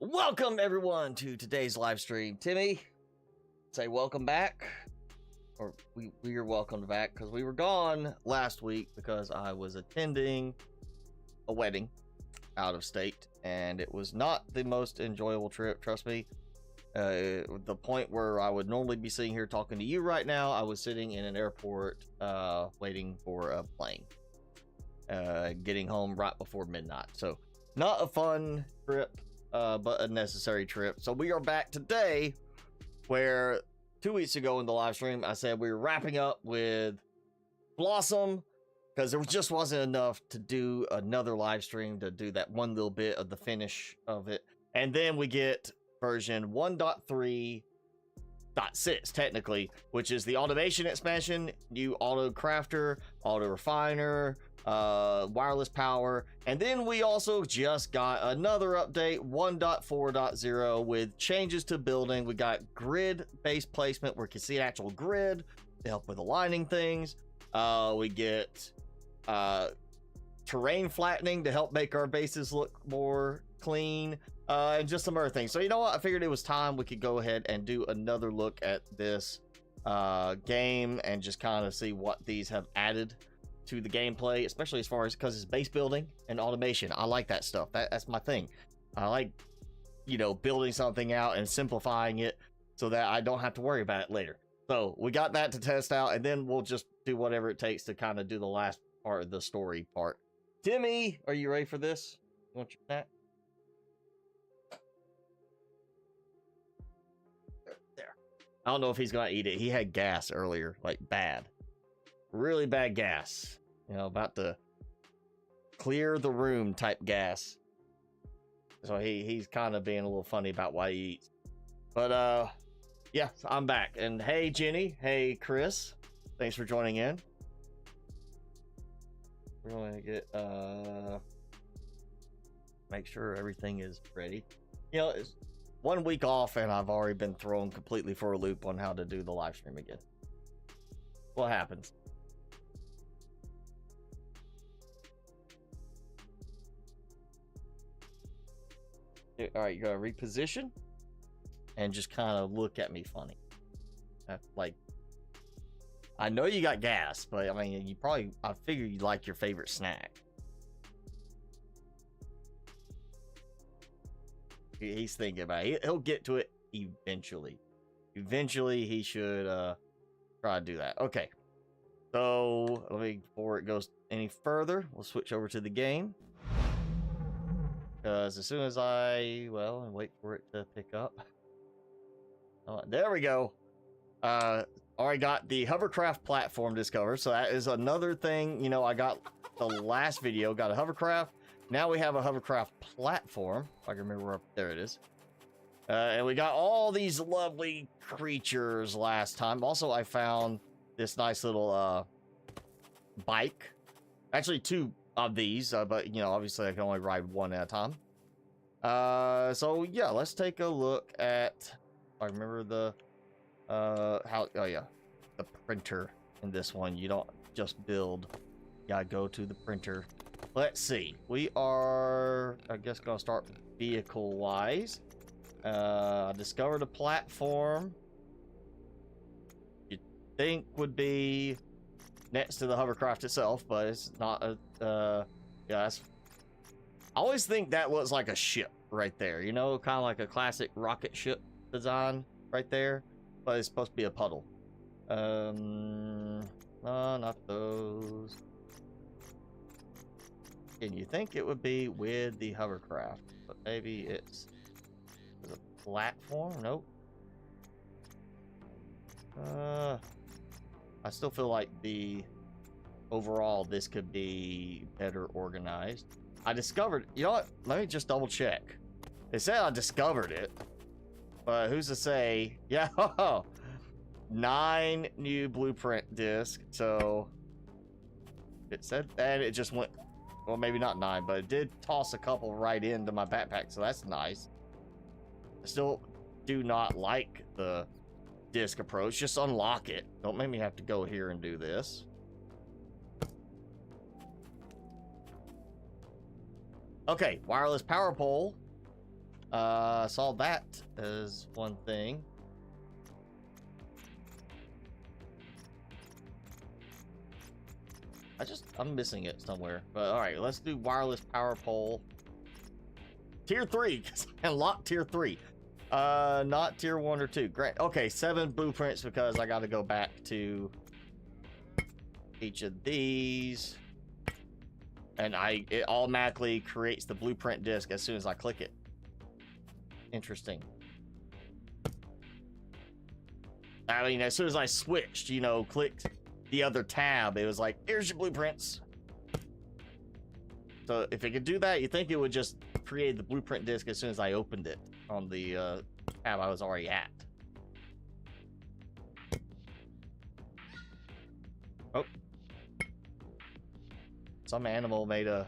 Welcome everyone to today's live stream. Timmy, say welcome back. Or we are welcome back because we were gone last week because I was attending a wedding out of state and it was not the most enjoyable trip, trust me. The point where I would normally be sitting here talking to you right now, I was sitting in an airport waiting for a plane. Getting home right before midnight. So not a fun trip. But a necessary trip. So we are back today, where 2 weeks ago in the live stream I said we were wrapping up with Blossom because there just wasn't enough to do another live stream to do that one little bit of the finish of it. And then we get version 1.3.6 technically, which is the automation expansion, new auto crafter, auto refiner, wireless power, and then we also just got another update 1.4.0 with changes to building. We got grid based placement where you can see an actual grid to help with aligning things. We get terrain flattening to help make our bases look more clean, and just some other things. So you know what, I figured it was time we could go ahead and do another look at this game and just kind of see what these have added to the gameplay, especially as far as because it's base building and automation. I like that stuff. That's my thing. I like, building something out and simplifying it so that I don't have to worry about it later. So we got that to test out, and then we'll just do whatever it takes to kind of do the last part of the story part. Timmy, are you ready for this? You want your snack? There. I don't know if he's gonna eat it. He had gas earlier, like bad. Really bad gas, about to clear the room type gas. So he's kind of being a little funny about why he eats. But yeah, I'm back. And hey Jenny, hey Chris, thanks for joining in. We're gonna get make sure everything is ready. It's 1 week off and I've already been thrown completely for a loop on how to do the live stream again. What happens? All right, you gotta reposition and just kind of look at me funny. Like, I know you got gas, but I mean, I figure you like your favorite snack. He's thinking about it. He'll get to it eventually. Eventually, he should try to do that. Okay. So, before it goes any further, we'll switch over to the game. Because as soon as and wait for it to pick up. Oh, there we go. Already got the hovercraft platform discovered. So that is another thing. I got the last video, got a hovercraft. Now we have a hovercraft platform. If I can remember where, there it is. And we got all these lovely creatures last time. Also, I found this nice little bike. Actually, two of these, but obviously I can only ride one at a time. So yeah, let's take a look at. I remember the the printer in this one. You don't just build, you gotta go to the printer. Let's see. We are, I guess, gonna start vehicle wise. I discovered a platform. You'd think would be next to the hovercraft itself, but it's not a I always think that looks like a ship right there, kind of like a classic rocket ship design right there, but it's supposed to be a puddle. No, not those. And you think it would be with the hovercraft, but maybe it's a platform. Nope. I still feel like overall this could be better organized. I discovered, you know what? Let me just double check. It said I discovered it, but who's to say? Yeah, 9 new blueprint discs. So it said that it just went, well, maybe not 9, but it did toss a couple right into my backpack. So that's nice. I still do not like the disc approach. Just unlock it. Don't make me have to go here and do this. Okay, wireless power pole. Saw that as one thing. I'm missing it somewhere. But all right, let's do wireless power pole. Tier 3, because I unlocked tier 3. Not tier 1 or 2. Great. Okay, 7 blueprints because I got to go back to each of these. And it automatically creates the blueprint disk as soon as I click it. Interesting. I mean, as soon as I switched, you know, clicked the other tab, it was like, here's your blueprints. So if it could do that, you think it would just create the blueprint disk as soon as I opened it on the tab I was already at. Oh. Some animal made a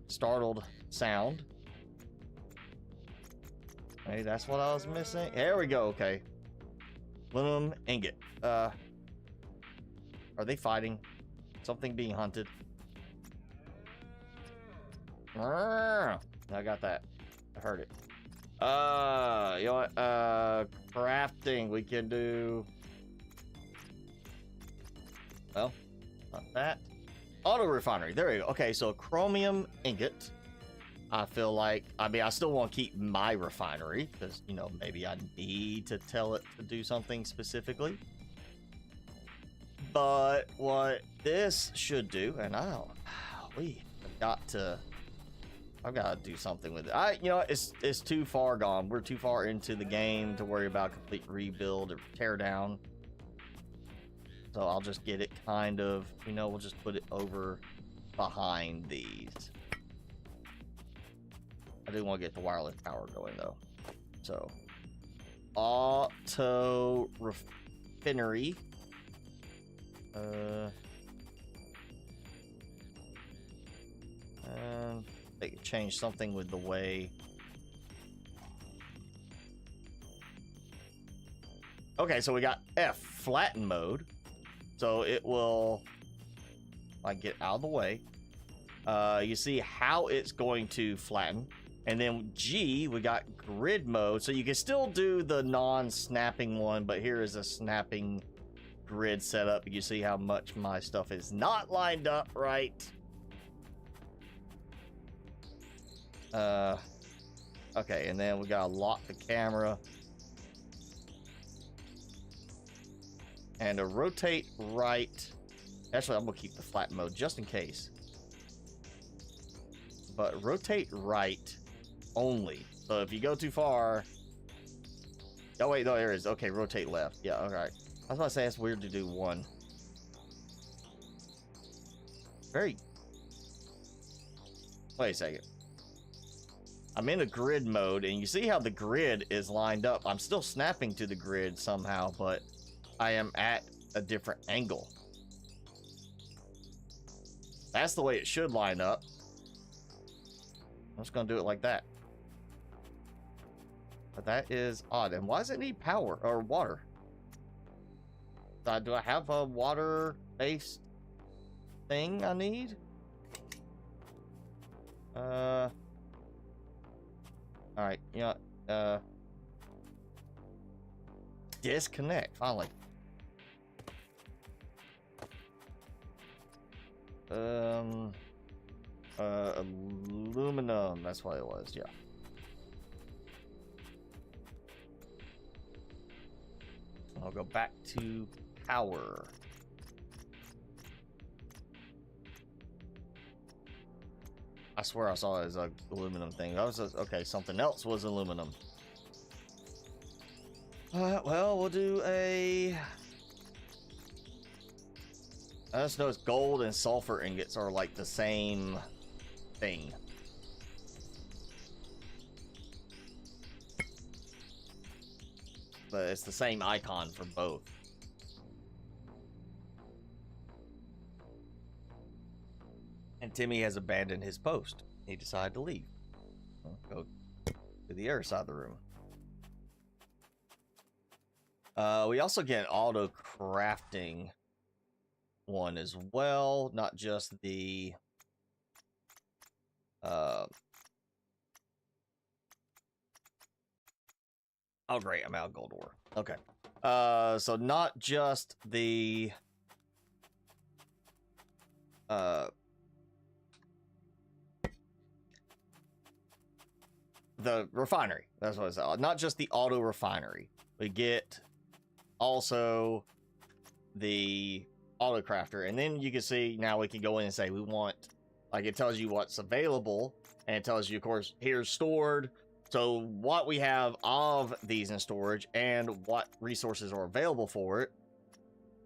startled sound. Hey, that's what I was missing. There we go, okay. Aluminum ingot. Are they fighting? Something being hunted. I got that. I heard it. You know what? Crafting. We can do. Well, not that. Auto refinery. There we go. Okay, so chromium ingot. I feel like, I mean, I still want to keep my refinery because, you know, maybe I need to tell it to do something specifically. But what this should do, and I've got to do something with it. You know, it's too far gone. We're too far into the game to worry about complete rebuild or tear down. So I'll just get it kind of, you know, we'll just put it over behind these. I do want to get the wireless power going though. So auto refinery. They could change something with the way. Okay, so we got F, flatten mode. So it will, like, get out of the way. You see how it's going to flatten. And then G, we got grid mode. So you can still do the non-snapping one, but here is a snapping grid setup. You see how much my stuff is not lined up right. Okay, and then we gotta lock the camera. And to rotate right. Actually, I'm gonna keep the flat mode just in case. But rotate right only. So if you go too far. Oh wait, no, there it is. Okay, rotate left. Yeah, alright. I was about to say it's weird to do one. Very. Wait a second. I'm in a grid mode, and you see how the grid is lined up. I'm still snapping to the grid somehow, but I am at a different angle. That's the way it should line up. I'm just gonna do it like that. But that is odd. And why does it need power or water? Do I have a water-based thing I need? Alright, you know, disconnect, finally. Aluminum, that's what it was, yeah. I'll go back to power. I swear I saw it as a aluminum thing. That was just, okay, something else was aluminum. Well, we'll do a... I just noticed gold and sulfur ingots are like the same thing. But it's the same icon for both. And Timmy has abandoned his post. He decided to leave. Go to the other side of the room. We also get an auto crafting one as well, not just the Oh, great. I'm out of gold ore. Okay. So not just the refinery. That's what I said. Not just the auto refinery. We get also the auto crafter, and then you can see now we can go in and say we want, like, it tells you what's available, and it tells you, of course, here's stored. So what we have of these in storage and what resources are available for it.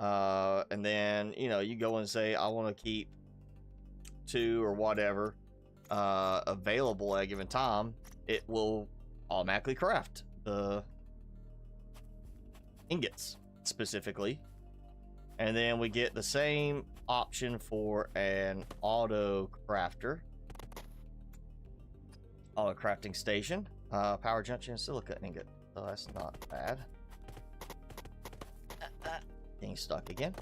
And then, you know, you go and say, I want to keep 2 or whatever available at a given time. It will automatically craft the ingots specifically. And then we get the same option for an auto crafter. Auto crafting station. Power junction, silica ingot. So that's not bad. Getting stuck again.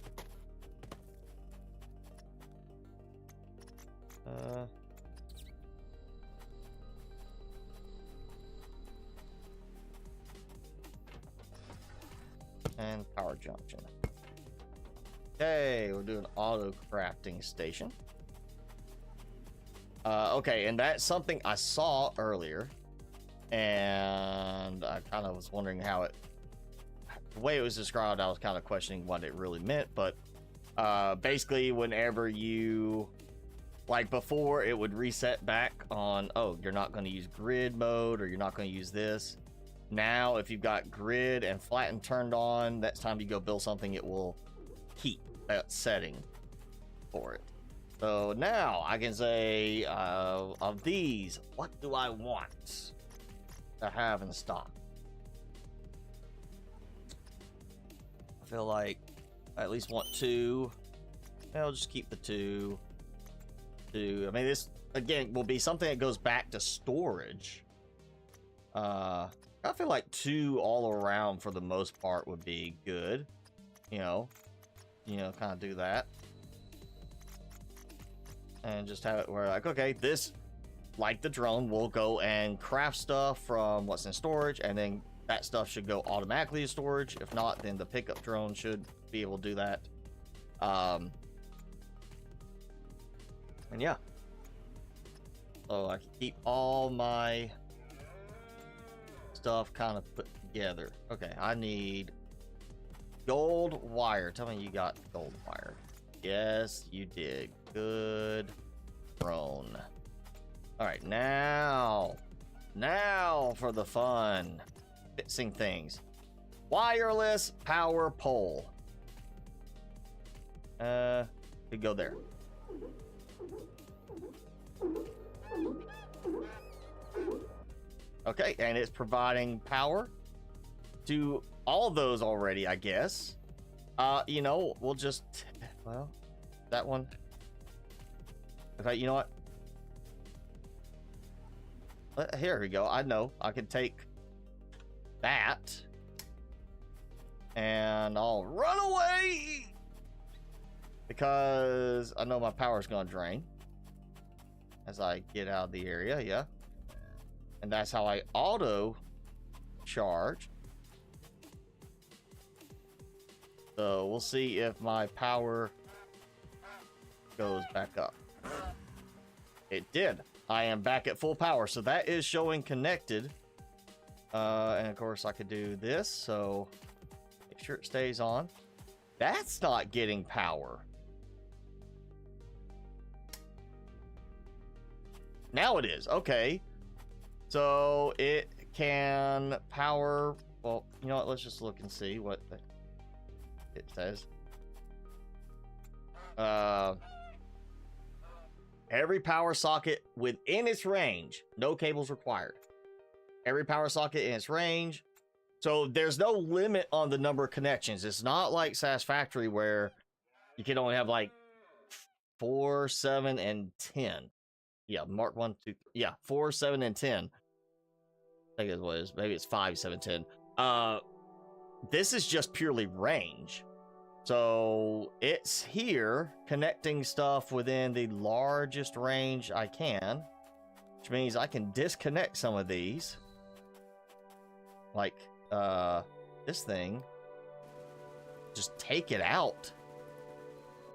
And power junction. Okay, we'll do an auto crafting station. Okay, and that's something I saw earlier, and I kind of was wondering how it, the way it was described, I was kind of questioning what it really meant. But basically, whenever you, like before, it would reset back on, oh, you're not going to use grid mode, or you're not going to use this. Now, if you've got grid and flatten turned on, that's time you go build something, it will keep that setting for it. So now I can say, of these, what do I want to have in stock? I feel like I at least want 2. I'll just keep the 2. I mean, this, again, will be something that goes back to storage. I feel like 2 all around for the most part would be good. You know, kind of do that. And just have it where, like, okay, this, like the drone, will go and craft stuff from what's in storage, and then that stuff should go automatically to storage. If not, then the pickup drone should be able to do that. And yeah. So I can keep all my stuff kind of put together. Okay, I need gold wire. Tell me you got gold wire. Yes, you did. Good drone. All right, now for the fun. Fixing things. Wireless power pole. Could go there. Okay, and it's providing power to all of those already, I guess. You know, we'll just, well, that one. Okay, you know what? Here we go. I know I can take that and I'll run away because I know my power's gonna drain as I get out of the area. Yeah, and that's how I auto charge. So we'll see if my power goes back up. It did. I am back at full power, so that is showing connected. And of course I could do this, so make sure it stays on. That's not getting power. Now it is. Okay. So it can power, well, you know what, let's just look and see what it says. Every power socket within its range, no cables required. Every power socket in its range. So there's no limit on the number of connections. It's not like Satisfactory where you can only have like 4, 7, and 10. Yeah, mark 1, 2, 3. Yeah, 4, 7, and 10. I think that's what it is. Maybe it's 5, 7, 10. This is just purely range. So it's here connecting stuff within the largest range I can, which means I can disconnect some of these, like this thing, just take it out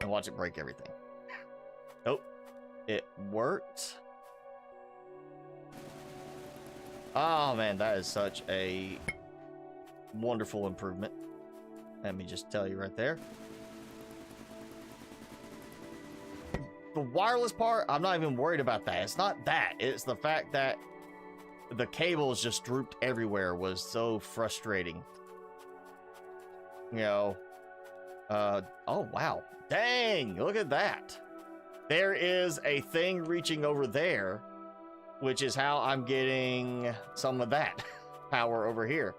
and watch it break everything. Nope, it worked. Oh man, that is such a wonderful improvement. Let me just tell you right there. The wireless part, I'm not even worried about that. It's not that. It's the fact that the cables just drooped everywhere was so frustrating. You know, oh wow. Dang, look at that. There is a thing reaching over there, which is how I'm getting some of that power over here.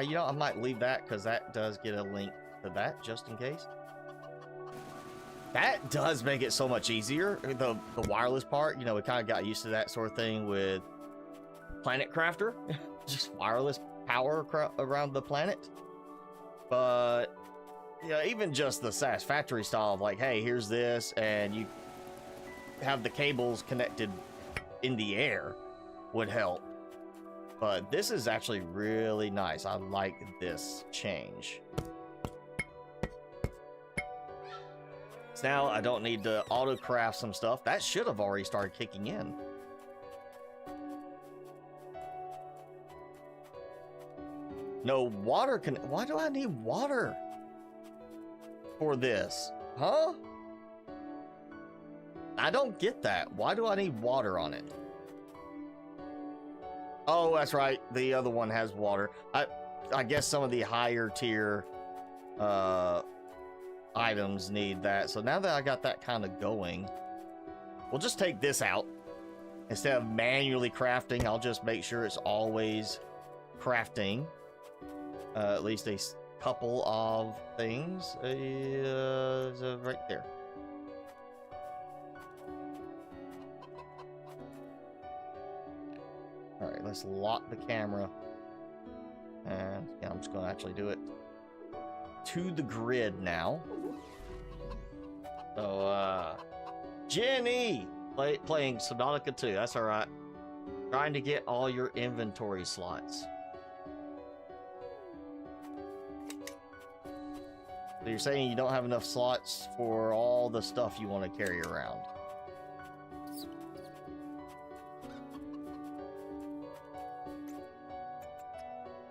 You know, I might leave that because that does get a link to that just in case. That does make it so much easier. The wireless part, you know, we kind of got used to that sort of thing with Planet Crafter, just wireless power around the planet. But you know, even just the Satisfactory style of like, hey, here's this, and you have the cables connected in the air would help. But this is actually really nice. I like this change. So now I don't need to auto craft some stuff. That should have already started kicking in. No water can. Why do I need water for this? Huh? I don't get that. Why do I need water on it? Oh, that's right. The other one has water. I guess some of the higher tier items need that. So now that I got that kind of going, we'll just take this out. Instead of manually crafting, I'll just make sure it's always crafting at least a couple of things right there. All right, let's lock the camera. And yeah, I'm just gonna actually do it to the grid now. So, Jenny playing Subnautica 2. That's all right. Trying to get all your inventory slots. So you're saying you don't have enough slots for all the stuff you want to carry around.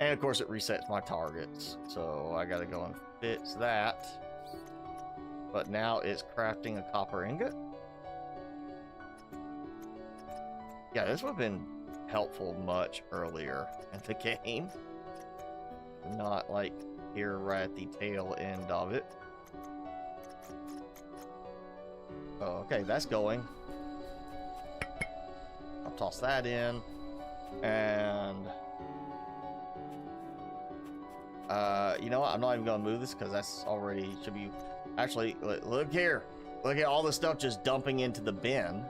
And of course it resets my targets, so I gotta go and fix that. But now it's crafting a copper ingot. Yeah, this would have been helpful much earlier in the game. Not like here right at the tail end of it. Oh, okay, that's going. I'll toss that in. And you know what? I'm not even gonna move this because that's already should be. Actually, look here. Look at all the stuff just dumping into the bin.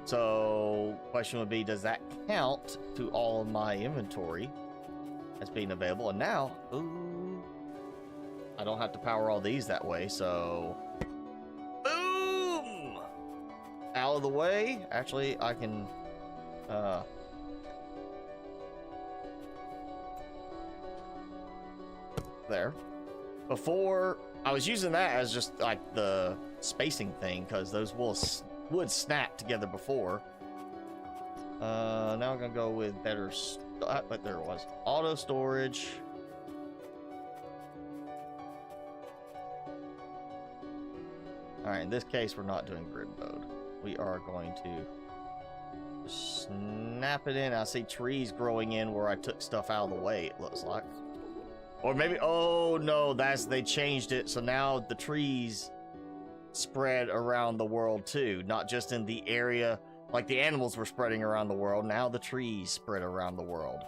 So, question would be, does that count to all of my inventory as being available? And now, ooh, I don't have to power all these that way. So, boom, out of the way. Actually, I can. There. Before, I was using that as just like the spacing thing because those would snap together before. Now I'm gonna go with better but there it was. Auto storage. Alright, in this case we're not doing grid mode. We are going to snap it in. I see trees growing in where I took stuff out of the way, it looks like. Or maybe, oh no, they changed it, so now the trees spread around the world too, not just in the area, like the animals were spreading around the world, now the trees spread around the world.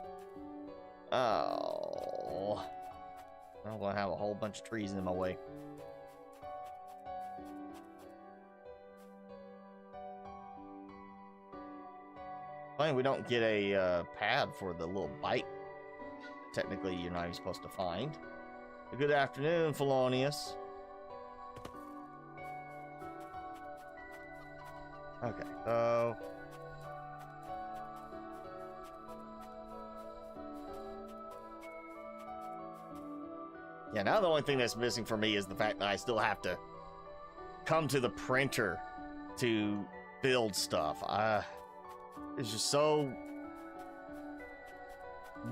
Oh. I'm gonna have a whole bunch of trees in my way. Funny, we don't get a pad for the little bite. Technically, you're not even supposed to find. Good afternoon, Felonius. Okay, so yeah, now the only thing that's missing for me is the fact that I still have to come to the printer to build stuff. It's just so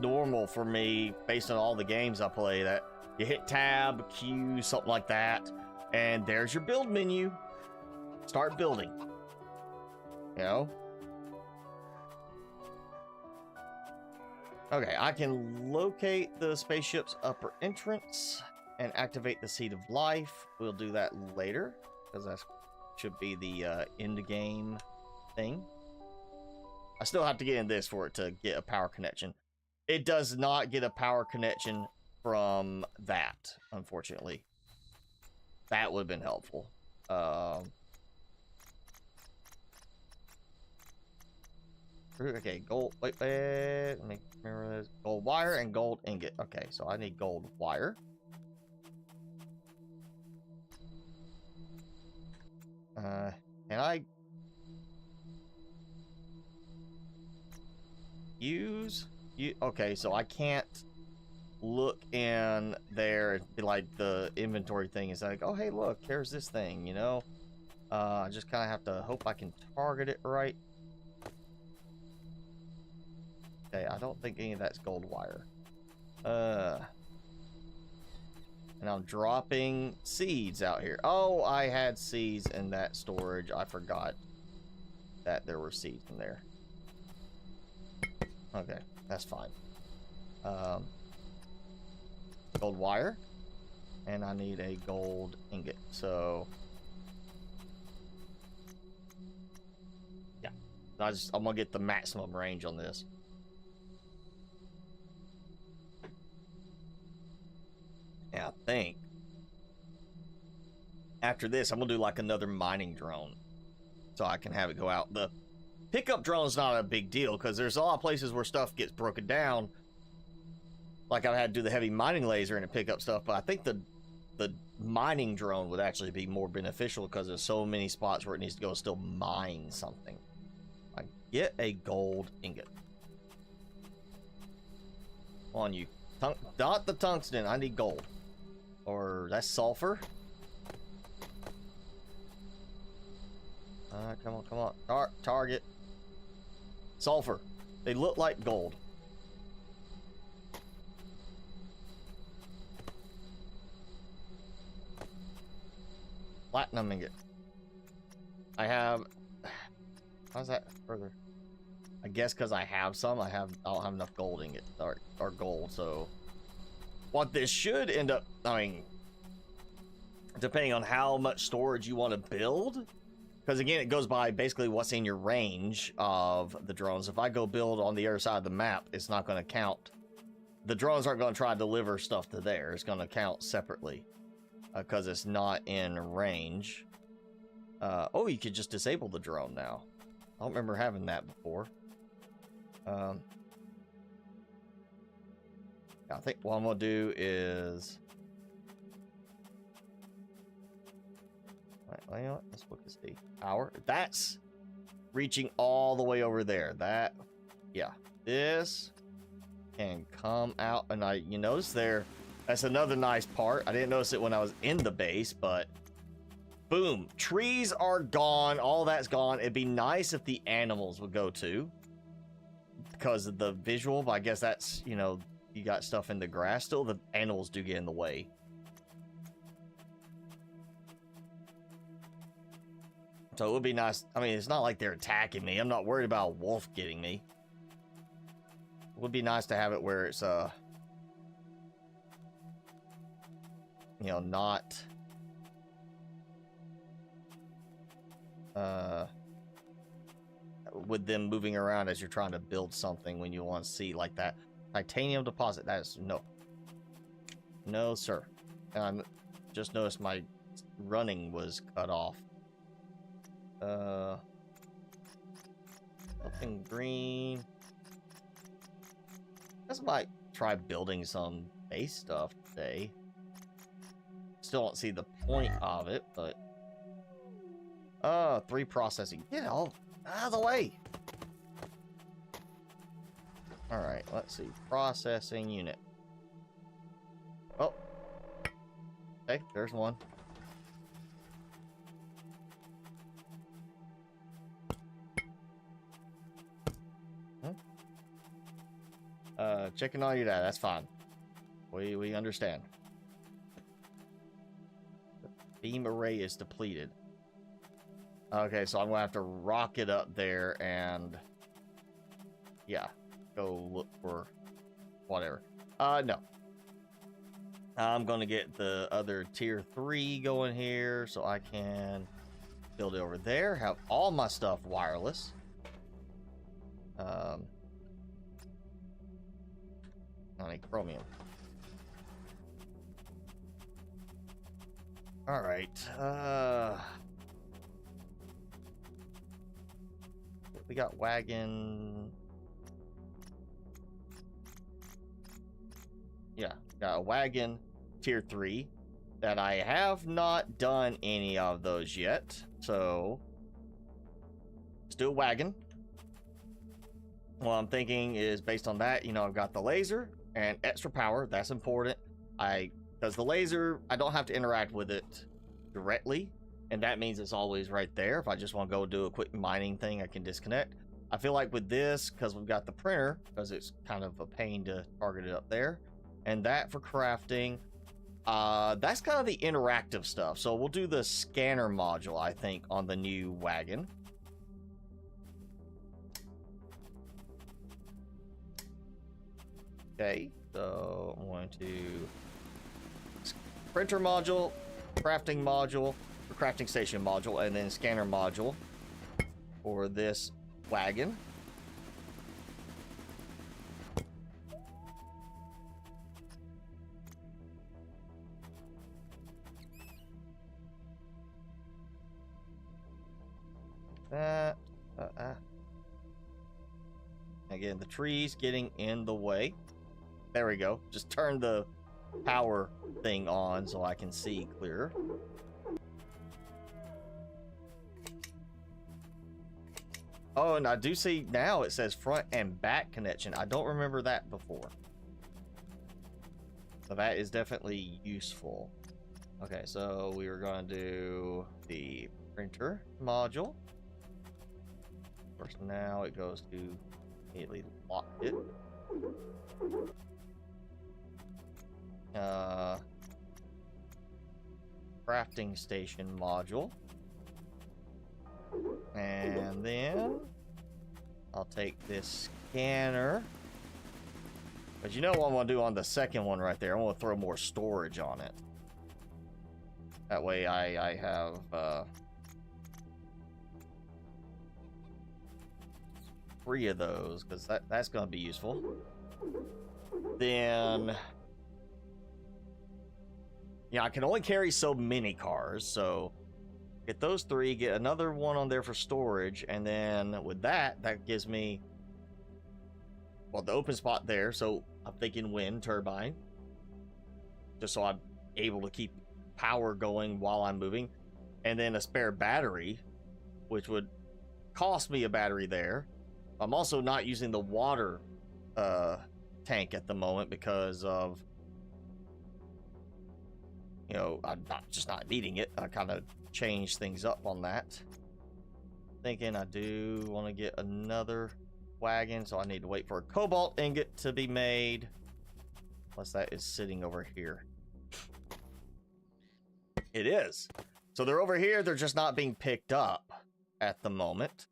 normal for me based on all the games I play that you hit tab, Q, something like that, and there's your build menu. Start building. You know? Okay, I can locate the spaceship's upper entrance and activate the Seed of Life. We'll do that later, because that should be the end game thing. I still have to get in this for it to get a power connection. It does not get a power connection from that, unfortunately. That would have been helpful. Okay, gold. Wait. Let me remember this. Gold wire and gold ingot. Okay, so I need gold wire. Can I use you? Okay, so I can't look in there and be like the inventory thing is like, oh hey, look, here's this thing. You know, I just kind of have to hope I can target it right. Okay, I don't think any of that's gold wire. And I'm dropping seeds out here. Oh, I had seeds in that storage. I forgot that there were seeds in there. Okay, that's fine. Gold wire. And I need a gold ingot. So yeah, I'm gonna get the maximum range on this. Yeah, I think after this, I'm gonna do like another mining drone so I can have it go out. The pickup drone is not a big deal because there's a lot of places where stuff gets broken down. Like I've had to do the heavy mining laser and pick up stuff, but I think the mining drone would actually be more beneficial because there's so many spots where it needs to go still mine something. I get a gold ingot. Come on, you. Not the tungsten. I need gold. Or that's sulfur. Come on. Target. Sulfur. They look like gold. Platinum ingot. I have. How's that further? I guess because I have some. I don't have enough gold ingot or gold. So what this should end up, I mean, depending on how much storage you want to build, because again, it goes by basically what's in your range of the drones. If I go build on the other side of the map, it's not going to count. The drones aren't going to try to deliver stuff to there. It's going to count separately because it's not in range. Oh, you could just disable the drone now. I don't remember having that before. I think what I'm gonna do is, right, you know what? Let's look at the power. That's reaching all the way over there. That, yeah, this can come out, and you notice there. That's another nice part. I didn't notice it when I was in the base, but boom, trees are gone. All that's gone. It'd be nice if the animals would go too, because of the visual. But I guess that's, you know, you got stuff in the grass still. The animals do get in the way. So it would be nice. I mean, it's not like they're attacking me. I'm not worried about a wolf getting me. It would be nice to have it where it's, you know, not, with them moving around as you're trying to build something when you want to see like that. Titanium deposit. That is no, sir. Just noticed my running was cut off. Nothing green. I just might try building some base stuff today. Still don't see the point of it, but 3 processing. Get all out of the way. All right, let's see. Processing unit. Oh. Okay, there's one. Checking on you there. That's fine. We understand. The beam array is depleted. Okay, so I'm gonna have to rock it up there and yeah, go look for whatever. No. I'm gonna get the other tier 3 going here so I can build it over there, have all my stuff wireless. I need chromium. All right. We got wagon. Yeah, got a wagon tier 3 that I have not done any of those yet. So let's do a wagon. What I'm thinking is based on that, you know, I've got the laser and extra power. That's important. Because the laser, I don't have to interact with it directly, and that means it's always right there. If I just want to go do a quick mining thing, I can disconnect. I feel like with this, because we've got the printer, because it's kind of a pain to target it up there, and that for crafting, that's kind of the interactive stuff. So we'll do the scanner module, I think, on the new wagon. Okay, so I'm going to printer module, crafting module, or crafting station module, and then scanner module for this wagon. That, again, the trees getting in the way. There we go. Just turn the power thing on so I can see clearer. Oh, and I do see now it says front and back connection. I don't remember that before. So that is definitely useful. Okay, so we are going to do the printer module. First, now it goes to immediately lock it. Crafting station module, and then I'll take this scanner, but you know what I'm gonna do on the second one right there? I'm gonna throw more storage on it. That way I have three of those, because that's gonna be useful. Then yeah, I can only carry so many cars, so get those 3, get another one on there for storage, and then with that gives me, well, the open spot there, so I'm thinking wind turbine, just so I'm able to keep power going while I'm moving, and then a spare battery, which would cost me a battery there. I'm also not using the water tank at the moment because of, you know, I'm just not needing it. I kind of changed things up on that. Thinking I do want to get another wagon, so I need to wait for a cobalt ingot to be made. Plus that is sitting over here. It is. So they're over here, they're just not being picked up at the moment.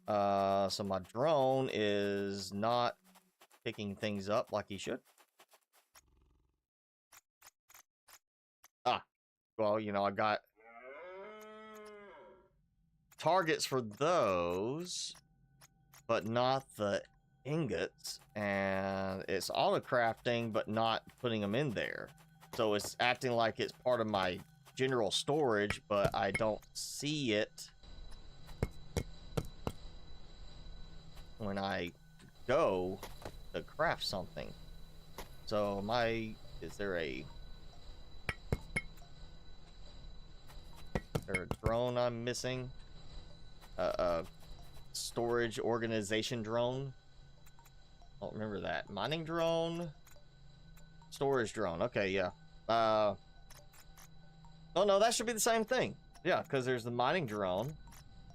So my drone is not picking things up like he should. Well, you know, I got targets for those, but not the ingots, and it's auto crafting, but not putting them in there. So it's acting like it's part of my general storage, but I don't see it when I go to craft something. So is there there a drone I'm missing? Storage organization drone. I don't remember that. Mining drone. Storage drone. Okay, yeah. Oh no, that should be the same thing. Yeah, because there's the mining drone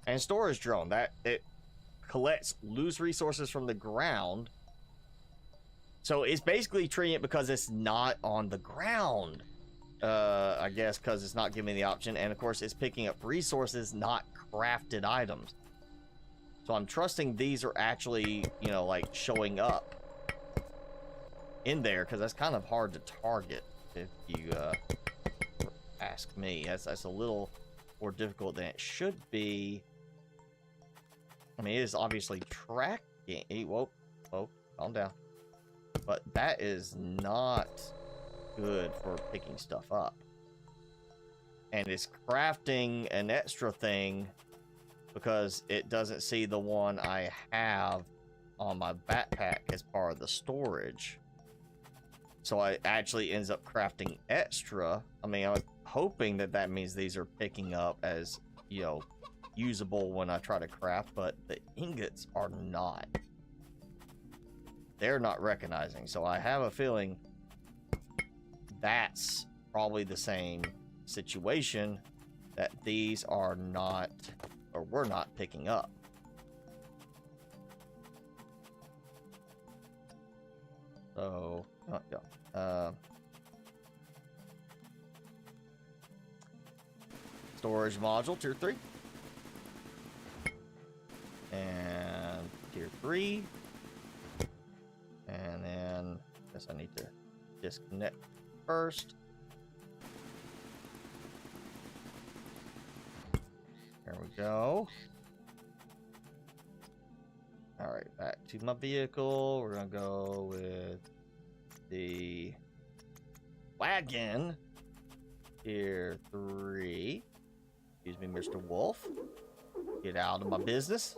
and storage drone. That it collects loose resources from the ground. So it's basically treating it because it's not on the ground. I guess because it's not giving me the option. And of course, it's picking up resources, not crafted items. So I'm trusting these are actually, you know, like showing up in there, because that's kind of hard to target if you ask me. That's a little more difficult than it should be. I mean, it is obviously tracking. Whoa, calm down. But that is not good for picking stuff up. And it's crafting an extra thing because it doesn't see the one I have on my backpack as part of the storage. So I actually ends up crafting extra. I mean, I was hoping that that means these are picking up as, you know, usable when I try to craft, but the ingots are not. They're not recognizing. So I have a feeling that's probably the same situation, that these are not, or we're not picking up. So, storage module, tier 3. And tier 3. And then, I guess I need to disconnect first. There we go. All right, back to my vehicle. We're gonna go with the wagon. Tier 3. Excuse me, Mr. Wolf. Get out of my business.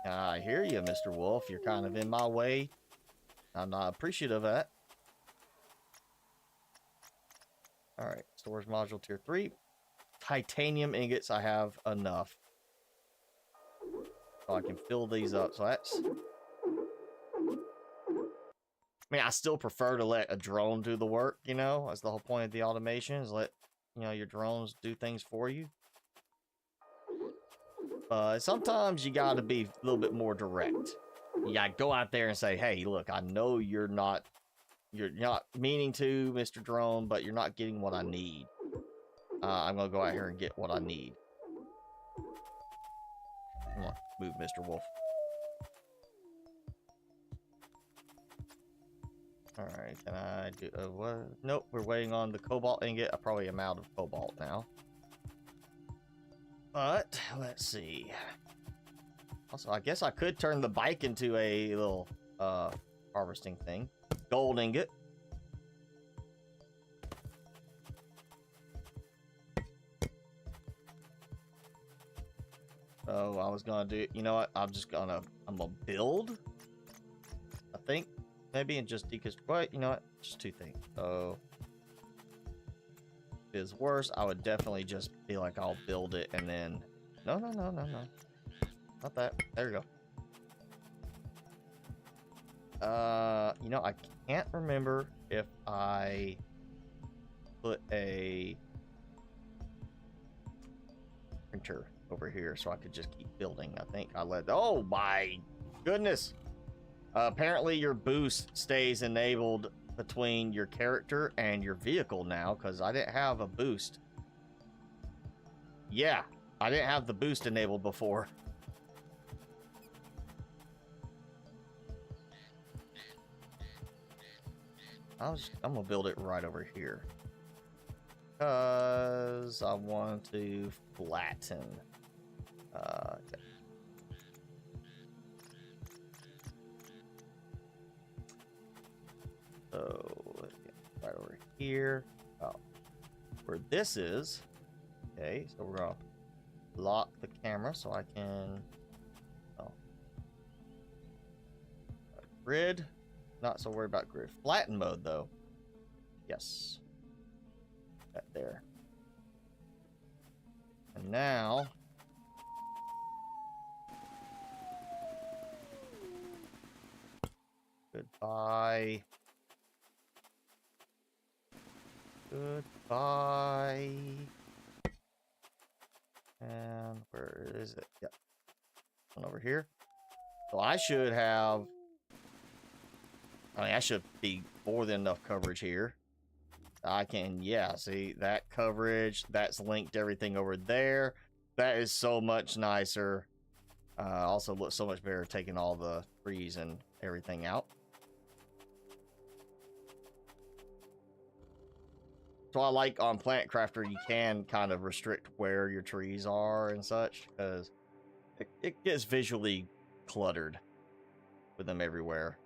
I hear you, Mr. Wolf. You're kind of in my way. I'm not appreciative of that. All right, storage module tier 3. Titanium ingots, I have enough. So I can fill these up. So that's... I mean, I still prefer to let a drone do the work, you know? That's the whole point of the automation, is let, you know, your drones do things for you. Sometimes you gotta be a little bit more direct. You gotta go out there and say, hey, look, I know you're not meaning to, Mr. Drone, but you're not getting what I need. I'm gonna go out here and get what I need. Come on, move, Mr. Wolf. Alright, can I do, what? Nope, we're waiting on the cobalt ingot. I probably am out of cobalt now. But, let's see. Also, I guess I could turn the bike into a little, harvesting thing. Gold ingot. So, I was gonna do, you know what? I'm gonna build, I think. Maybe, and just what? You know what? Just two things. So, if it's worse, I would definitely just be like, I'll build it and then... No. Not that. There you go. You know, I can't remember if I put a printer over here so I could just keep building. I think I let... Oh my goodness! Apparently your boost stays enabled between your character and your vehicle now, because I didn't have a boost. Yeah, I didn't have the boost enabled before. I'm gonna build it right over here, because I want to flatten. Okay. So, right over here. Oh, where this is. Okay, so we're gonna lock the camera so I can. Oh, grid. Not so worried about grid. Flatten mode though. Yes. that there. And now, goodbye. Goodbye. And where is it? Yep. One over here. So I should have, I should be more than enough coverage here. I can, yeah, see that coverage, that's linked everything over there. That is so much nicer. Also looks so much better taking all the trees and everything out. So I like on Plant Crafter, you can kind of restrict where your trees are and such, because it gets visually cluttered with them everywhere.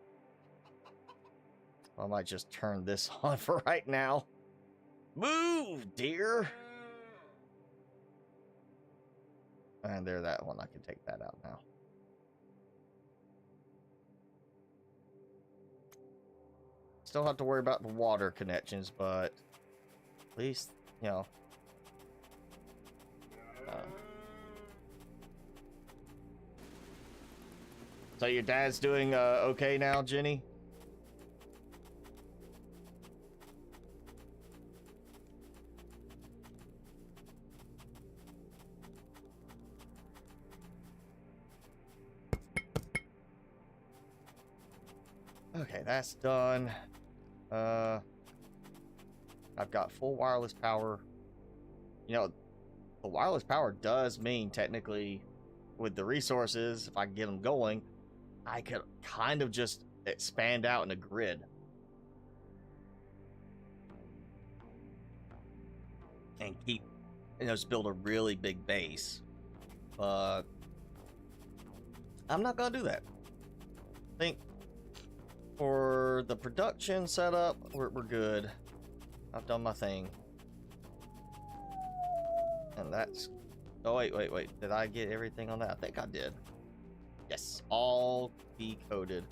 I might just turn this on for right now. Move, dear! And there, that one. I can take that out now. Still have to worry about the water connections, but at least, you know. So your dad's doing okay now, Jenny? Okay, that's done. I've got full wireless power. You know, the wireless power does mean technically with the resources, if I can get them going, I could kind of just expand out in a grid. And keep, you know, just build a really big base. But I'm not gonna do that. I think for the production setup, we're good. I've done my thing. And that's... Oh, wait. Did I get everything on that? I think I did. Yes, all decoded.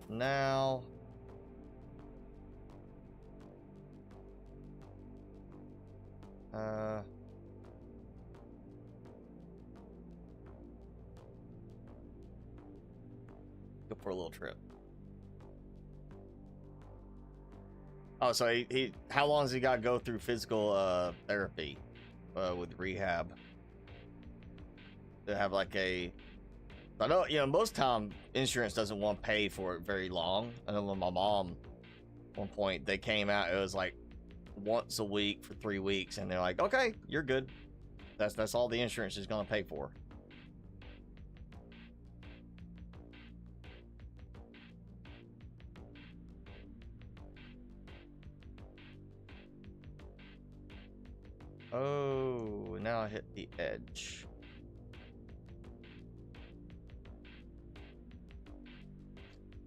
Now... go for a little trip. Oh, so he how long has he got to go through physical therapy with rehab? To have like a... I know, you know, most time insurance doesn't want to pay for it very long. I know when my mom, at one point, they came out, it was like once a week for 3 weeks, and they're like, okay, you're good. That's all the insurance is going to pay for. Oh, now I hit the edge.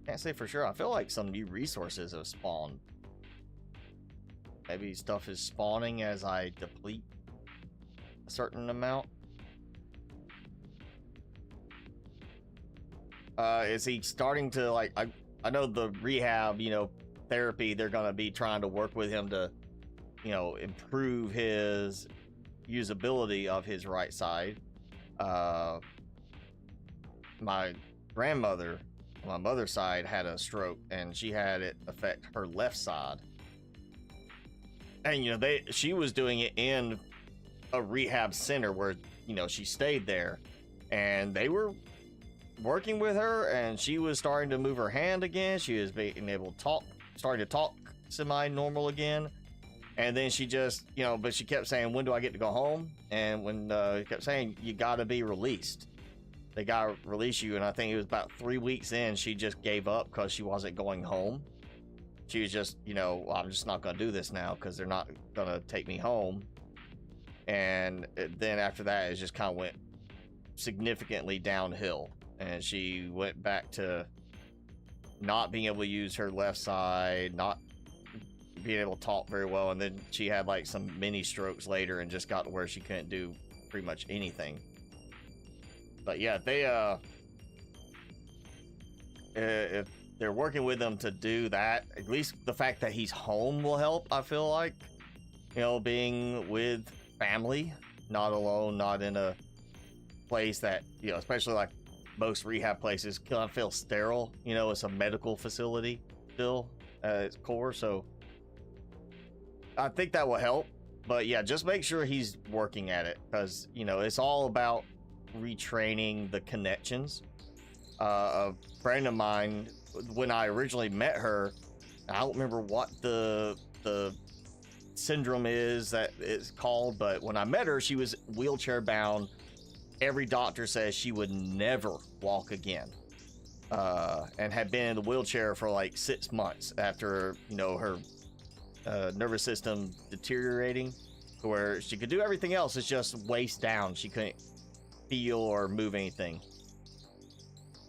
Can't say for sure. I feel like some new resources have spawned. Maybe stuff is spawning as I deplete a certain amount. Is he starting to, like, I know the rehab, you know, therapy, they're gonna be trying to work with him to, you know, improve his usability of his right side. My grandmother, my mother's side, had a stroke, and she had it affect her left side. And, you know, she was doing it in a rehab center where, you know, she stayed there, and they were working with her, and she was starting to move her hand again. She was being able to talk, starting to talk semi-normal again. And then she just, you know, but she kept saying, when do I get to go home? And when he kept saying, you got to be released. They got to release you. And I think it was about 3 weeks in, she just gave up because she wasn't going home. She was just, you know, well, I'm just not going to do this now because they're not going to take me home. And then after that, it just kind of went significantly downhill. And she went back to not being able to use her left side, not being able to talk very well, and then she had like some mini strokes later and just got to where she couldn't do pretty much anything. But yeah, they if they're working with them to do that, at least the fact that he's home will help, I feel like. you know, being with family, not alone, not in a place that, you know, especially like most rehab places, kind of feel sterile. You know, it's a medical facility still at its core, so I think that will help. But yeah, just make sure he's working at it, because, you know, it's all about retraining the connections. A friend of mine, when I originally met her, I don't remember what the syndrome is that it's called, but when I met her, she was wheelchair bound. Every doctor says she would never walk again, and had been in the wheelchair for like 6 months after, you know, her nervous system deteriorating to where she could do everything else, it's just waist down. She couldn't feel or move anything.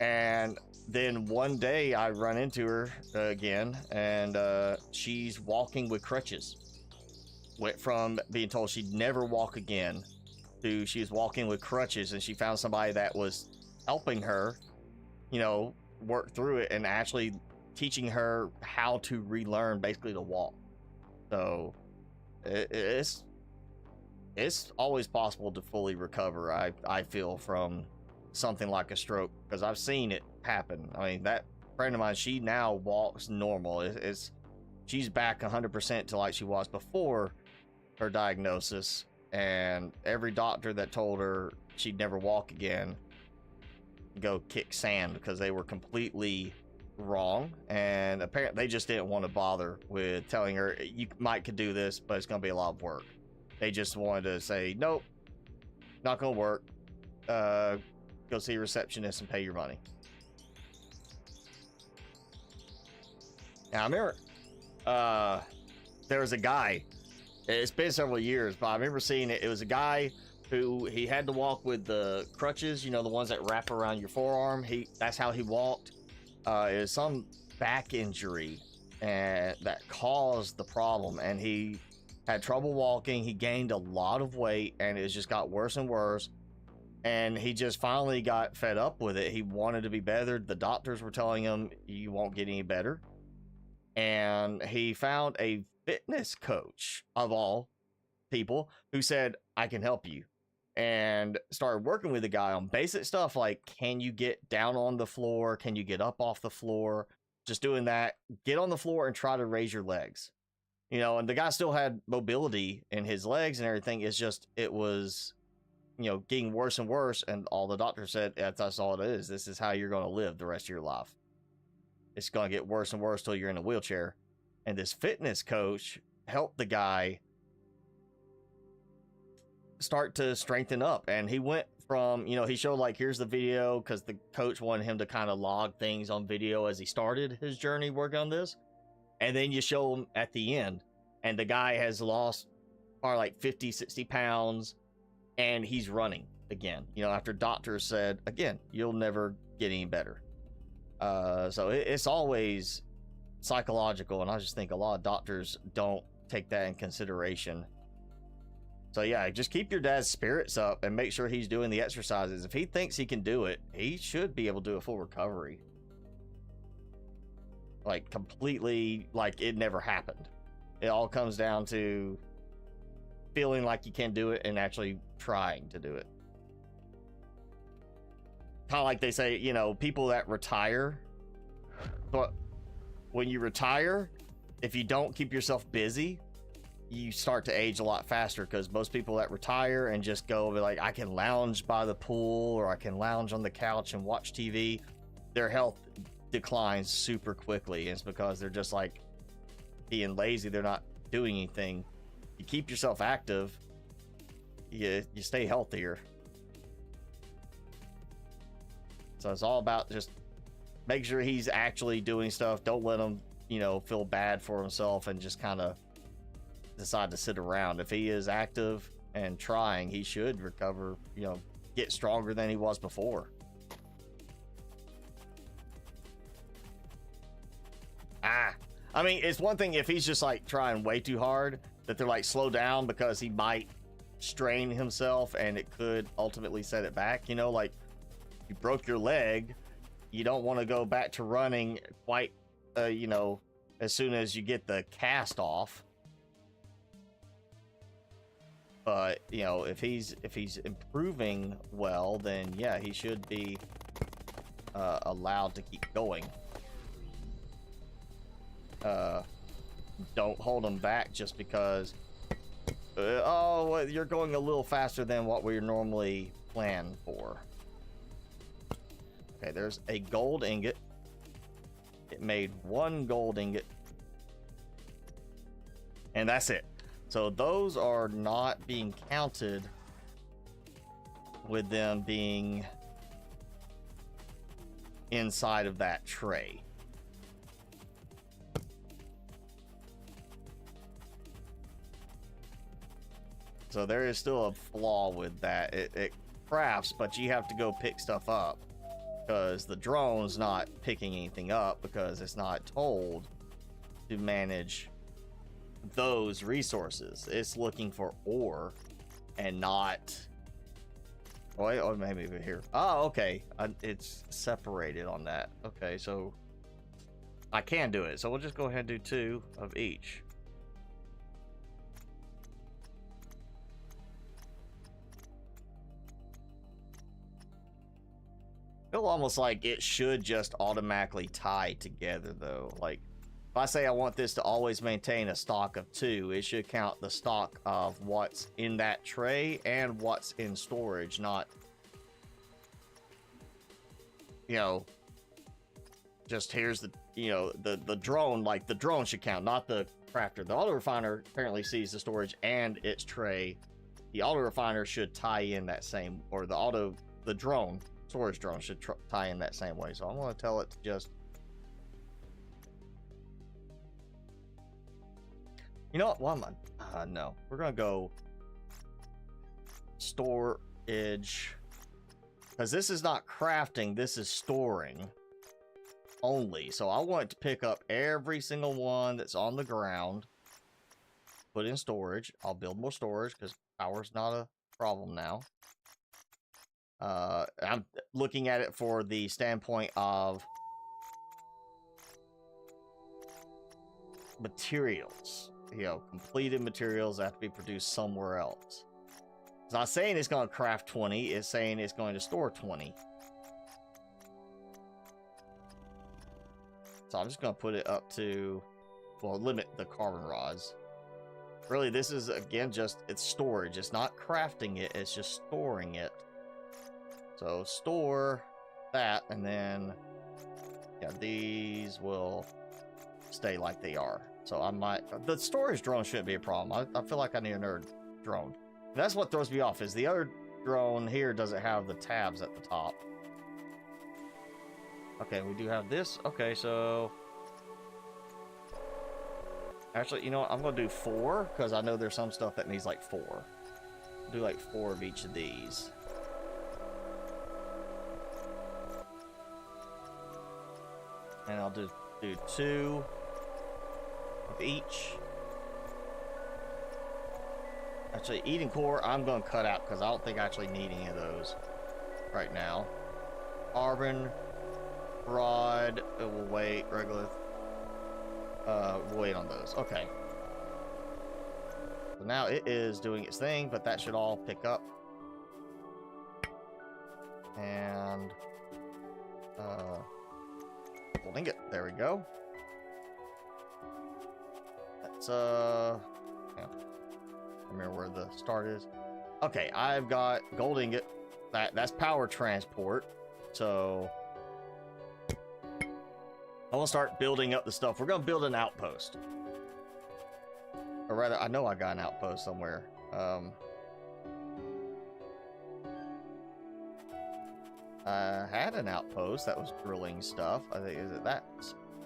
And then one day I run into her again, and she's walking with crutches. Went from being told she'd never walk again to she was walking with crutches, and she found somebody that was helping her, you know, work through it and actually teaching her how to relearn basically to walk. So it's always possible to fully recover, I feel, from something like a stroke, because I've seen it happen. I mean, that friend of mine, she now walks normal. She's back 100% to like she was before her diagnosis, and every doctor that told her she'd never walk again go kick sand, because they were completely wrong. And apparently they just didn't want to bother with telling her you could do this, but it's gonna be a lot of work. They just wanted to say, nope, not gonna work, go see a receptionist and pay your money. Now I remember there was a guy, it's been several years, but I remember seeing it. It was a guy who, he had to walk with the crutches, you know, the ones that wrap around your forearm. That's how he walked. It was some back injury and that caused the problem, and he had trouble walking. He gained a lot of weight, and it just got worse and worse. And he just finally got fed up with it. He wanted to be better. The doctors were telling him you won't get any better. And he found a fitness coach, of all people, who said, I can help you. And started working with the guy on basic stuff like, can you get down on the floor? Can you get up off the floor? Just doing that. Get on the floor and try to raise your legs. You know, and the guy still had mobility in his legs and everything. It's just, it was, you know, getting worse and worse. And all the doctor said, that's all it is. This is how you're going to live the rest of your life. It's going to get worse and worse till you're in a wheelchair. And this fitness coach helped the guy start to strengthen up. And he went from, you know, he showed like, here's the video, because the coach wanted him to kind of log things on video as he started his journey working on this. And then you show him at the end, and the guy has lost probably like 50, 60 pounds, and he's running again, you know, after doctors said, again, you'll never get any better. So it's always psychological, and I just think a lot of doctors don't take that in consideration. So yeah, just keep your dad's spirits up and make sure he's doing the exercises. If he thinks he can do it, he should be able to do a full recovery. Like completely, like it never happened. It all comes down to feeling like you can do it and actually trying to do it. Kind of like they say, you know, people that retire, but when you retire, if you don't keep yourself busy, you start to age a lot faster, because most people that retire and just go like, I can lounge by the pool or I can lounge on the couch and watch TV, their health declines super quickly. It's because they're just like being lazy. They're not doing anything. You keep yourself active, you stay healthier. So it's all about just make sure he's actually doing stuff. Don't let him, you know, feel bad for himself and just kind of decide to sit around. If he is active and trying, he should recover, you know, get stronger than he was before. I mean, it's one thing if he's just like trying way too hard, that they're like, slow down, because he might strain himself and it could ultimately set it back. You know, like you broke your leg, you don't want to go back to running quite, you know, as soon as you get the cast off. But you know, if he's improving well, then yeah, he should be allowed to keep going. Don't hold him back just because. Oh, well, you're going a little faster than what we normally plan for. Okay, there's a gold ingot. It made 1 gold ingot. And that's it. So those are not being counted with them being inside of that tray. So there is still a flaw with that. It crafts, but you have to go pick stuff up because the drone's not picking anything up because it's not told to manage those resources. It's looking for ore and not. Oh, maybe over here. Oh, okay. It's separated on that. Okay, so I can do it. So we'll just go ahead and do 2 of each. Feel almost like it should just automatically tie together though. Like if I say I want this to always maintain a stock of 2, it should count the stock of what's in that tray and what's in storage, not, you know, just here's the, you know, the drone. Like the drone should count, not the crafter. The auto refiner apparently sees the storage and its tray. The auto refiner should tie in that same, or the drone, storage drone should tie in that same way. So I'm going to tell it to just, you know what? Why am I? No, we're going to go storage, because this is not crafting, this is storing only. So I want it to pick up every single one that's on the ground, put in storage. I'll build more storage because power's not a problem now. I'm looking at it for the standpoint of materials. You know, completed materials that have to be produced somewhere else. It's not saying it's going to craft 20, it's saying it's going to store 20. So I'm just going to put it up to, well, limit the carbon rods. Really, this is, again, just, it's storage. It's not crafting it, it's just storing it. So store that, and then, yeah, these will stay like they are. So I might, the storage drone shouldn't be a problem. I feel like I need another drone. And that's what throws me off, is the other drone here doesn't have the tabs at the top. Okay, we do have this. Okay, so actually, you know what? I'm gonna do 4 because I know there's some stuff that needs like 4. I'll do like 4 of each of these. And I'll do 2 of each. Actually, eating core, I'm going to cut out because I don't think I actually need any of those right now. Carbon rod, it will wait. Regular, we'll wait on those. Okay. So now it is doing its thing, but that should all pick up. And holding it. There we go. That's yeah. Remember where the start is. Okay, I've got gold ingot. That's power transport. So I will start building up the stuff. We're gonna build an outpost. Or rather, I know I got an outpost somewhere. I had an outpost that was drilling stuff. I think, is it that?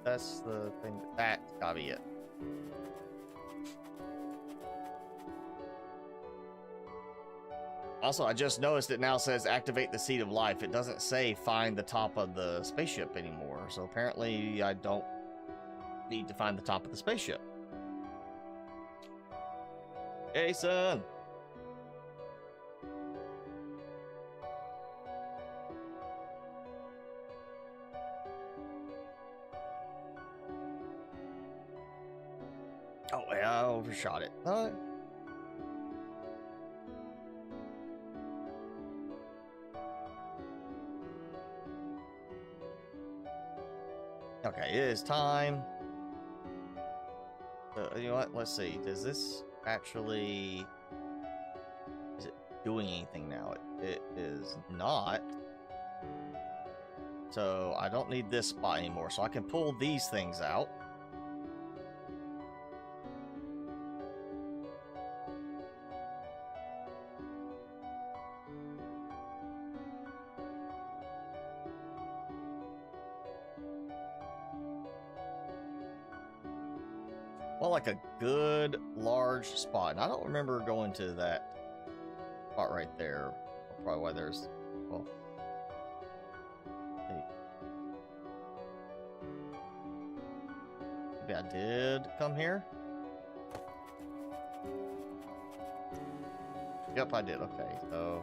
That's the thing. That's gotta be it. Also, I just noticed it now says activate the seed of life. It doesn't say find the top of the spaceship anymore. So apparently I don't need to find the top of the spaceship. Jason! Oh, yeah, I overshot it. Okay, it is time. You know what? Let's see. Does this actually... Is it doing anything now? It is not. So I don't need this spot anymore. So I can pull these things out. Well, like a good large spot. And I don't remember going to that spot right there. Probably why there's... Well... Maybe I did come here? Yep, I did. Okay, so...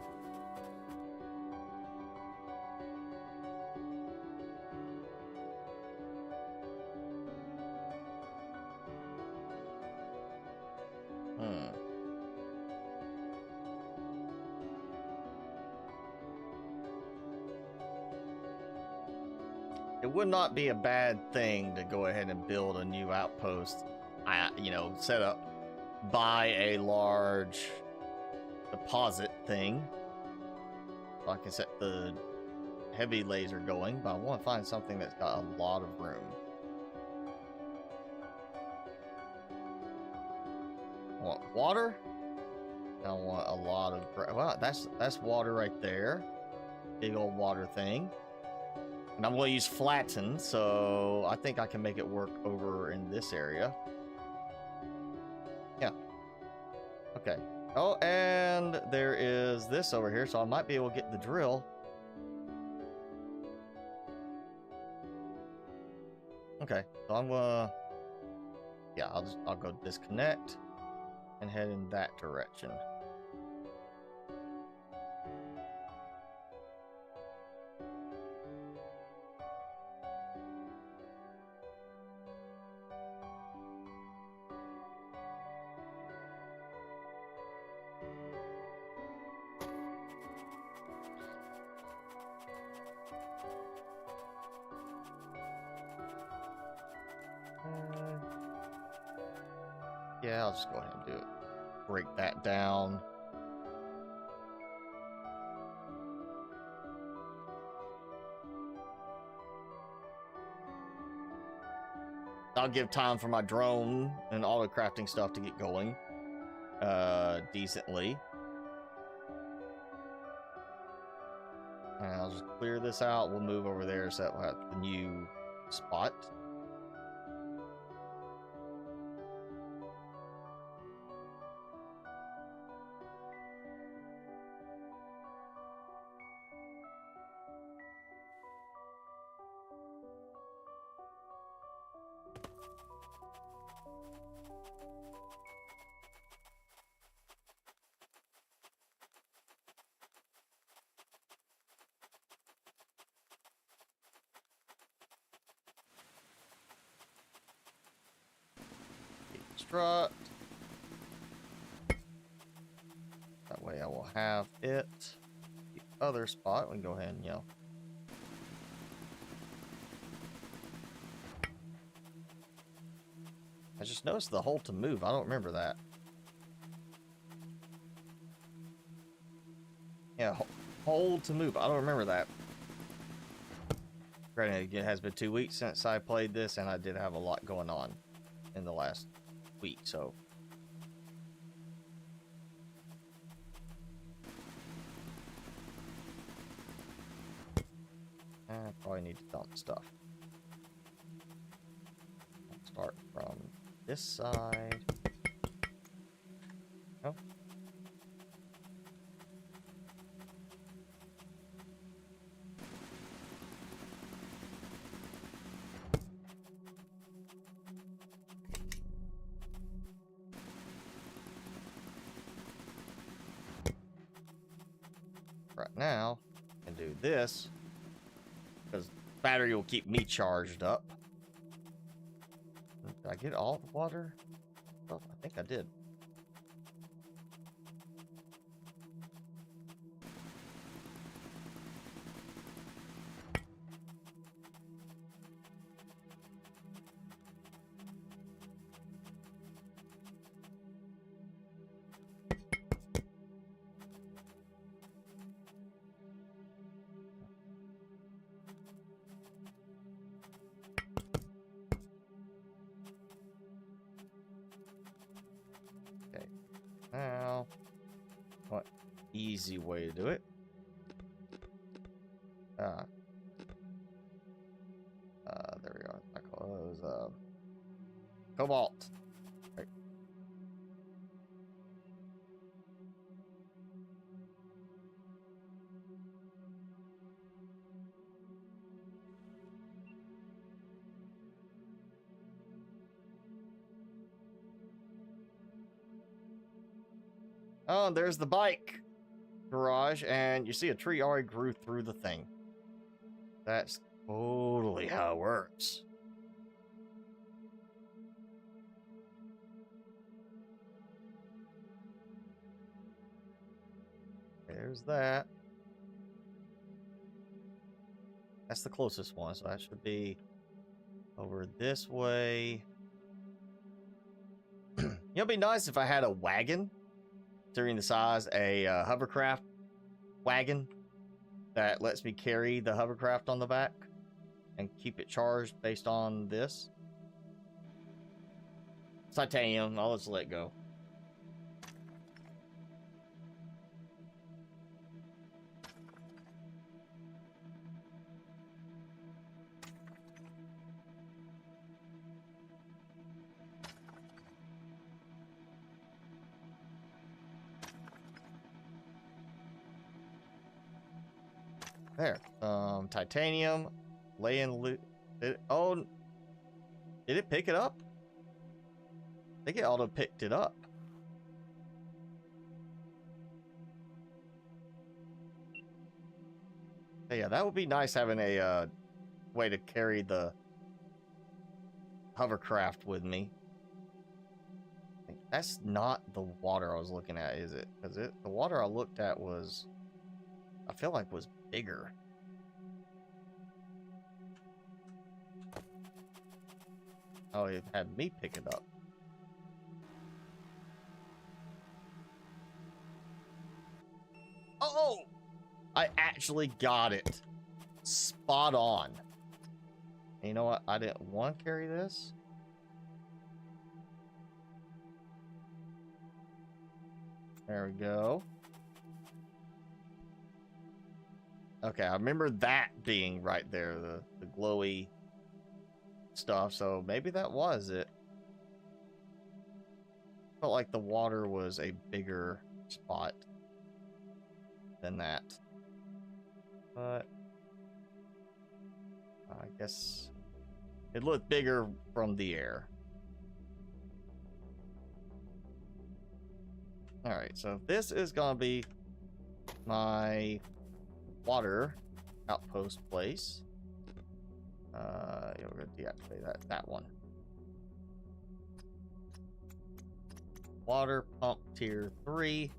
It would not be a bad thing to go ahead and build a new outpost, you know, set up by a large deposit thing. So I can set the heavy laser going, but I want to find something that's got a lot of room. I want water. I want a lot of... Well, that's water right there. Big old water thing. And I'm going to use flatten, so I think I can make it work over in this area. Yeah. Okay. Oh, and there is this over here, so I might be able to get the drill. Okay, so I'm gonna... Yeah, I'll go disconnect and head in that direction. Yeah, I'll just go ahead and do it. Break that down. I'll give time for my drone and auto crafting stuff to get going decently. And I'll just clear this out. We'll move over there so that we'll have the new spot. Construct. That way I will have it. The other spot, we can go ahead and, you know. I just noticed the hold to move. I don't remember that. Yeah, hold to move. I don't remember that. Granted, it has been 2 weeks since I played this, and I did have a lot going on in the last week, so. I probably need to dump stuff. I'll start from this side. Oh. Right now, I can do this because battery will keep me charged up. Did I get all the water? Oh, I think I did. Okay. Now, what easy way to do it? There we go. I call those cobalt. Right. Oh, there's the bike garage, and you see a tree already grew through the thing. That's totally how it works. There's that. That's the closest one, so that should be over this way. It'd be nice if I had a wagon during the size, a hovercraft wagon that lets me carry the hovercraft on the back and keep it charged based on this. Titanium, I'll just let it go. There. Titanium. Laying oh, did it pick it up? I think it auto picked it up. Hey, yeah, that would be nice having a way to carry the hovercraft with me. That's not the water I was looking at, is it? Because the water I looked at was, I feel like, was bigger. Oh, it had me pick it up. Oh! I actually got it. Spot on. And you know what? I didn't want to carry this. There we go. Okay, I remember that being right there, the glowy stuff, so maybe that was it. Felt like the water was a bigger spot than that. But I guess it looked bigger from the air. Alright, so this is gonna be my water outpost place. Yeah, we're gonna deactivate that one. Water pump tier 3.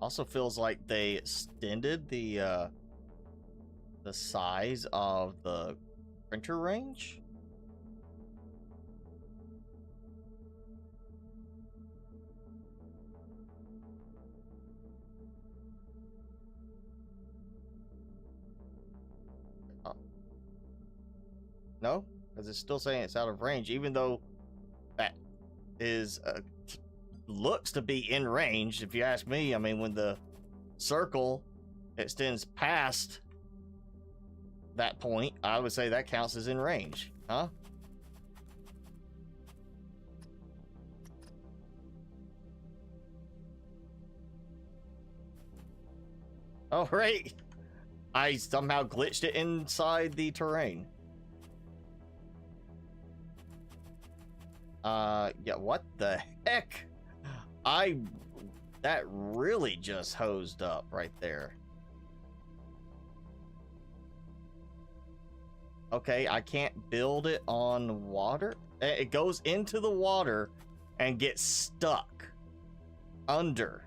Also feels like they extended the size of the printer range. No, because it's still saying it's out of range, even though that is looks to be in range. If you ask me, I mean, when the circle extends past that point, I would say that counts as in range, huh? Oh, right. I somehow glitched it inside the terrain. Yeah, what the heck? That really just hosed up right there. Okay, I can't build it on water. It goes into the water and gets stuck under.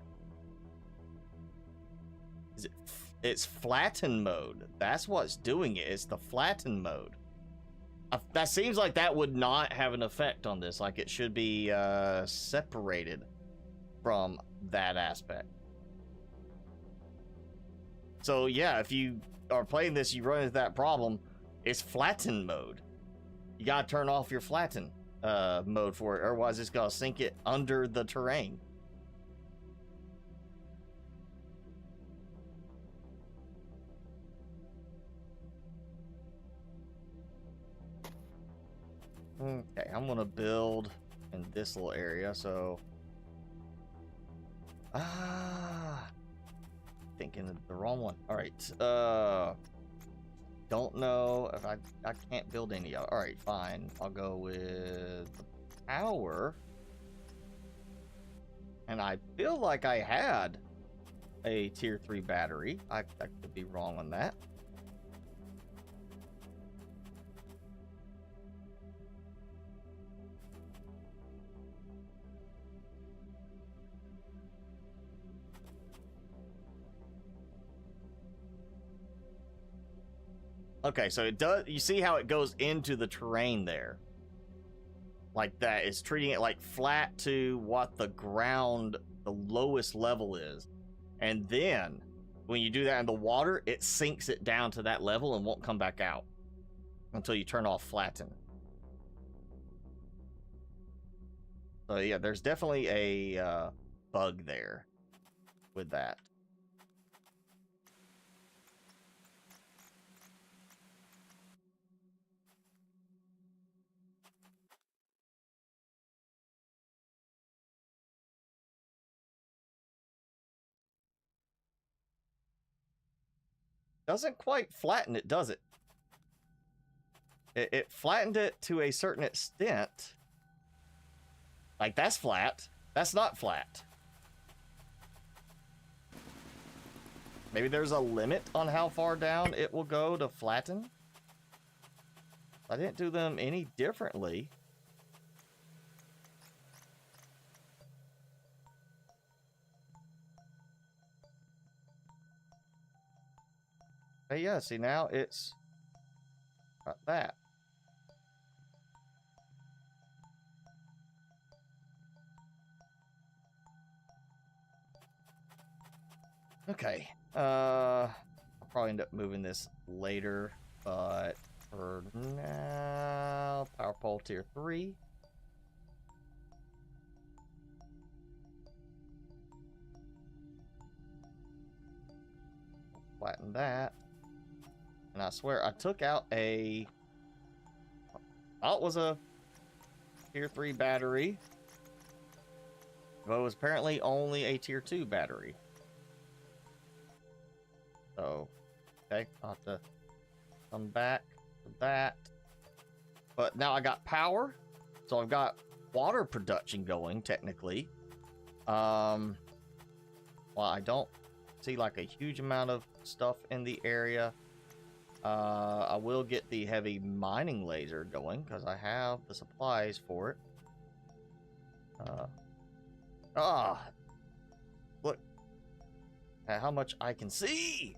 It's flatten mode. That's what's doing it. It's the flatten mode. That seems like that would not have an effect on this. Like it should be separated from that aspect. So yeah, if you are playing this, you run into that problem. It's flatten mode. You gotta turn off your flatten mode for it, otherwise it's gonna sink it under the terrain. Okay, I'm gonna build in this little area, so thinking of the wrong one. All right, don't know if I can't build any of it. All right, fine, I'll go with power. And I feel like I had a tier 3 battery. I could be wrong on that. Okay, so it does, you see how it goes into the terrain there? Like that, it's treating it like flat to what the ground, the lowest level is. And then, when you do that in the water, it sinks it down to that level and won't come back out until you turn off flatten. So yeah, there's definitely a bug there with that. Doesn't quite flatten it, does it? It flattened it to a certain extent. Like, that's flat. That's not flat. Maybe there's a limit on how far down it will go to flatten. I didn't do them any differently. But yeah, see, now it's got that. Okay. I'll probably end up moving this later, but for now, power pole tier 3. Flatten that. And I swear, I took out a... Oh, it was a tier 3 battery. But it was apparently only a tier 2 battery. So, okay, I'll have to come back to that. But now I got power. So I've got water production going, technically. Well, I don't see like a huge amount of stuff in the area. I will get the heavy mining laser going because I have the supplies for it. Look at how much I can see.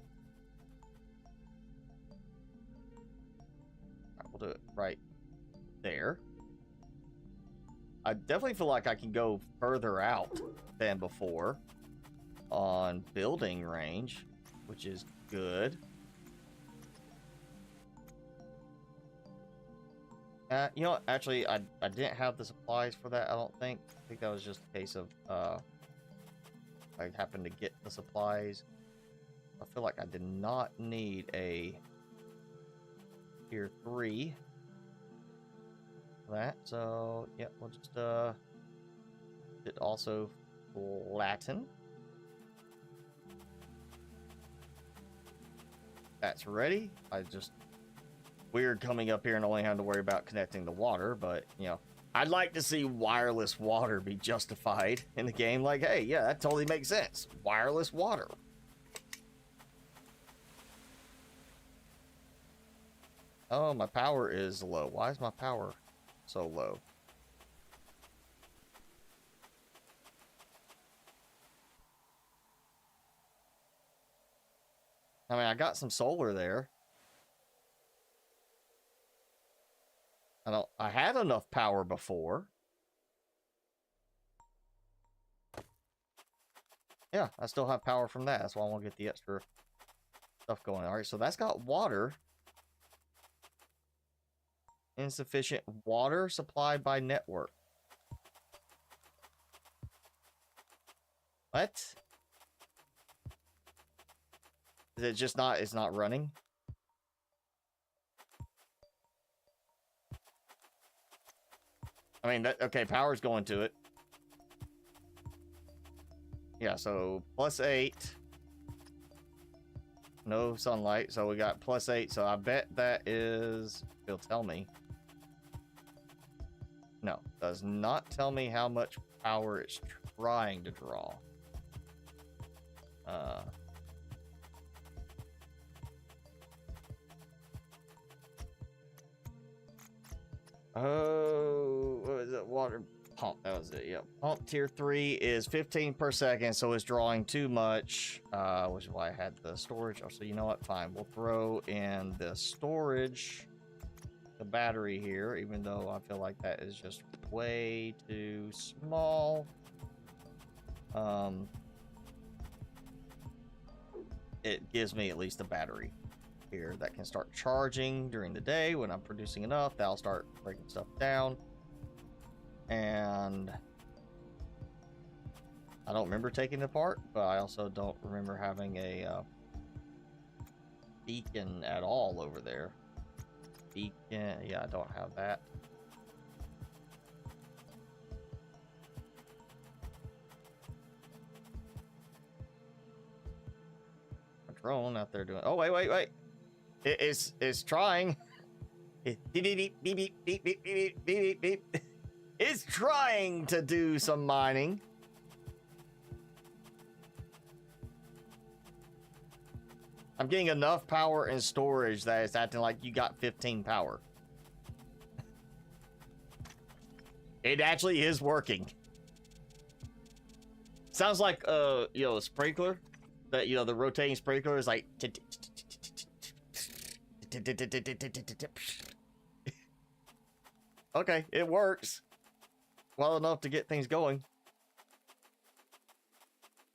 All right, we'll do it right there. I definitely feel like I can go further out than before on building range, which is good. You know what? Actually, I didn't have the supplies for that, I don't think. I think that was just a case of, I happened to get the supplies. I feel like I did not need a tier 3 for that. So, yeah, we'll just, it also flatten. That's ready. I just... Weird coming up here and only having to worry about connecting the water, but, you know, I'd like to see wireless water be justified in the game. Like, hey, yeah, that totally makes sense. Wireless water. Oh, my power is low. Why is my power so low? I mean, I got some solar there. I had enough power before. Yeah, I still have power from that. That's why I want to get the extra stuff going. All right, so that's got water. Insufficient water supplied by network. What? Is it just not, it's not running? I mean, that, okay, power's going to it. Yeah, so +8. No sunlight, so we got +8. So I bet that is, it'll tell me. No, does not tell me how much power it's trying to draw. Oh, what was it? Water pump. That was it. Yep. Pump tier 3 is 15 per second, so it's drawing too much. Which is why I had the storage. Oh, so you know what? Fine. We'll throw in the storage, the battery here, even though I feel like that is just way too small. It gives me at least a battery here that can start charging during the day when I'm producing enough. That'll start breaking stuff down. And I don't remember taking it apart, but I also don't remember having a beacon at all over there. Beacon, yeah, I don't have that. A drone out there doing, oh wait. It's trying. Beep, beep, beep, beep, beep, beep, beep, beep, beep, beep. It's trying to do some mining. I'm getting enough power and storage that it's acting like you got 15 power. It actually is working. Sounds like a sprinkler. That the rotating sprinkler is like okay, it works well enough to get things going.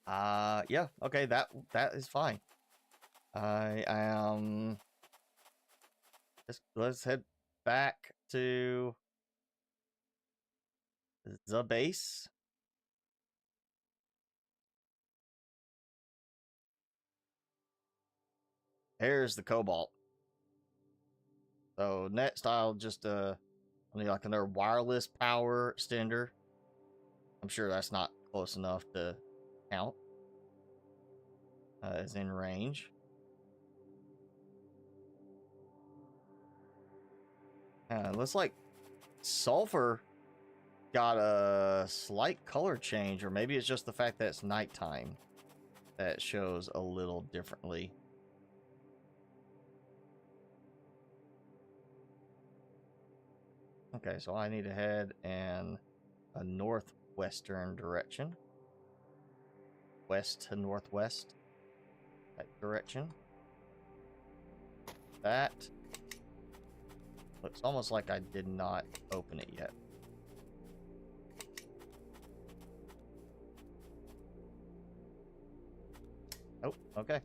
Yeah, okay, that is fine. I am let's head back to the base. Here's the cobalt. So next I'll just I need like another wireless power extender. I'm sure that's not close enough to count as in range. Looks like sulfur got a slight color change, or maybe it's just the fact that it's nighttime that shows a little differently. Okay, so I need to head in a northwestern direction. West to northwest. That direction. That looks almost like I did not open it yet. Oh, okay.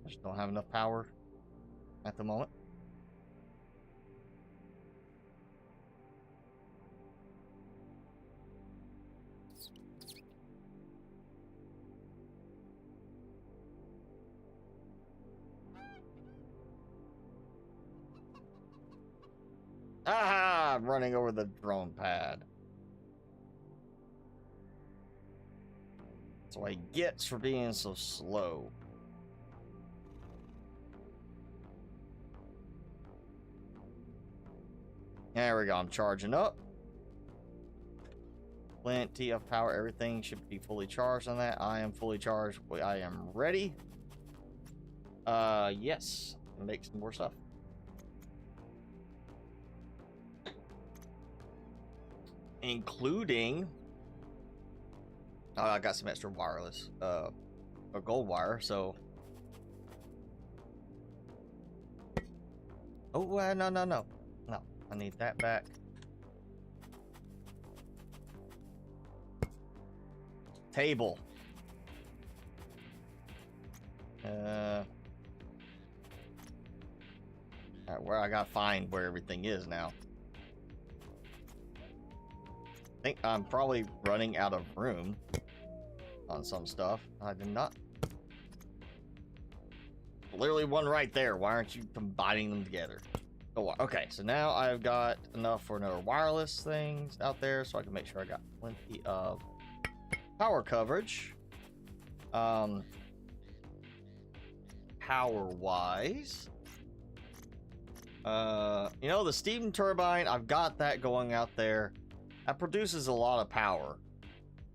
I just don't have enough power at the moment. Aha! I'm running over the drone pad. That's what he gets for being so slow. There we go. I'm charging up. Plenty of power. Everything should be fully charged on that. I am fully charged. I am ready. Yes. Make some more stuff. Including I got some extra wireless a gold wire, so no, I need that back. Table. All right, where I gotta find where everything is now. I think I'm probably running out of room on some stuff. I did not. Literally one right there. Why aren't you combining them together? Oh, okay, so now I've got enough for another wireless things out there, so I can make sure I got plenty of power coverage. Power-wise, you know, the steam turbine, I've got that going out there. That produces a lot of power,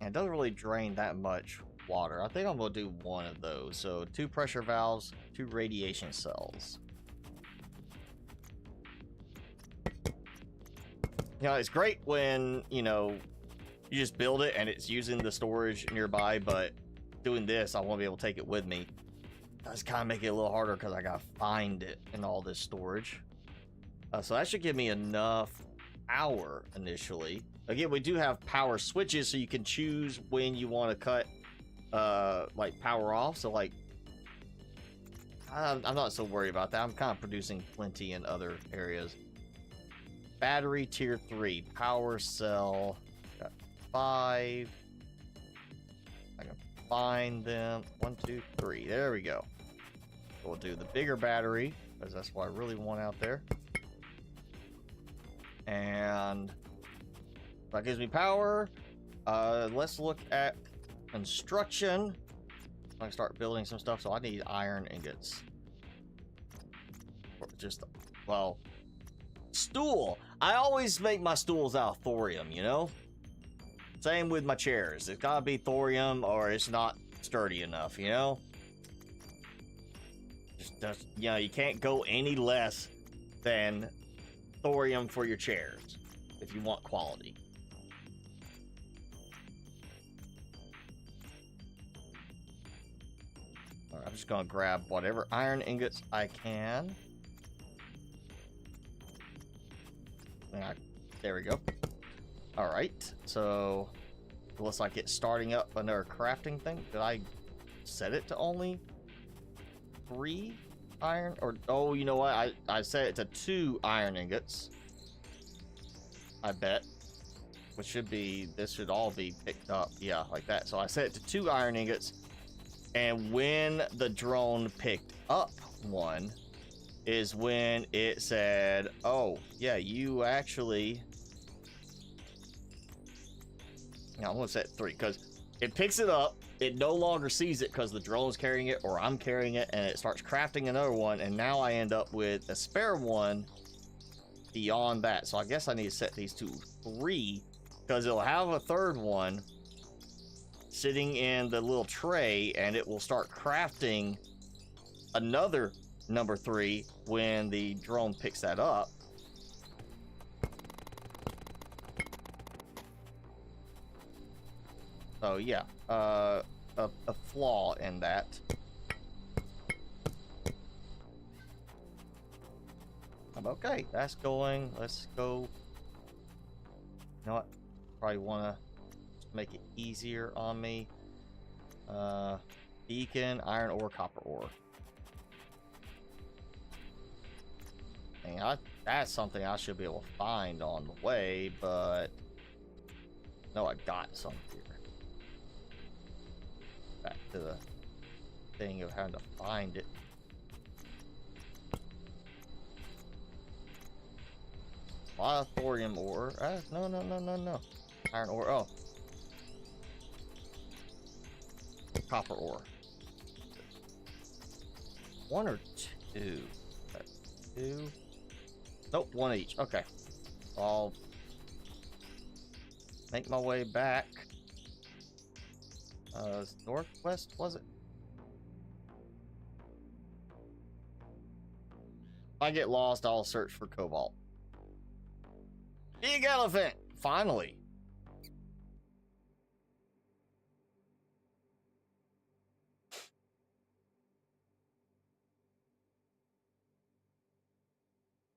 and it doesn't really drain that much water. I think I'm gonna do one of those. So 2 pressure valves, 2 radiation cells. You know, it's great when, you know, you just build it and it's using the storage nearby, but doing this, I won't be able to take it with me. That's kind of make it a little harder because I gotta find it in all this storage. So that should give me enough power initially. Again, we do have power switches, so you can choose when you want to cut like power off. So like, I'm not so worried about that. I'm kind of producing plenty in other areas. Battery tier 3, power cell, got 5. I can find them. 1, 2, 3. There we go. We'll do the bigger battery because that's what I really want out there. And that gives me power. Let's look at construction. I can start building some stuff. So I need iron ingots. Or just, well, stool. I always make my stools out of thorium, you know? Same with my chairs. It's gotta be thorium or it's not sturdy enough, you know? Just, you know, you can't go any less than thorium for your chairs if you want quality. All right, I'm just gonna grab whatever iron ingots I can. There we go. All right, so it looks like it's starting up another crafting thing. Did I set it to only 3 iron? Or, oh, you know what? I set it to 2 iron ingots. I bet. Which should be, this should all be picked up. Yeah, like that. So I set it to 2 iron ingots. And when the drone picked up one is when it said, oh, yeah, you actually... Now I'm gonna set 3 because it picks it up. It no longer sees it because the drone's carrying it or I'm carrying it, and it starts crafting another one, and now I end up with a spare one beyond that. So I guess I need to set these to 3 because it'll have a third one sitting in the little tray, and it will start crafting another number 3 when the drone picks that up. So yeah, a flaw in that. Okay, that's going. Let's go. You know what? Probably want to make it easier on me. Beacon, iron ore, copper ore. And that's something I should be able to find on the way, but no, I got some here. Back to the thing of having to find it. A lot of thorium ore. No. Iron ore. Oh. Copper ore. 1 or 2? 2? Nope, 1 each. Okay. I'll make my way back. Northwest, was it? If I get lost, I'll search for cobalt. Big elephant! Finally!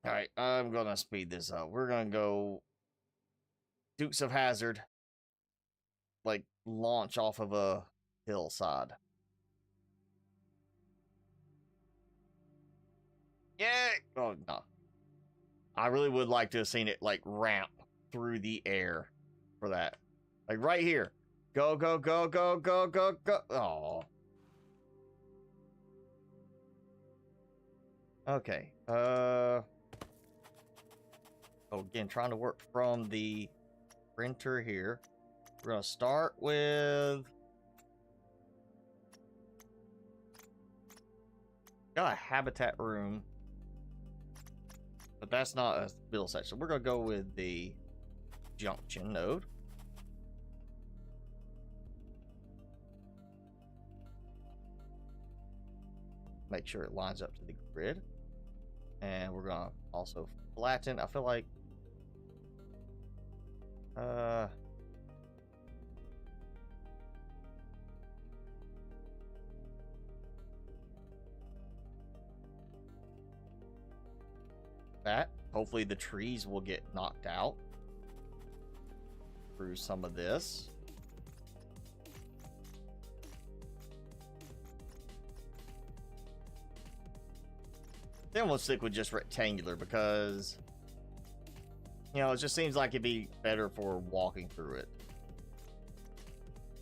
Alright, I'm gonna speed this up. We're gonna go Dukes of Hazzard. Like, launch off of a hillside. Yeah. Oh, no. I really would like to have seen it, like, ramp through the air for that. Like, right here. Go, go, go, go, go, go, go. Oh. Okay. Oh, again, trying to work from the printer here. We're going to start with... Got a habitat room. But that's not a build section. We're going to go with the junction node. Make sure it lines up to the grid. And we're going to also flatten. I feel like... that. Hopefully the trees will get knocked out through some of this. Then we'll stick with just rectangular because, you know, it just seems like it'd be better for walking through it.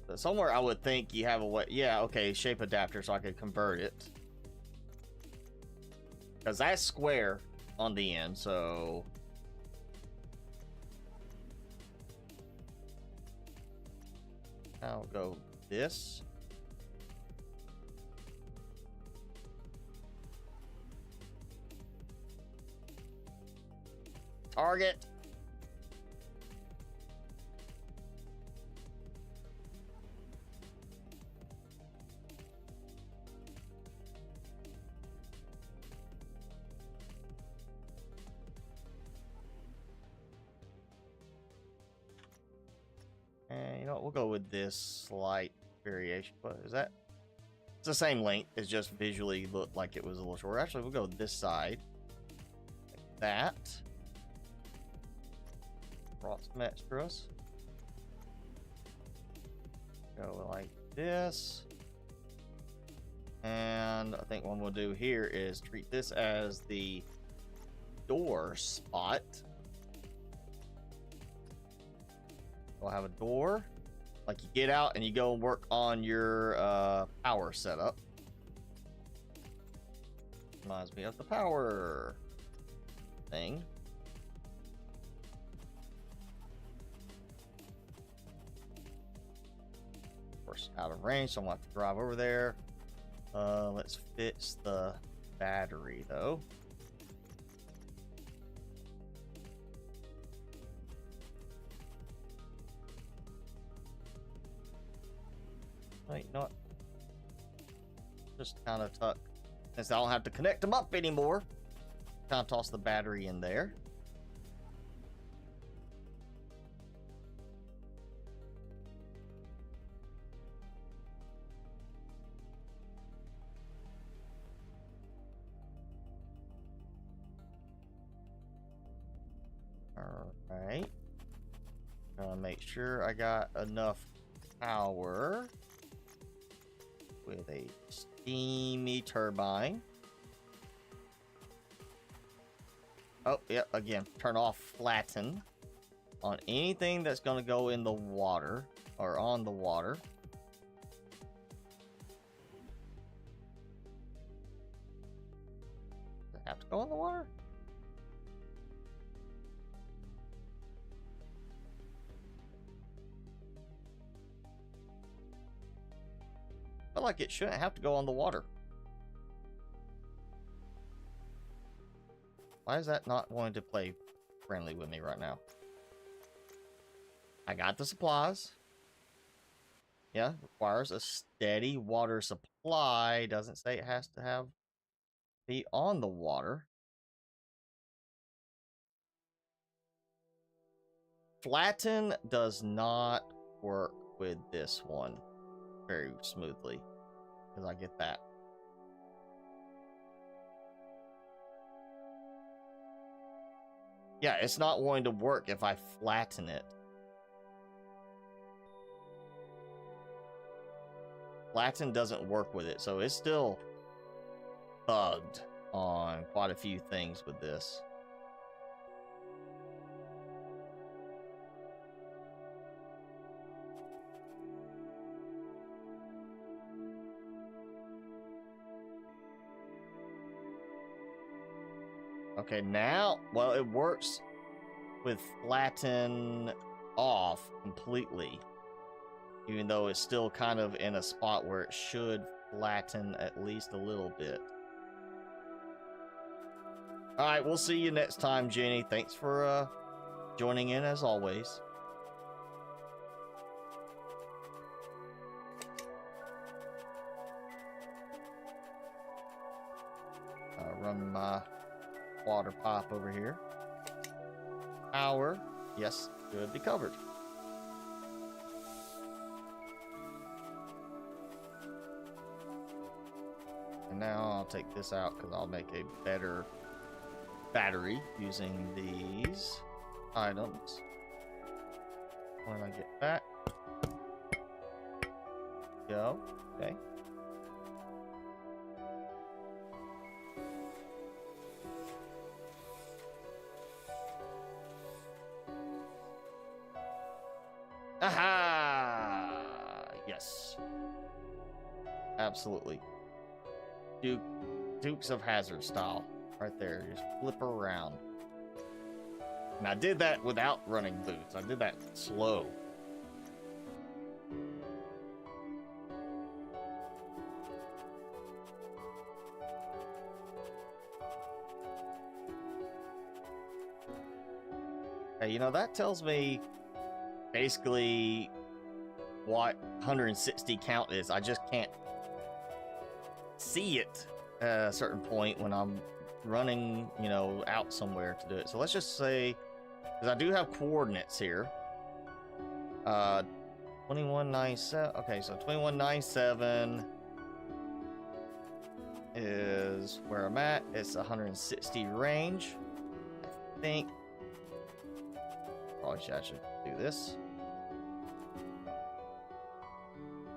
So somewhere I would think you have a way. Yeah, okay, shape adapter so I could convert it. Because that's square on the end, so... I'll go this. Target. And you know what, we'll go with this slight variation. What is that? It's the same length. It just visually looked like it was a little short. Actually, we'll go this side. Like that. Brought some extras. Go like this. And I think what we'll do here is treat this as the door spot. We'll have a door. Like you get out and you go and work on your power setup. Reminds me of the power thing. Of course, out of range, so I'm gonna have to drive over there. Let's fix the battery though. Wait, not just kind of tuck. Since I don't have to connect them up anymore, kind of toss the battery in there. All right. Gonna make sure I got enough power with a steamy turbine. Oh, yeah, again, turn off flatten on anything that's going to go in the water or on the water. Does it have to go in the water? I feel like it shouldn't have to go on the water. Why is that not wanting to play friendly with me right now? I got the supplies. Yeah, requires a steady water supply. Doesn't say it has to be on the water. Flatten does not work with this one very smoothly, because I get that. Yeah, it's not going to work if I flatten it. Flatten doesn't work with it, so it's still bugged. on quite a few things with this. Okay, now, well, it works with flatten off completely, even though it's still kind of in a spot where it should flatten at least a little bit. All right, we'll see you next time, Jenny. Thanks for joining in as always. Run my water pipe over here. Power, yes, should be covered. And now I'll take this out because I'll make a better battery using these items. When I get back, go, okay. Aha! Yes. Absolutely. Dukes of Hazzard style. Right there. Just flip around. And I did that without running boots. I did that slow. Okay, you know, that tells me basically what 160 count is. I just can't see it at a certain point when I'm running, you know, out somewhere to do it. So let's just say, because I do have coordinates here. 2197. Okay, so 2197 is where I'm at. It's 160 range. I think probably I should do this.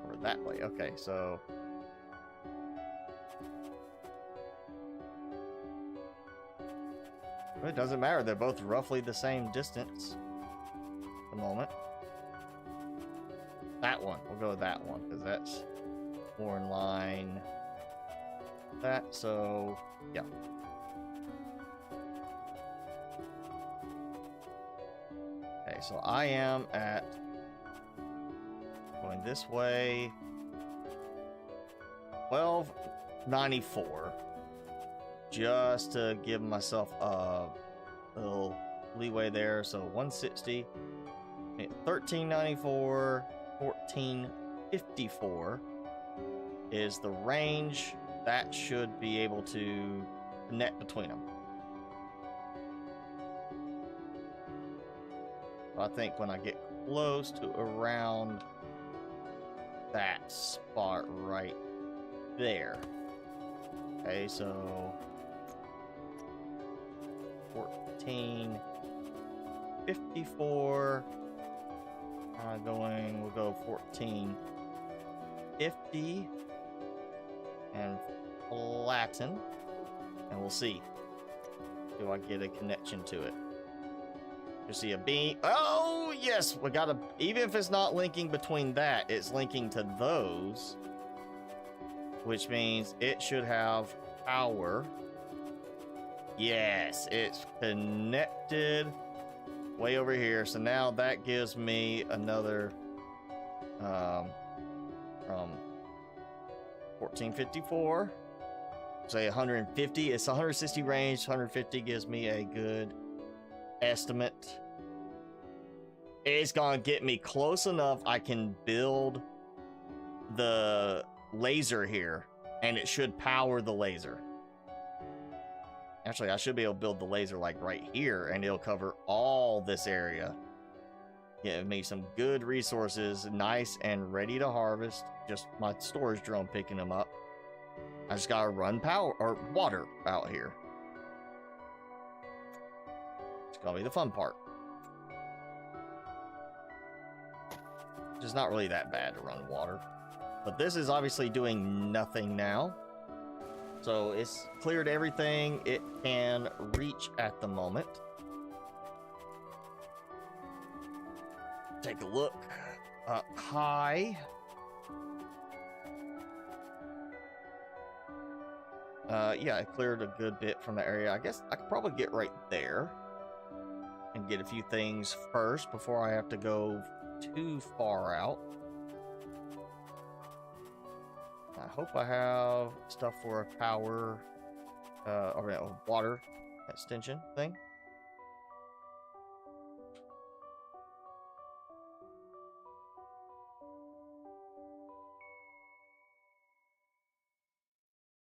Or that way. Okay, so it doesn't matter. They're both roughly the same distance at the moment. That one. We'll go with that one because that's more in line with that. So, yeah. Okay, so I am at going this way. 1294. Just to give myself a little leeway there. So 160, 1394, 1454 is the range that should be able to connect between them. I think when I get close to around that spot right there. Okay, so 1454. We'll go 1450 and flatten, and we'll see. Do I get a connection to it? You see a beam? Oh yes, we got a. Even if it's not linking between that, it's linking to those, which means it should have power. Yes, it's connected way over here. So now that gives me another from 1454, say 150. It's 160 range. 150 gives me a good estimate. It's gonna get me close enough I can build the laser here, and it should power the laser. Actually, I should be able to build the laser like right here, and it'll cover all this area. Give me some good resources, nice and ready to harvest. Just my storage drone picking them up. I just gotta run power or water out here. It's gonna be the fun part. Which is not really that bad to run water. But this is obviously doing nothing now. So it's cleared everything it can reach at the moment. Take a look up high. Yeah, I cleared a good bit from the area. I guess I could probably get right there and get a few things first before I have to go too far out. I hope I have stuff for a power or a water extension thing.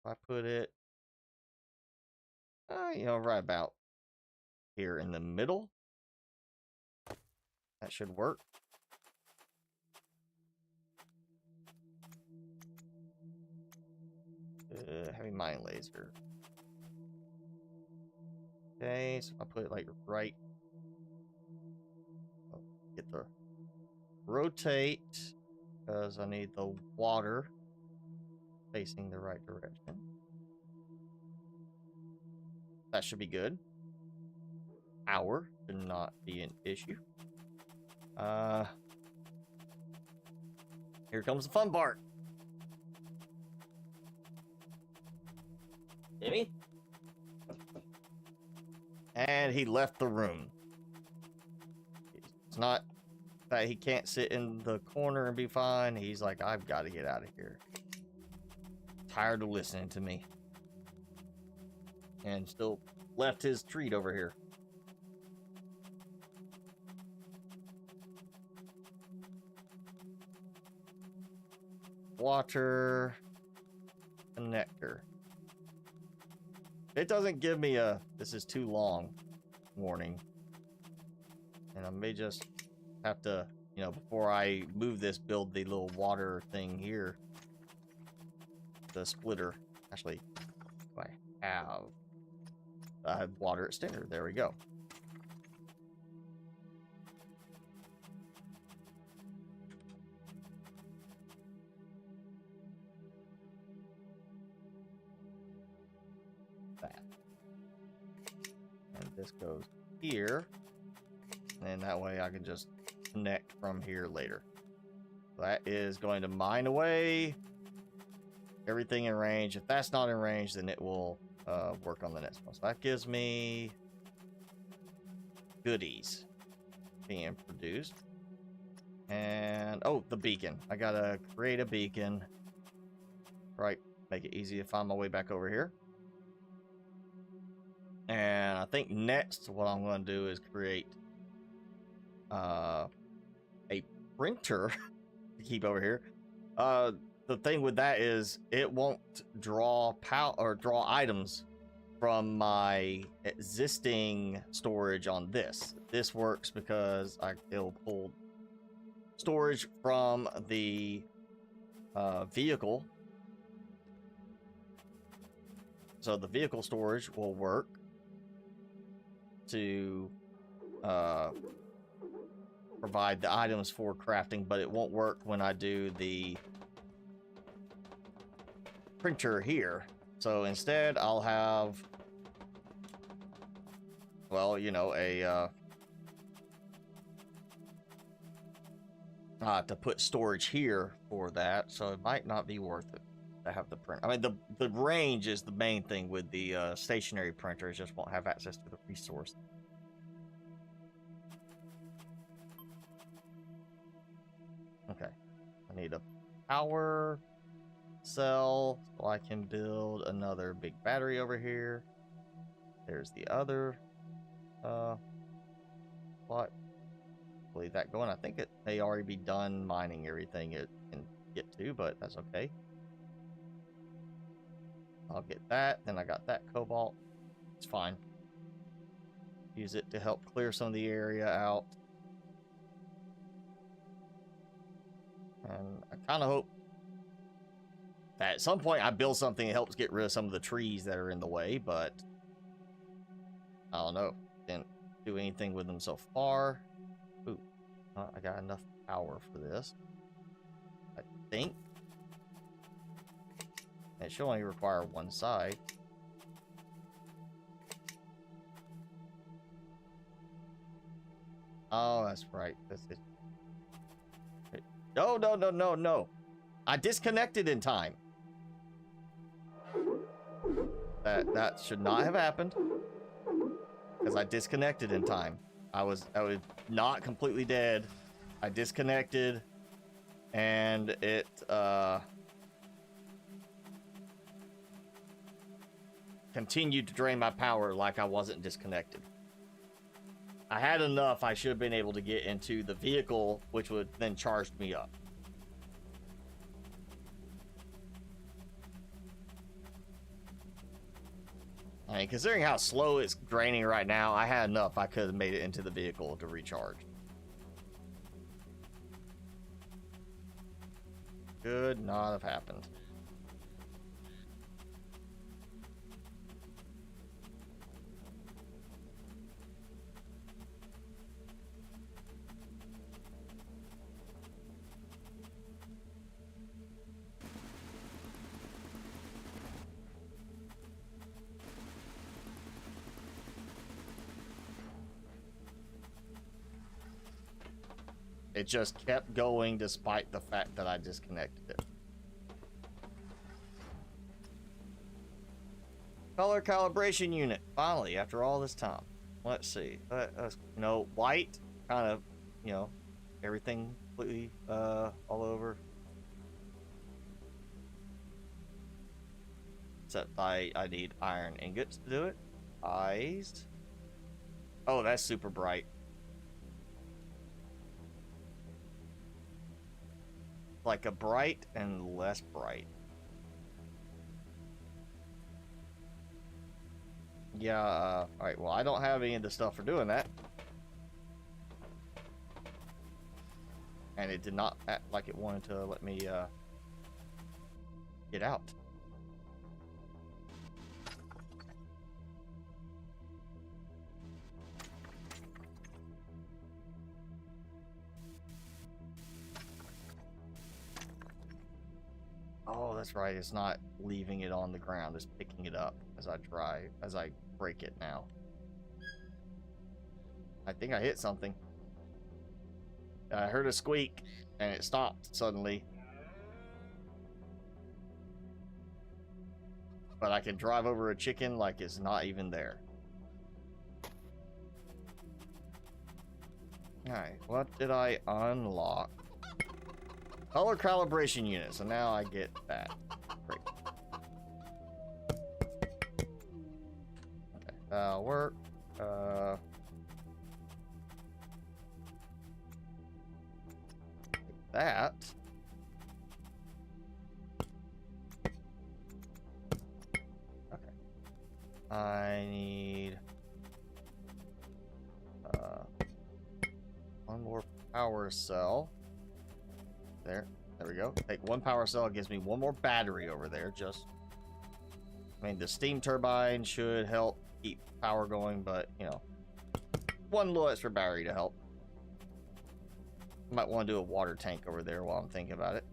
I put it, you know, right about here in the middle. That should work. Heavy mine laser. Okay, so I put it like right. Oh, get the rotate because I need the water facing the right direction. That should be good. Power should not be an issue. Here comes the fun part. Jimmy? And he left the room. It's not that he can't sit in the corner and be fine. He's like, I've got to get out of here. Tired of listening to me. And still left his treat over here. Water connector. It doesn't give me a this is too long warning. And I may just have to, you know, before I move this, build the little water thing here. The splitter. Actually, I have water extender. There we go. That. And this goes here. And that way I can just connect from here later. That is going to mine away everything in range. If that's not in range, then it will work on the next one. So that gives me goodies being produced. And oh, the beacon. I gotta create a beacon. Right, make it easy to find my way back over here. And I think next what I'm going to do is create a printer to keep over here. The thing with that is it won't draw draw items from my existing storage on this. This works because it'll pull storage from the vehicle. So the vehicle storage will work to provide the items for crafting, but it won't work when I do the printer here. So instead I'll have, well, you know, to put storage here for that, so it might not be worth it to have the print. I mean, the range is the main thing with the stationary printers, just won't have access to the resource. Okay, I need a power cell so I can build another big battery over here. There's the other what? Leave that going. I think it may already be done mining everything it can get to, but that's okay. I'll get that. Then I got that cobalt. It's fine. Use it to help clear some of the area out. And I kind of hope that at some point I build something that helps get rid of some of the trees that are in the way, but I don't know. Didn't do anything with them so far. Ooh, I got enough power for this, I think. It it should only require one side. Oh, that's right. That's it. No, no, no, no, no. I disconnected in time. That should not have happened. Because I disconnected in time. I was not completely dead. I disconnected and it continued to drain my power like I wasn't disconnected. I had enough, I should have been able to get into the vehicle, which would then charge me up. I mean, considering how slow it's draining right now, I had enough. I could have made it into the vehicle to recharge. Could not have happened. It just kept going despite the fact that I disconnected it. Color calibration unit. Finally, after all this time. Let's see. You know, white, kind of, you know, everything completely all over. Except I need iron ingots to do it. Eyes. Oh, that's super bright. Like a bright and less bright. Yeah, alright, well, I don't have any of the stuff for doing that. And it did not act like it wanted to let me, get out. Oh, that's right. It's not leaving it on the ground. It's picking it up as I break it now. I think I hit something. I heard a squeak and it stopped suddenly. But I can drive over a chicken like it's not even there. Alright, what did I unlock? Color calibration unit, so now I get that. Great. Okay, that'll work. That. Okay. I need one more power cell. There we go. Take one power cell, it gives me one more battery over there. Just, I mean, the steam turbine should help keep power going, but you know, one little extra battery to help. Might want to do a water tank over there while I'm thinking about it.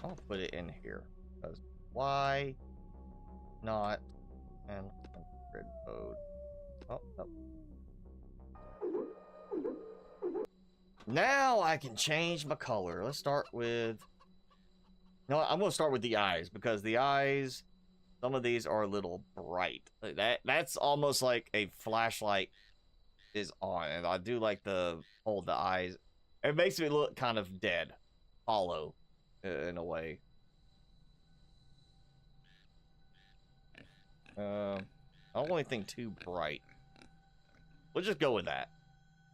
I'll put it in here because why not? And grid mode. Oh, no. Now I can change my color. Let's start with. No, I'm gonna start with the eyes because the eyes. Some of these are a little bright. That's almost like a flashlight is on, and I do like the hold the eyes. It makes me look kind of dead, hollow. In a way. I don't want anything too bright. We'll just go with that.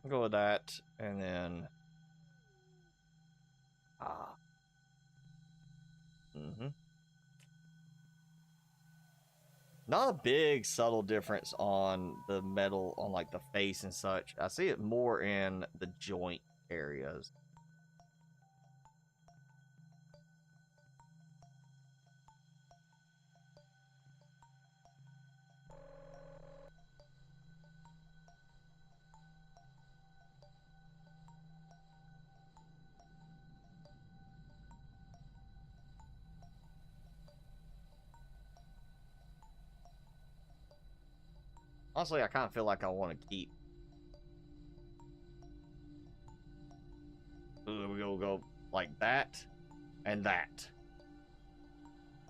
We'll go with that, and then not a big subtle difference on the metal on like the face and such. I see it more in the joint areas. Honestly, I kind of feel like I want to keep. We'll go like that and that.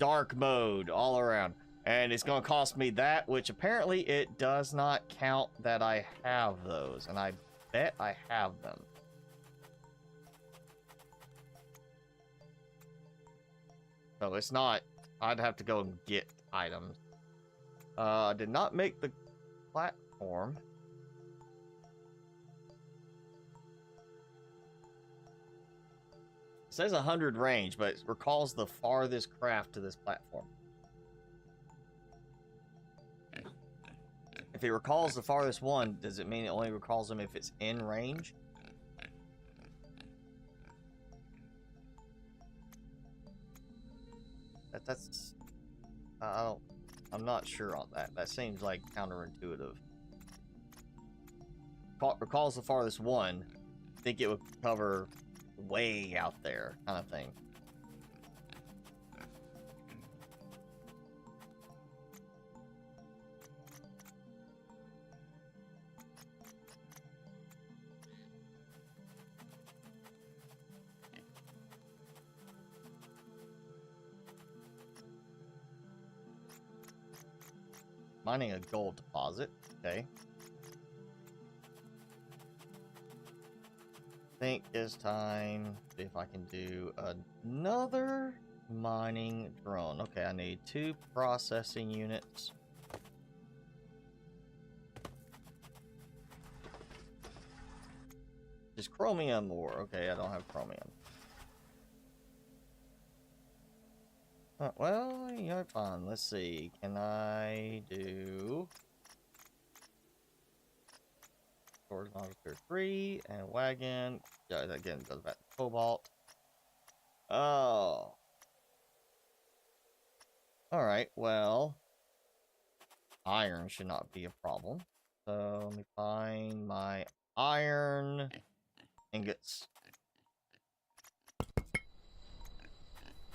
Dark mode all around. And it's going to cost me that, which apparently it does not count that I have those. And I bet I have them. So it's not. I'd have to go and get items. I did not make the platform. It says 100 range, but it recalls the farthest craft to this platform. If it recalls the farthest one, does it mean it only recalls them if it's in range? That's I'm not sure on that. That seems like counterintuitive. Recalls the farthest one. I think it would cover way out there, kind of thing. Mining a gold deposit. Okay. I think it's time. See if I can do another mining drone. Okay, I need 2 processing units. Just chromium ore. Okay, I don't have chromium. Well, you're fine. Let's see. Can I do storage module tier 3 and wagon? Yeah, again, it goes back to cobalt. Oh. Alright, well, iron should not be a problem. So let me find my iron ingots.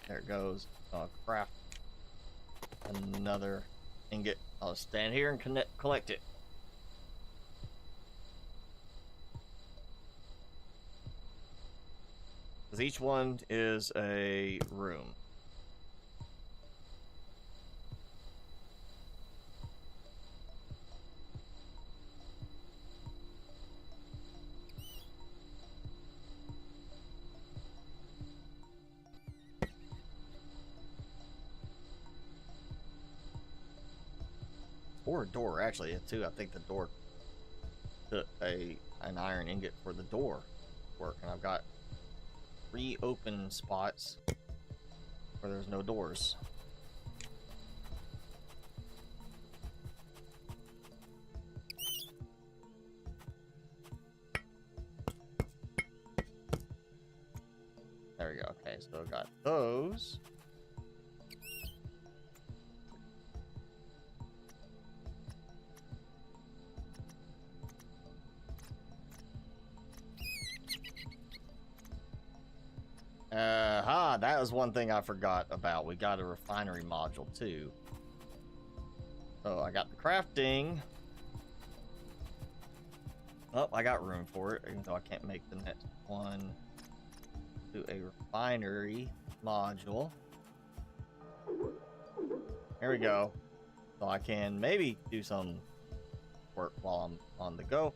There it goes. Craft another ingot. I'll stand here and collect it. Because each one is a room. Or a door, actually, too. I think the door took an iron ingot for the door work, and I've got 3 open spots where there's no doors. There we go. Okay, so I got those. That was one thing I forgot about. We got a refinery module too. So I got the crafting. Oh, I got room for it, even though I can't make the next one. Do a refinery module. There we go. So I can maybe do some work while I'm on the go.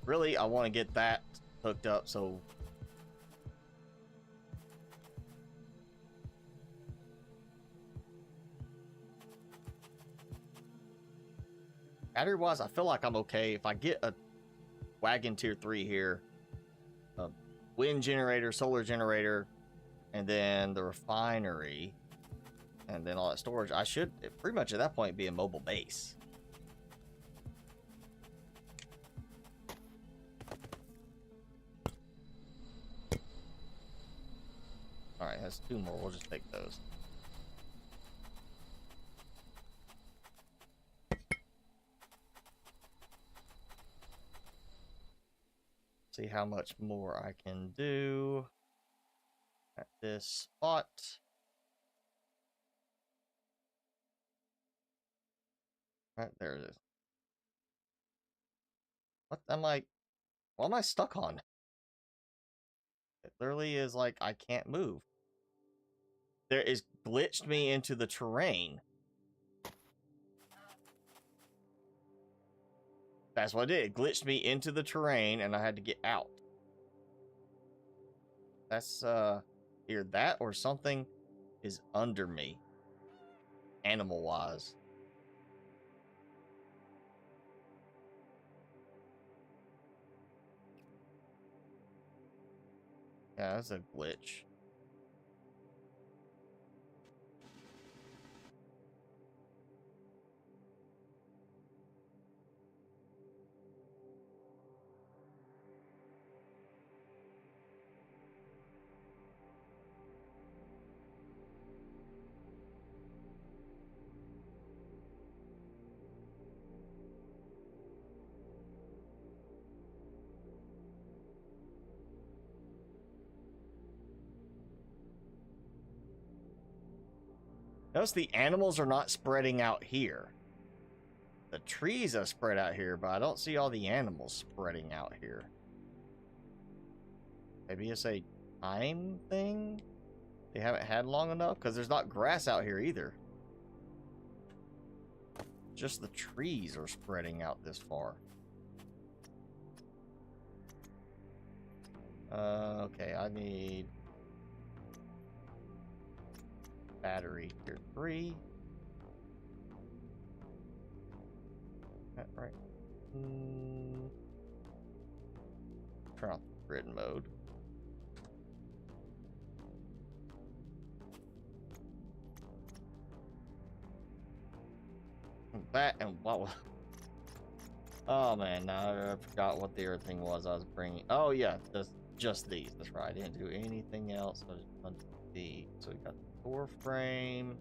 Really, I want to get that hooked up so battery wise, I feel like I'm okay. If I get a wagon tier 3 here, a wind generator, solar generator, and then the refinery, and then all that storage, I should pretty much at that point be a mobile base. Alright, that's 2 more. We'll just take those. See how much more I can do at this spot. Right, there it is. What? I'm like, what am I stuck on? It literally is like, I can't move. There is glitched me into the terrain. That's what it did. It glitched me into the terrain and I had to get out. That's, either that or something is under me. Animal-wise. Yeah, that's a glitch. Notice the animals are not spreading out here. The trees are spread out here, but I don't see all the animals spreading out here. Maybe it's a time thing they haven't had long enough? Because there's not grass out here either. Just the trees are spreading out this far. Okay, I need battery tier 3. That right. Turn off grid mode. That and what was... Oh man, now I forgot what the other thing was I was bringing. Oh yeah, just these. That's right. I didn't do anything else. I just done these. So we got the door frame.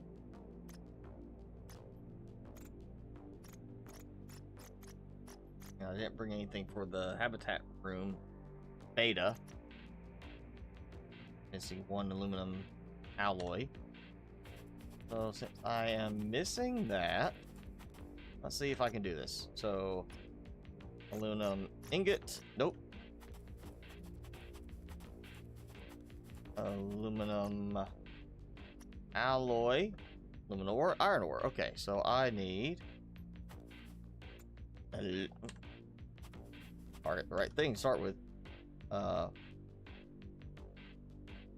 I didn't bring anything for the habitat room beta. Missing one aluminum alloy. So since I am missing that, let's see if I can do this. So aluminum ingot. Nope. Aluminum alloy. Aluminum ore. Iron ore. Okay, so I need... Target the right thing to start with.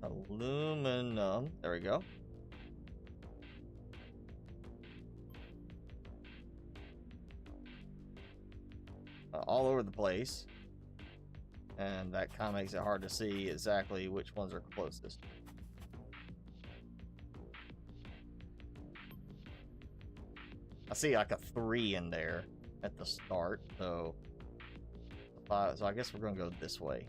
Aluminum. There we go. All over the place. And that kind of makes it hard to see exactly which ones are closest. I see like a 3 in there at the start, so I guess we're gonna go this way.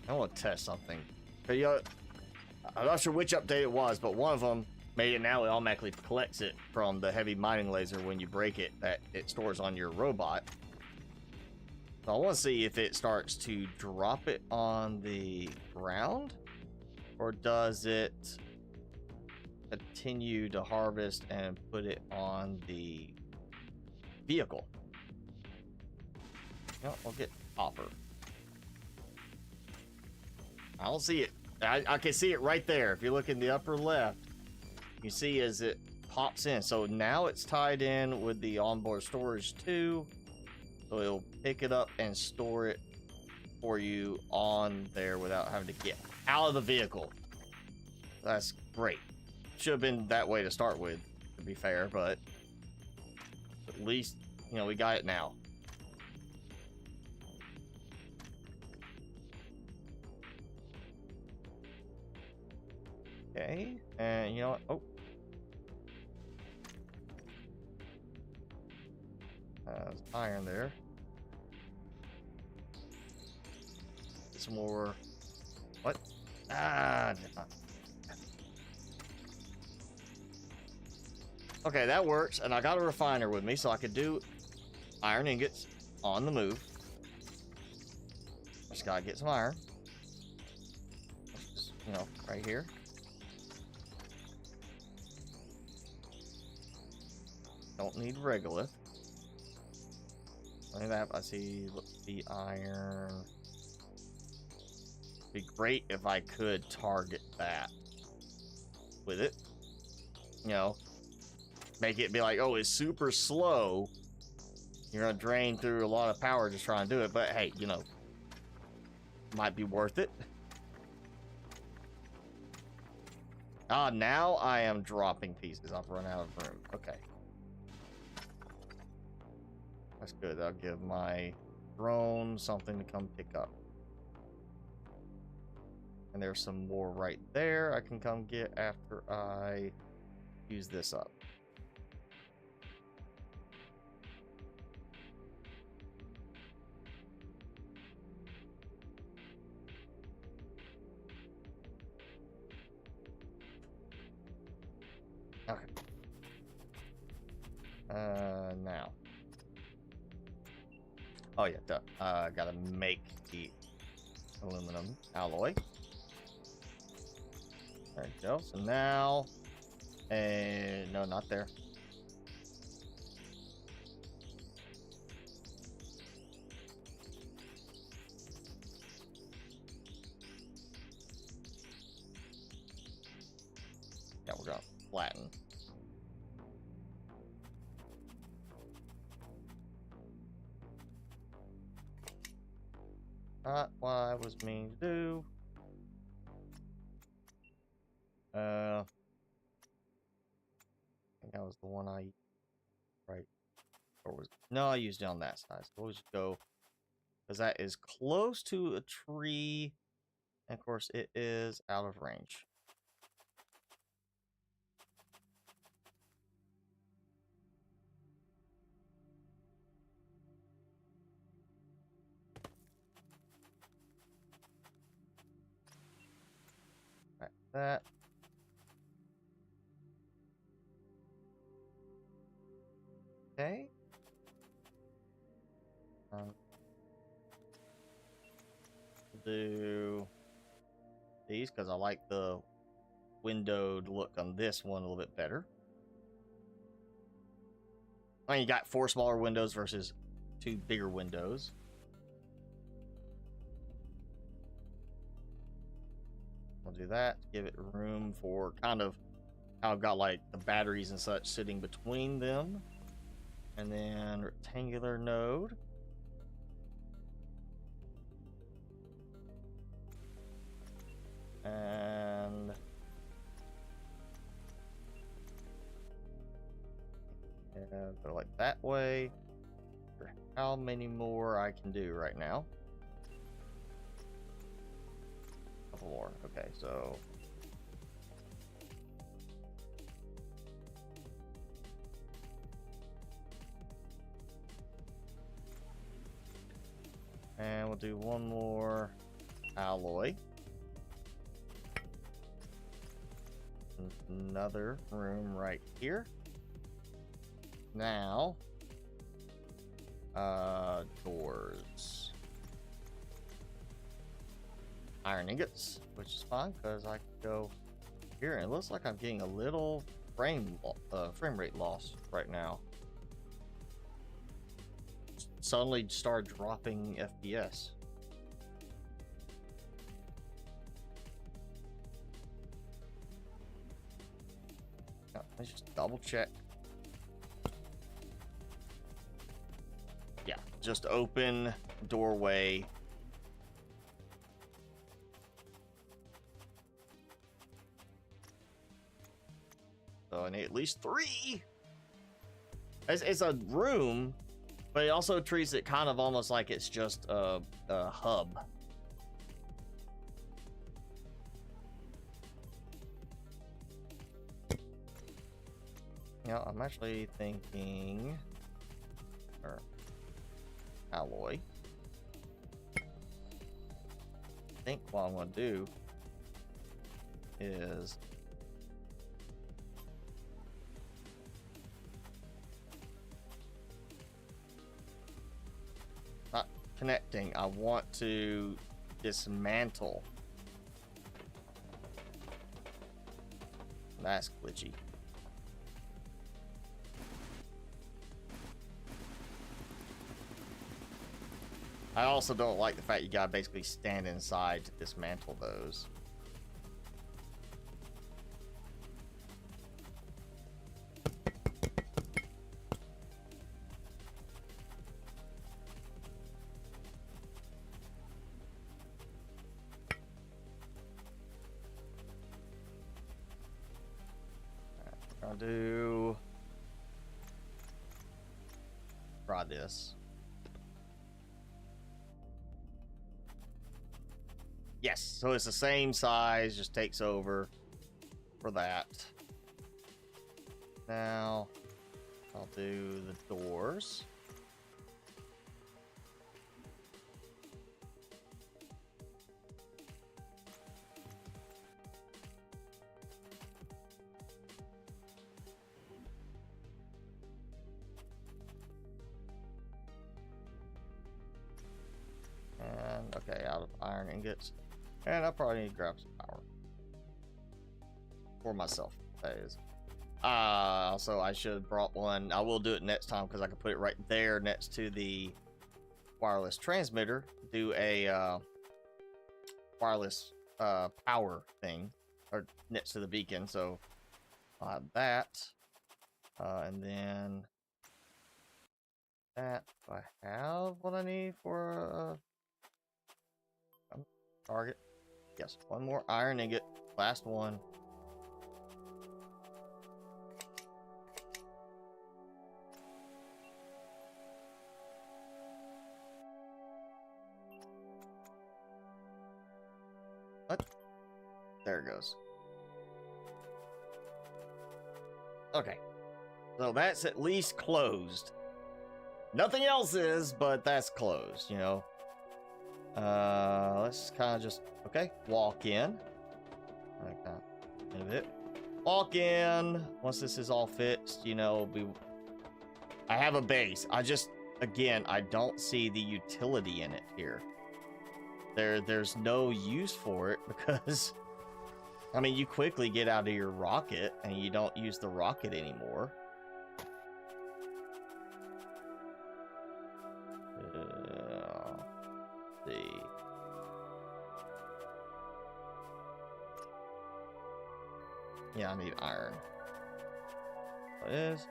I want to test something. You know, I'm not sure which update it was, but one of them made it now. It automatically collects it from the heavy mining laser when you break it that it stores on your robot. So I want to see if it starts to drop it on the ground, or does it continue to harvest and put it on the vehicle. No, we'll get copper. I don't see it. I can see it right there. If you look in the upper left, you see as it pops in. So now it's tied in with the onboard storage too. So it'll pick it up and store it for you on there without having to get out of the vehicle. That's great. Should have been that way to start with, to be fair, but at least, you know, we got it now. Okay, and you know what? Oh. There's iron there. Get some more. What? Ah. Okay, that works, and I got a refiner with me, so I could do iron ingots on the move. Just gotta get some iron. Just, you know, right here. Don't need regolith. Look at that. I see the iron. It'd be great if I could target that with it. You know, make it be like, oh, it's super slow. You're gonna drain through a lot of power just trying to do it, but hey, you know, might be worth it. Ah, now I am dropping pieces. I've run out of room. Okay. That's good. I'll give my drone something to come pick up. And there's some more right there I can come get after I use this up. Okay. Now. Oh yeah, duh. Gotta make the aluminum alloy. There you go. So now, no, not there. Yeah, we're gonna flatten. Not what I was meaning to do. I think that was the one I right. Or was no, I used it on that side. So we'll just go because that is close to a tree. And of course, it is out of range. Like that. Okay. Do these because I like the windowed look on this one a little bit better. I mean, you got 4 smaller windows versus 2 bigger windows. We'll do that. Give it room for kind of how I've got like the batteries and such sitting between them. And then rectangular node. And go like that way. How many more I can do right now? A couple more. Okay, so and we'll do one more alloy. Another room right here. Now, doors. Iron ingots, which is fine because I can go here. And it looks like I'm getting a little frame rate loss right now. Suddenly start dropping FPS. Let's just double check. Yeah, just open doorway. So I need at least 3. It's a room, but it also treats it kind of almost like it's just a hub. Yeah, I'm actually thinking alloy. I think what I'm gonna do is not connecting. I want to dismantle. That's glitchy. I also don't like the fact you gotta basically stand inside to dismantle those. I'll try this. Yes, so it's the same size, just takes over for that. Now, I'll do the doors. And, okay, out of iron ingots. And I probably need to grab some power. For myself, that is. Also, I should have brought one. I will do it next time because I can put it right there next to the wireless transmitter. Do a wireless power thing. Or next to the beacon, so I'll have that. And then that. Do I have what I need for target? Yes, one more iron ingot. Last one. What? There it goes. Okay. So that's at least closed. Nothing else is, but that's closed, you know. Let's kind of just, okay, walk in. Okay, move it. Walk in. Once this is all fixed, you know, I have a base. Again, I don't see the utility in it here. There's no use for it because, I mean, you quickly get out of your rocket and you don't use the rocket anymore. See. Yeah, I need iron. What is?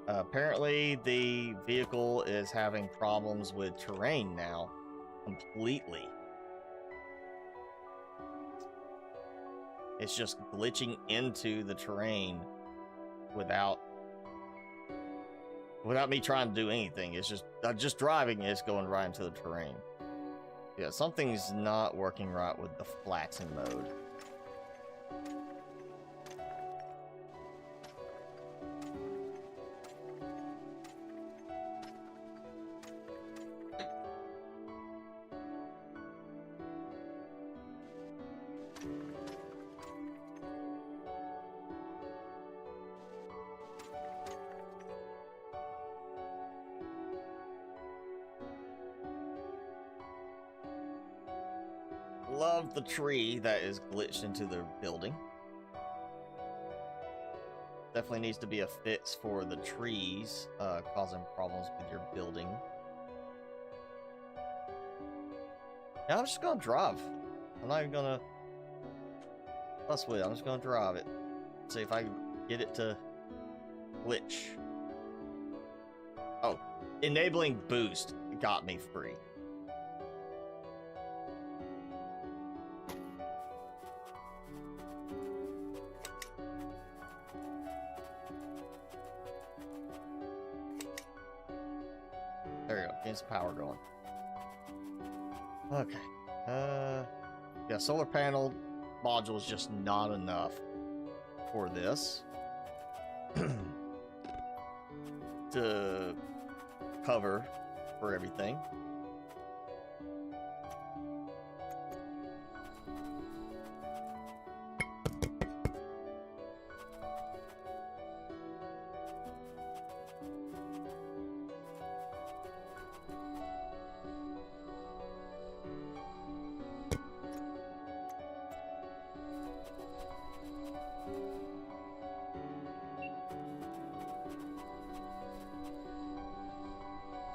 Apparently, the vehicle is having problems with terrain now, completely. It's just glitching into the terrain without me trying to do anything. It's just driving. It's going right into the terrain. Yeah, something's not working right with the flatten mode. Love the tree that is glitched into the building. Definitely needs to be a fix for the trees causing problems with your building. Yeah, I'm just gonna drive. I'm not even gonna fuss with it. I'm just gonna drive it. See if I can get it to glitch. Oh, enabling boost got me free. There we go. Get some power going. Okay. Yeah, solar panel module is just not enough for this to cover for everything.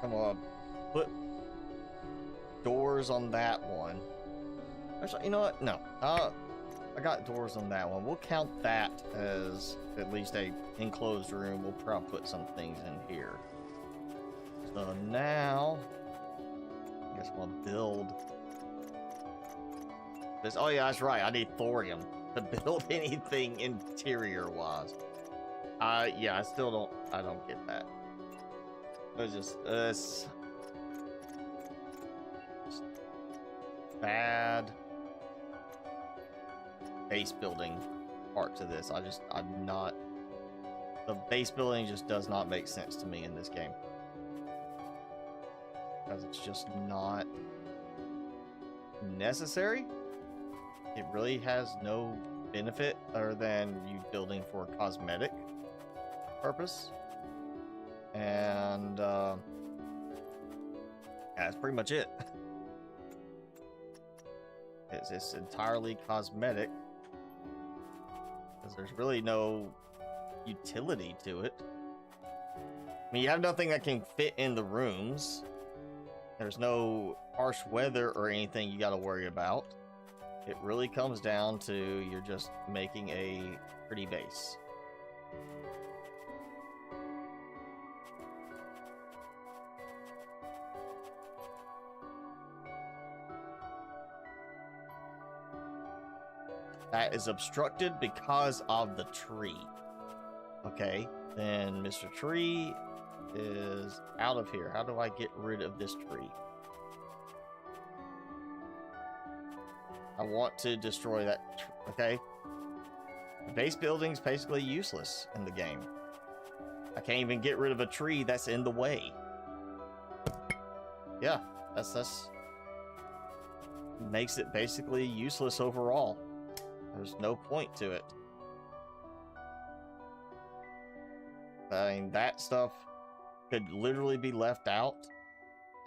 I'm gonna put doors on that one. Actually, you know what? No. I got doors on that one. We'll count that as at least a enclosed room. We'll probably put some things in here. So now, I guess we'll build this. Oh yeah, that's right. I need thorium to build anything interior-wise. Yeah, I don't get that. It's just bad base building part to this. I'm not. The base building just does not make sense to me in this game. Because it's just not necessary. It really has no benefit other than you building for cosmetic purpose. And that's pretty much it. It's entirely cosmetic because there's really no utility to it. I mean, you have nothing that can fit in the rooms. There's no harsh weather or anything you got to worry about. It really comes down to you're just making a pretty base. That is obstructed because of the tree. Okay, then Mr. Tree is out of here. How do I get rid of this tree? I want to destroy that. Okay. The base building's basically useless in the game. I can't even get rid of a tree that's in the way. Yeah, that's makes it basically useless overall. There's no point to it. I mean, that stuff could literally be left out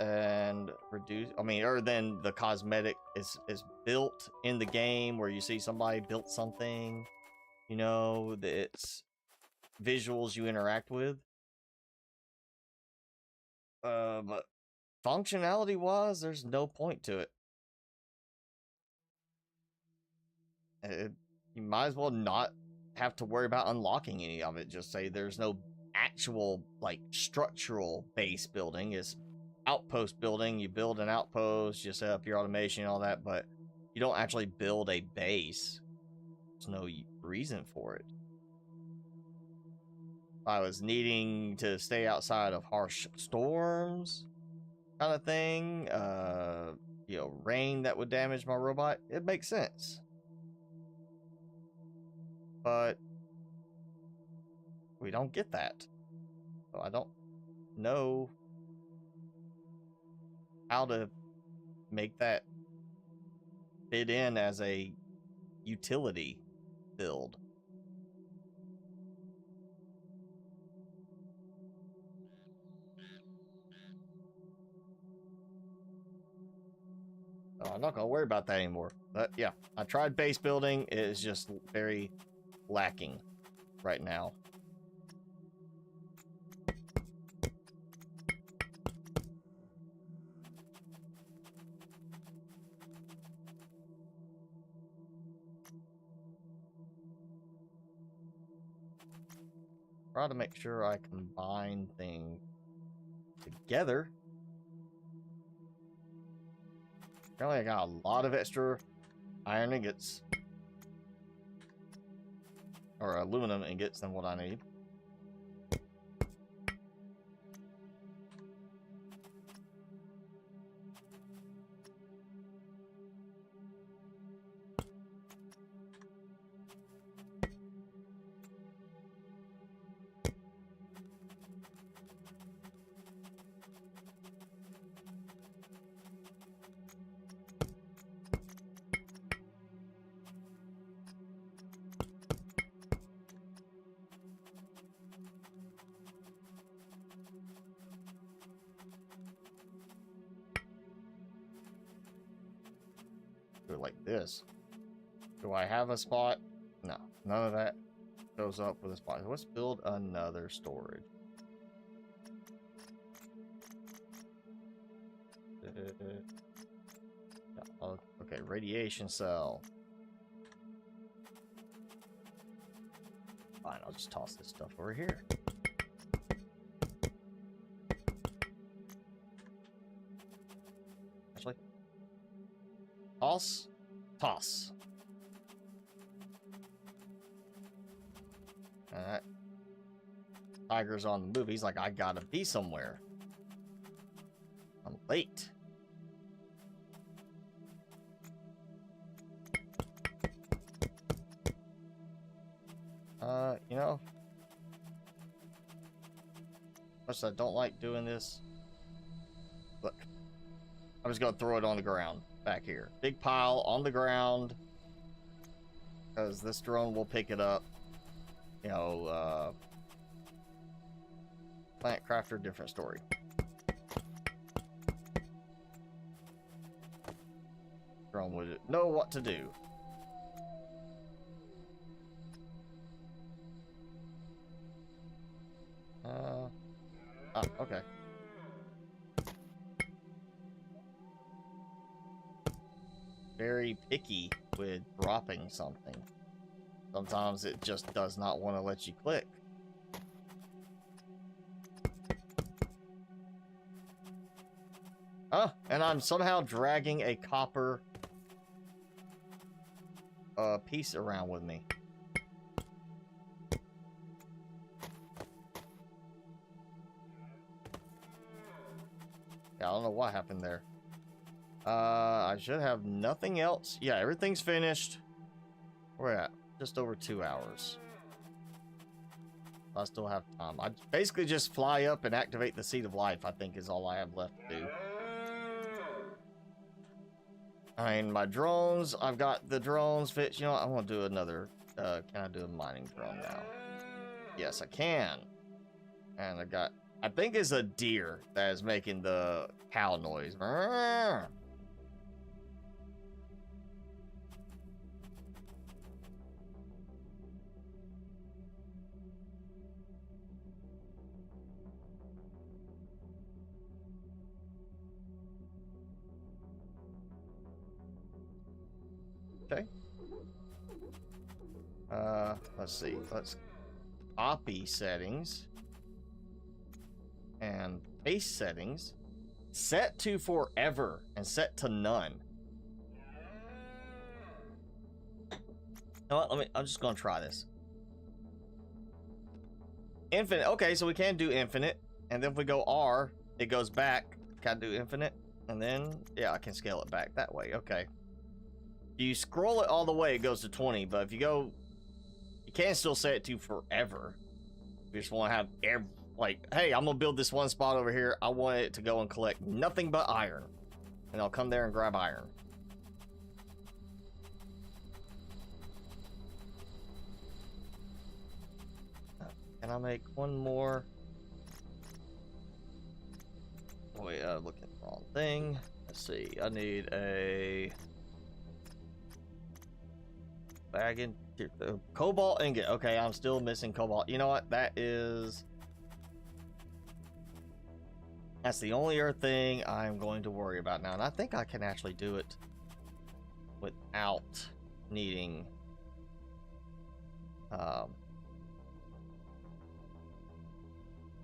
and reduce. I mean, or then the cosmetic is built in the game where you see somebody built something, you know, it's visuals you interact with. But functionality wise, there's no point to it. You might as well not have to worry about unlocking any of it. Just say there's no actual like structural base building. It's outpost building. You build an outpost, you set up your automation and all that, but you don't actually build a base. There's no reason for it. If I was needing to stay outside of harsh storms kind of thing, you know, rain that would damage my robot, it makes sense. But we don't get that. So I don't know how to make that fit in as a utility build. So I'm not gonna worry about that anymore. But yeah, I tried base building. It is just very lacking right now. Try to make sure I combine things together. Apparently I got a lot of extra iron ingots. Or aluminum ingots than what I need. do it like this. Do I have a spot? No, none of that goes up with a spot. Let's build another storage. Okay, radiation cell. Fine, I'll just toss this stuff over here. Actually, toss, toss. Alright. Tiger's on the move. He's like, I gotta be somewhere. I'm late. You know, much I don't like doing this. Look, I'm just gonna throw it on the ground back here. Big pile on the ground, because this drone will pick it up. You know, plant crafter, different story. Drone would know what to do. Okay. Very picky with dropping something. Sometimes it just does not want to let you click. And I'm somehow dragging a copper piece around with me. I don't know what happened there. I should have nothing else. Yeah, everything's finished. Where at? Just over 2 hours. I still have time. I basically just fly up and activate the Seed of Life, I think, is all I have left to do. I mean, my drones, I've got the drones fit. You know what? I want to do another. Can I do a mining drone now? Yes, I can. And I got, I think it's a deer that is making the cow noise. Okay. Let's see. Let's copy settings and paste settings. Set to forever and set to none. You know what? I'm just gonna try this. Infinite. Okay, so we can do infinite, and then if we go R, it goes back. Can I do infinite? And then yeah, I can scale it back that way. Okay. You scroll it all the way, it goes to 20, but if you go, you can still set it to forever. You just want to have like, hey, I'm gonna build this one spot over here. I want it to go and collect nothing but iron, and I'll come there and grab iron. Can I make one more? Oh, wait, looking at the wrong thing. Let's see. I need a bag in cobalt ingot. Okay, I'm still missing cobalt. You know what? That's the only other thing I'm going to worry about now, and I think I can actually do it without needing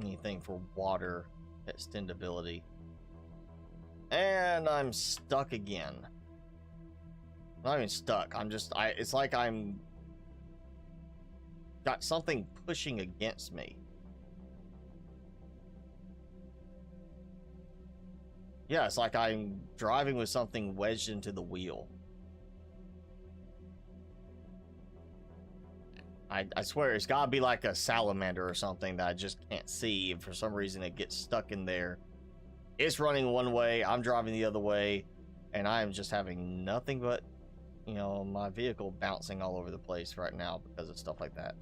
anything for water extendability. And I'm stuck again. Not even stuck. I'm just, it's like I'm got something pushing against me. Yeah, it's like I'm driving with something wedged into the wheel. I swear it's gotta be like a salamander or something that I just can't see, and for some reason it gets stuck in there. It's running one way, I'm driving the other way, and I am just having nothing but, you know, my vehicle bouncing all over the place right now because of stuff like that.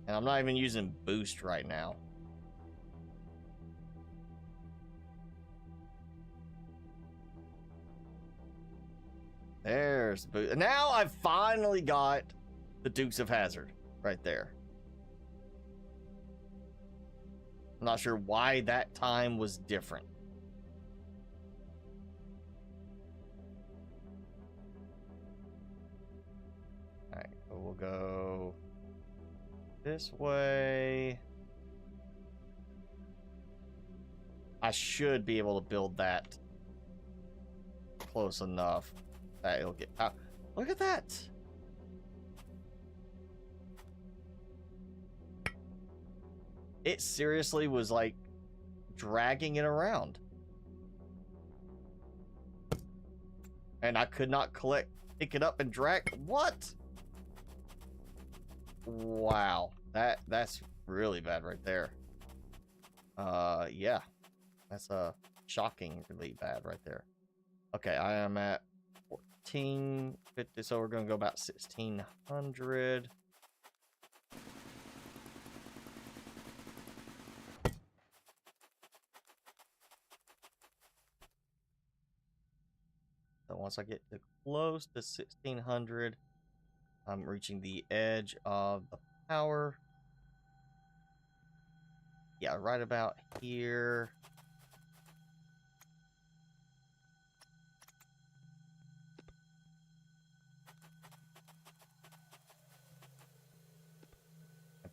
And I'm not even using boost right now. There's the boot. Now I've finally got the Dukes of Hazzard right there. I'm not sure why that time was different. Alright, so we'll go this way. I should be able to build that close enough that it'll get out. Look at that! It seriously was like dragging it around. And I could not pick it up and drag. What? Wow. That's really bad right there. Yeah. That's shockingly bad right there. Okay, I am at 1450, so we're gonna go about 1600. So once I get to close to 1600, I'm reaching the edge of the power. Yeah, right about here.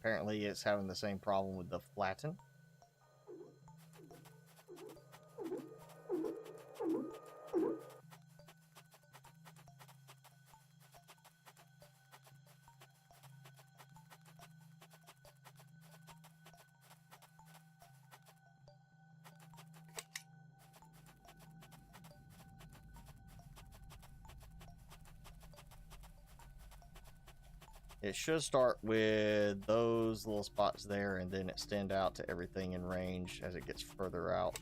Apparently it's having the same problem with the flatten. It should start with those little spots there and then extend out to everything in range as it gets further out.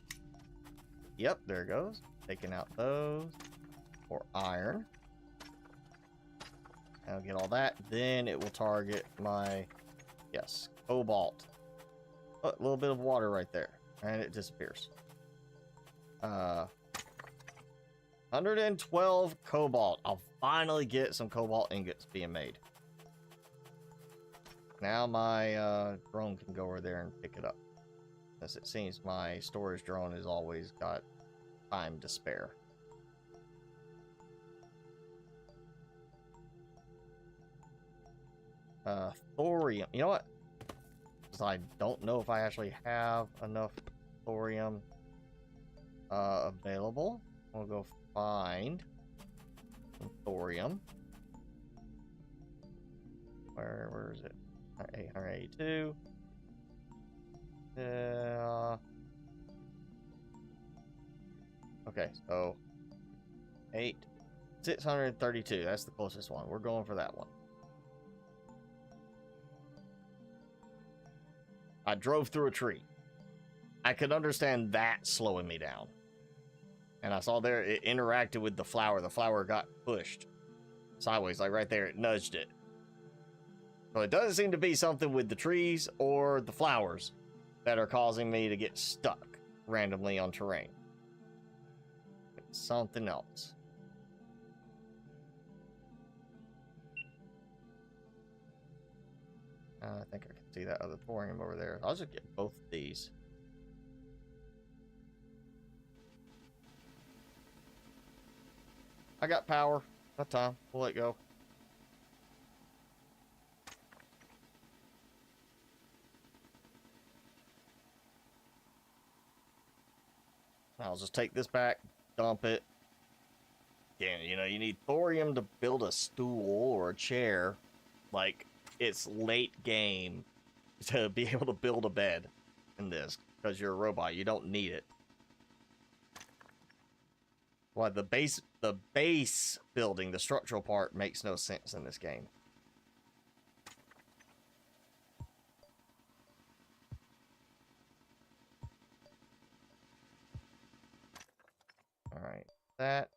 Yep, there it goes. Taking out those for iron. I'll get all that. Then it will target my, yes, cobalt. Oh, a little bit of water right there. And it disappears. 112 cobalt. I'll finally get some cobalt ingots being made. Now my drone can go over there and pick it up. As it seems my storage drone has always got time to spare. Thorium. You know what? Because I don't know if I actually have enough thorium available. We'll go find some thorium. Where is it? 882. Okay, so 632. That's the closest one. We're going for that one. I drove through a tree. I could understand that slowing me down. And I saw there it interacted with the flower. The flower got pushed sideways, like right there. It nudged it. So it doesn't seem to be something with the trees or the flowers that are causing me to get stuck randomly on terrain. It's something else. I think I can see that other thorium over there. I'll just get both of these. I got power. Got time. We'll let go. I'll just take this back, dump it. Again, you know, you need thorium to build a stool or a chair. Like, it's late game to be able to build a bed in this, because you're a robot. You don't need it. Well, the base building, the structural part, makes no sense in this game. Alright, that.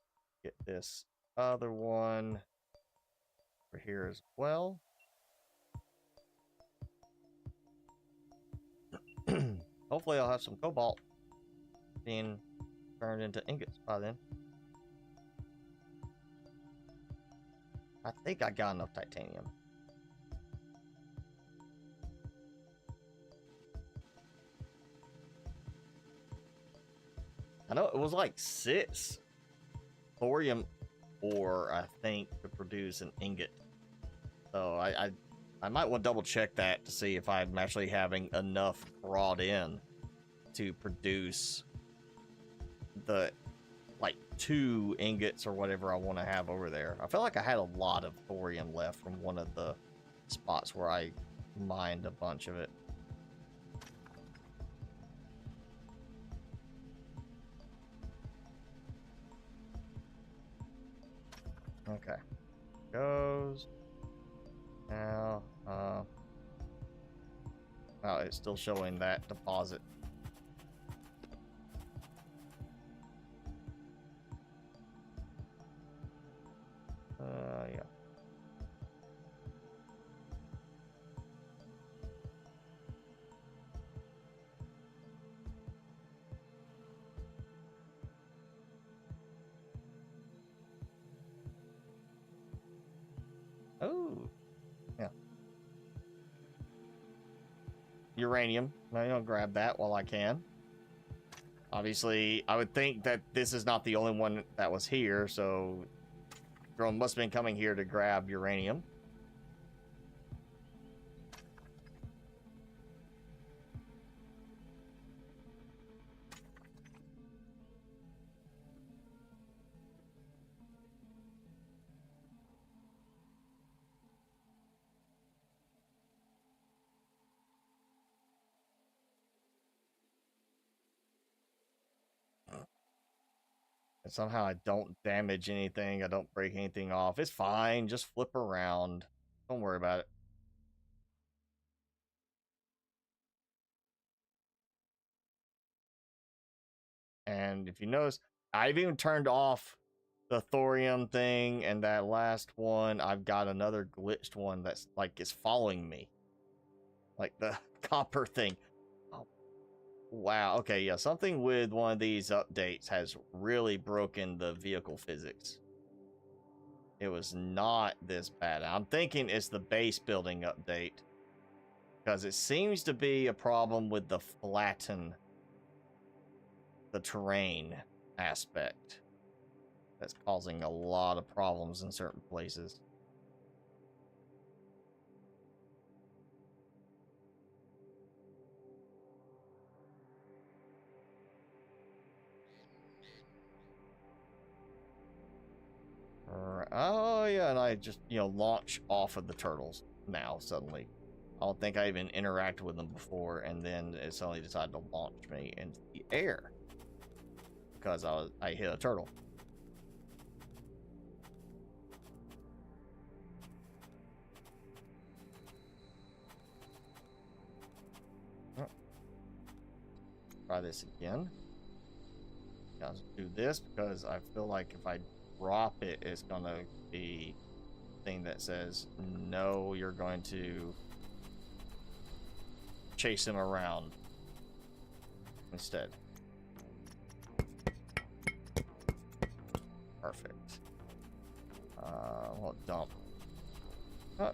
Get this other one over here as well. Hopefully I'll have some cobalt being turned into ingots by then. I think I got enough titanium. I know it was like 6 thorium ore, I think, to produce an ingot. So I might want to double check that to see if I'm actually having enough brought in to produce the like 2 ingots or whatever I want to have over there. I felt like I had a lot of thorium left from one of the spots where I mined a bunch of it. Okay. Goes. Now, oh, it's still showing that deposit. Yeah. Oh, yeah. Uranium. I'll grab that while I can. Obviously, I would think that this is not the only one that was here, so drone must have been coming here to grab uranium. And somehow I don't damage anything. I don't break anything off. It's fine. Just flip around. Don't worry about it. And if you notice, I've even turned off the thorium thing, and that last one, I've got another glitched one that's like is following me. Like the copper thing. Oh, wow. Okay, yeah. Something with one of these updates has really broken the vehicle physics. It was not this bad. I'm thinking it's the base building update, because it seems to be a problem with the terrain aspect that's causing a lot of problems in certain places. Oh yeah, and I just launch off of the turtles now suddenly. I don't think I even interacted with them before, and then it suddenly decided to launch me into the air because I hit a turtle. Try this again. I'll do this because I feel like if I drop it, it's gonna be a thing that says no, you're going to chase him around instead. Perfect. We'll dump. Oh.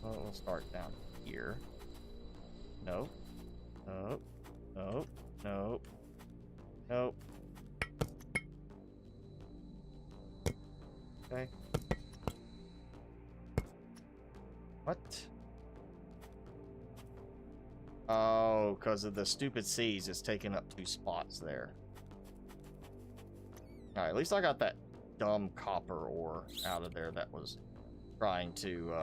Well, we'll start down here. Nope. Nope. Nope. Nope. Nope. Okay. What? Oh, because of the stupid C's, it's taking up 2 spots there. Alright, at least I got that dumb copper ore out of there that was trying to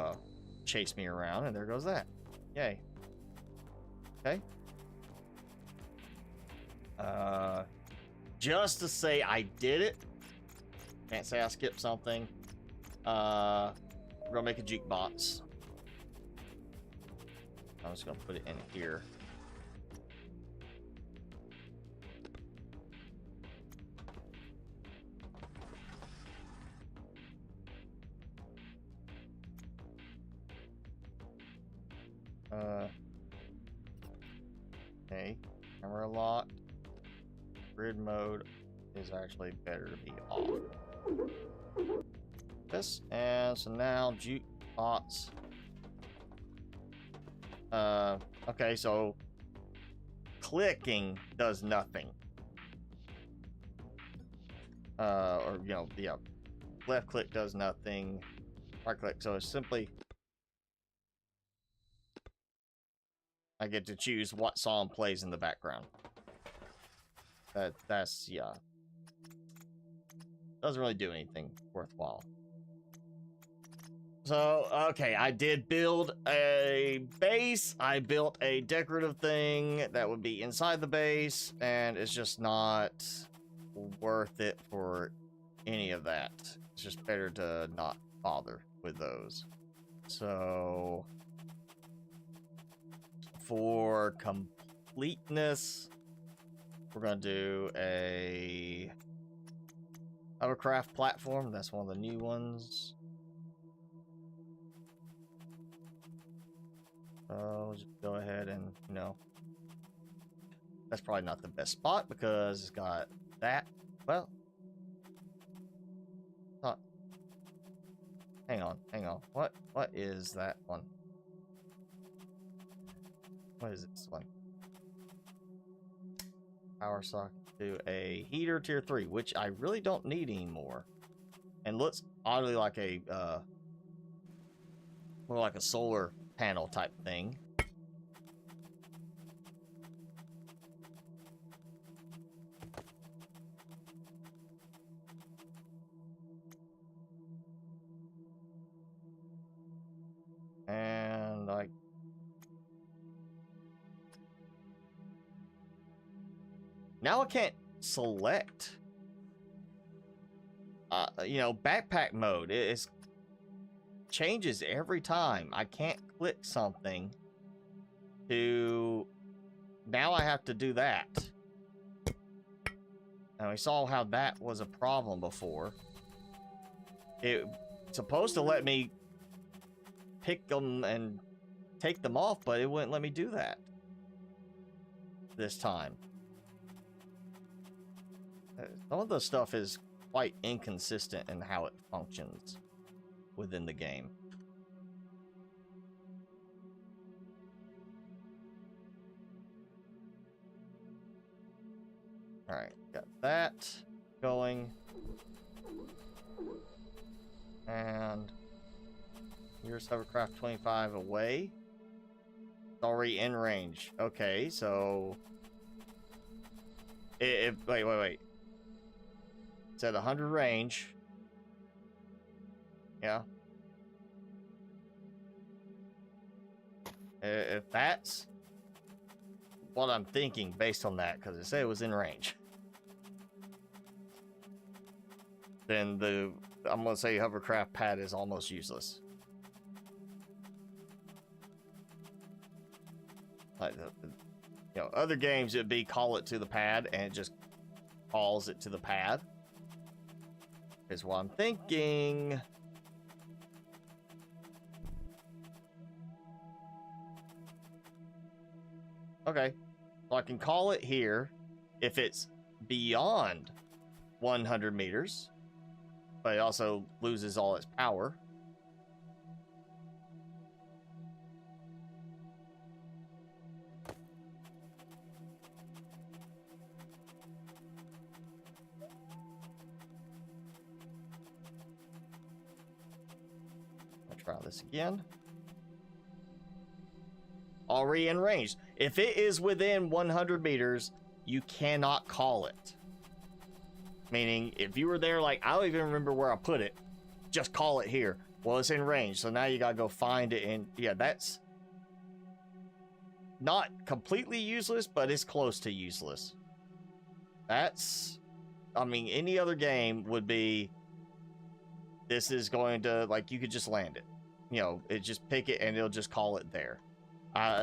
chase me around, and there goes that. Yay. Okay. Just to say I did it. Can't say I skipped something. We're gonna make a jukebox. I'm just gonna put it in here. Okay, camera locked. Grid mode is actually better to be off. this, and so now jukebox. Okay, so clicking does nothing. Or you know, yeah, left click does nothing. Right click, so it's simply I get to choose what song plays in the background. That's yeah. Doesn't really do anything worthwhile. So, okay, I did build a base. I built a decorative thing that would be inside the base, and it's just not worth it for any of that. It's just better to not bother with those. So, for completeness, we're going to do a hovercraft platform. That's one of the new ones. So just go ahead and, you know, that's probably not the best spot because it's got that. Well, not. Hang on. What is that one? What is this one? Power socket to a heater tier 3, which I really don't need anymore. And looks oddly like a more like a solar panel type thing. And like now I can't select you know, backpack mode. It changes every time. I can't click something to now I have to do that. And we saw how that was a problem before. It's supposed to let me pick them and take them off, but it wouldn't let me do that this time. Some of the stuff is quite inconsistent in how it functions within the game. All right, got that going. And here's hovercraft 25 away. It's already in range. Okay, so wait. It's at 100 range. Yeah. If that's what I'm thinking based on that, because it said it was in range, then I'm gonna say hovercraft pad is almost useless. Like you know, other games it'd be call it to the pad and it just calls it to the pad. Is what I'm thinking. Okay, so I can call it here if it's beyond 100 meters, but it also loses all its power. I'll try this again. Already in range. If it is within 100 meters, you cannot call it. Meaning, if you were there, like, I don't even remember where I put it, just call it here. Well, it's in range, so now you gotta go find it, and yeah, that's not completely useless, but it's close to useless. That's, I mean, any other game would be, this is going to, like, you could just land it. You know, it just pick it and it'll just call it there.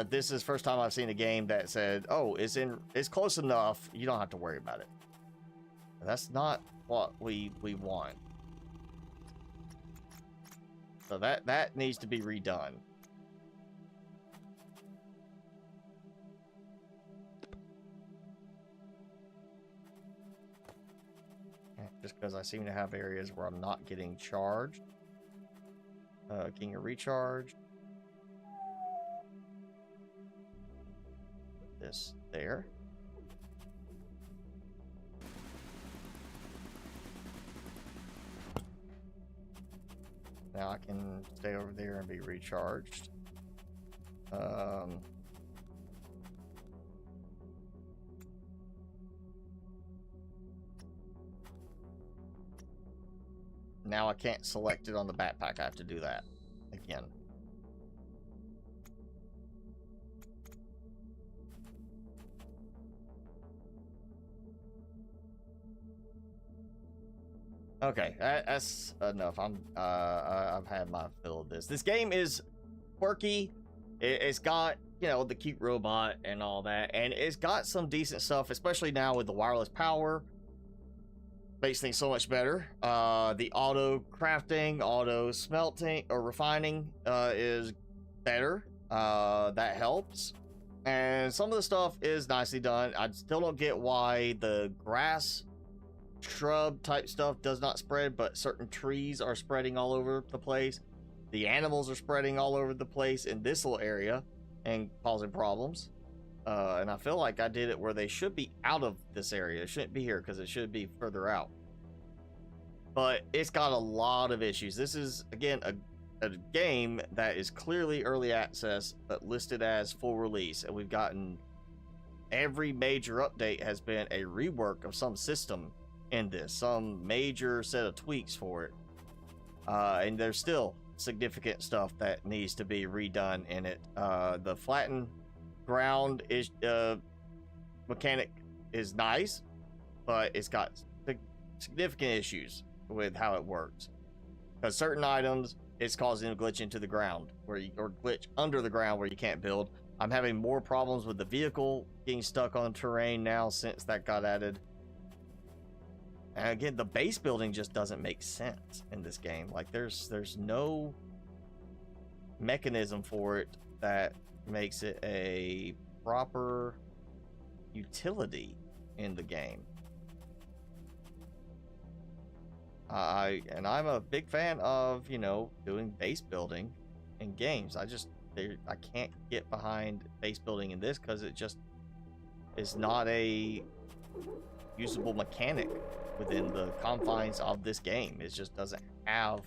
This is the first time I've seen a game that said, oh, it's close enough, you don't have to worry about it. That's not what we want. So that needs to be redone. just because I seem to have areas where I'm not getting charged. Getting a recharge. This there. Now I can stay over there and be recharged. Now I can't select it on the backpack. I have to do that again. Okay, that's enough. I've had my fill of this. This game is quirky. It's got, you know, the cute robot and all that, and it's got some decent stuff, especially now with the wireless power. Makes things so much better. The auto crafting, auto smelting or refining is better. That helps. And some of the stuff is nicely done. I still don't get why the grass shrub type stuff does not spread, but certain trees are spreading all over the place. The animals are spreading all over the place in this little area and causing problems. And I feel like I did it where they should be out of this area. It shouldn't be here because it should be further out. But it's got a lot of issues. This is, again, a game that is clearly early access, but listed as full release. And we've gotten every major update has been a rework of some system in this, some major set of tweaks for it. And there's still significant stuff that needs to be redone in it. The flattened ground is mechanic is nice, but it's got significant issues with how it works. Because certain items, it's causing a glitch into the ground, or glitch under the ground where you can't build. I'm having more problems with the vehicle getting stuck on terrain now since that got added. And again, the base building just doesn't make sense in this game. Like there's no mechanism for it that makes it a proper utility in the game. I'm a big fan of, you know, doing base building in games. I can't get behind base building in this because it just is not a usable mechanic within the confines of this game. It just doesn't have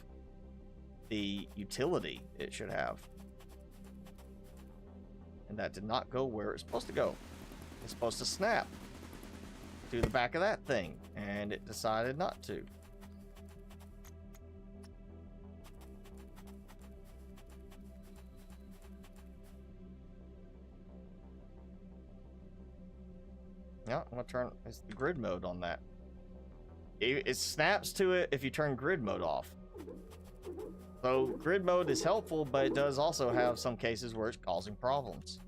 the utility it should have. And that did not go where it's supposed to go. It's supposed to snap to the back of that thing, and it decided not to. Yeah, I'm gonna turn it's the grid mode on that. It snaps to it if you turn grid mode off. So grid mode is helpful, but it does also have some cases where it's causing problems.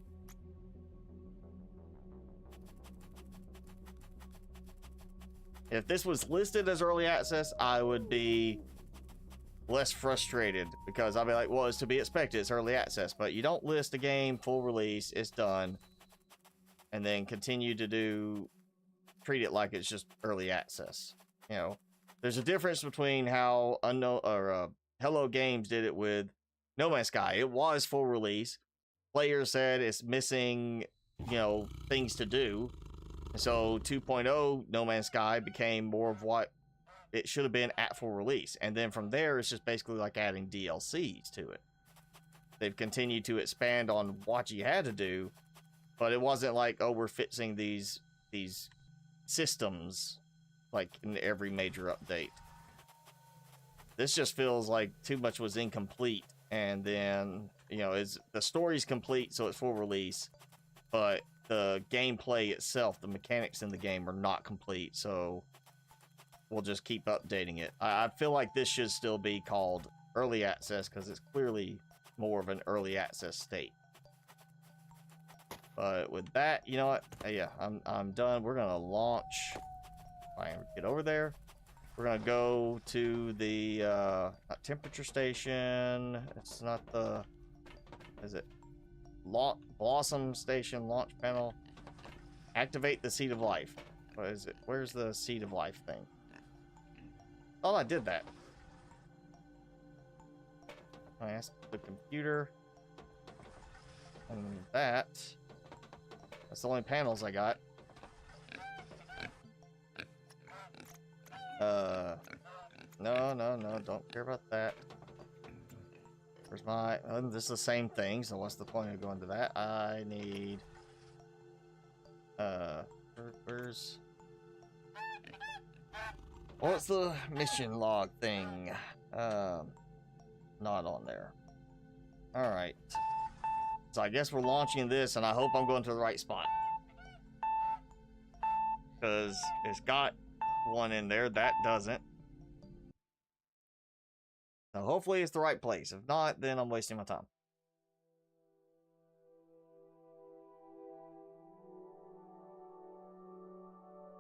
If this was listed as early access, I would be less frustrated because I'd be like, well, it's to be expected, it's early access. But you don't list a game full release, it's done, and then continue to treat it like it's just early access. You know, there's a difference between how Hello Games did it with No Man's Sky. It was full release. Players said it's missing, you know, things to do. And so 2.0 No Man's Sky became more of what it should have been at full release. And then from there, it's just basically like adding DLCs to it. They've continued to expand on what you had to do, but it wasn't like, oh, we're fixing these systems like in every major update. This just feels like too much was incomplete, and then, you know, the story's complete, so it's full release, but the gameplay itself, the mechanics in the game are not complete, so we'll just keep updating it. I feel like this should still be called early access because it's clearly more of an early access state. But with that, you know what? Yeah, I'm done. We're gonna launch. Try and get over there. We're gonna go to the not temperature station. It's not the. Is it? Blossom station launch panel. Activate the seed of life. What is it? Where's the seed of life thing? Oh, I did that. I asked the computer. And that's the only panels I got. No, don't care about that. Where's my... this is the same thing, so what's the point of going to that? I need... where's... What's the mission log thing? Not on there. Alright. So I guess we're launching this, and I hope I'm going to the right spot. Because it's got one in there, that doesn't. So hopefully it's the right place. If not, then I'm wasting my time.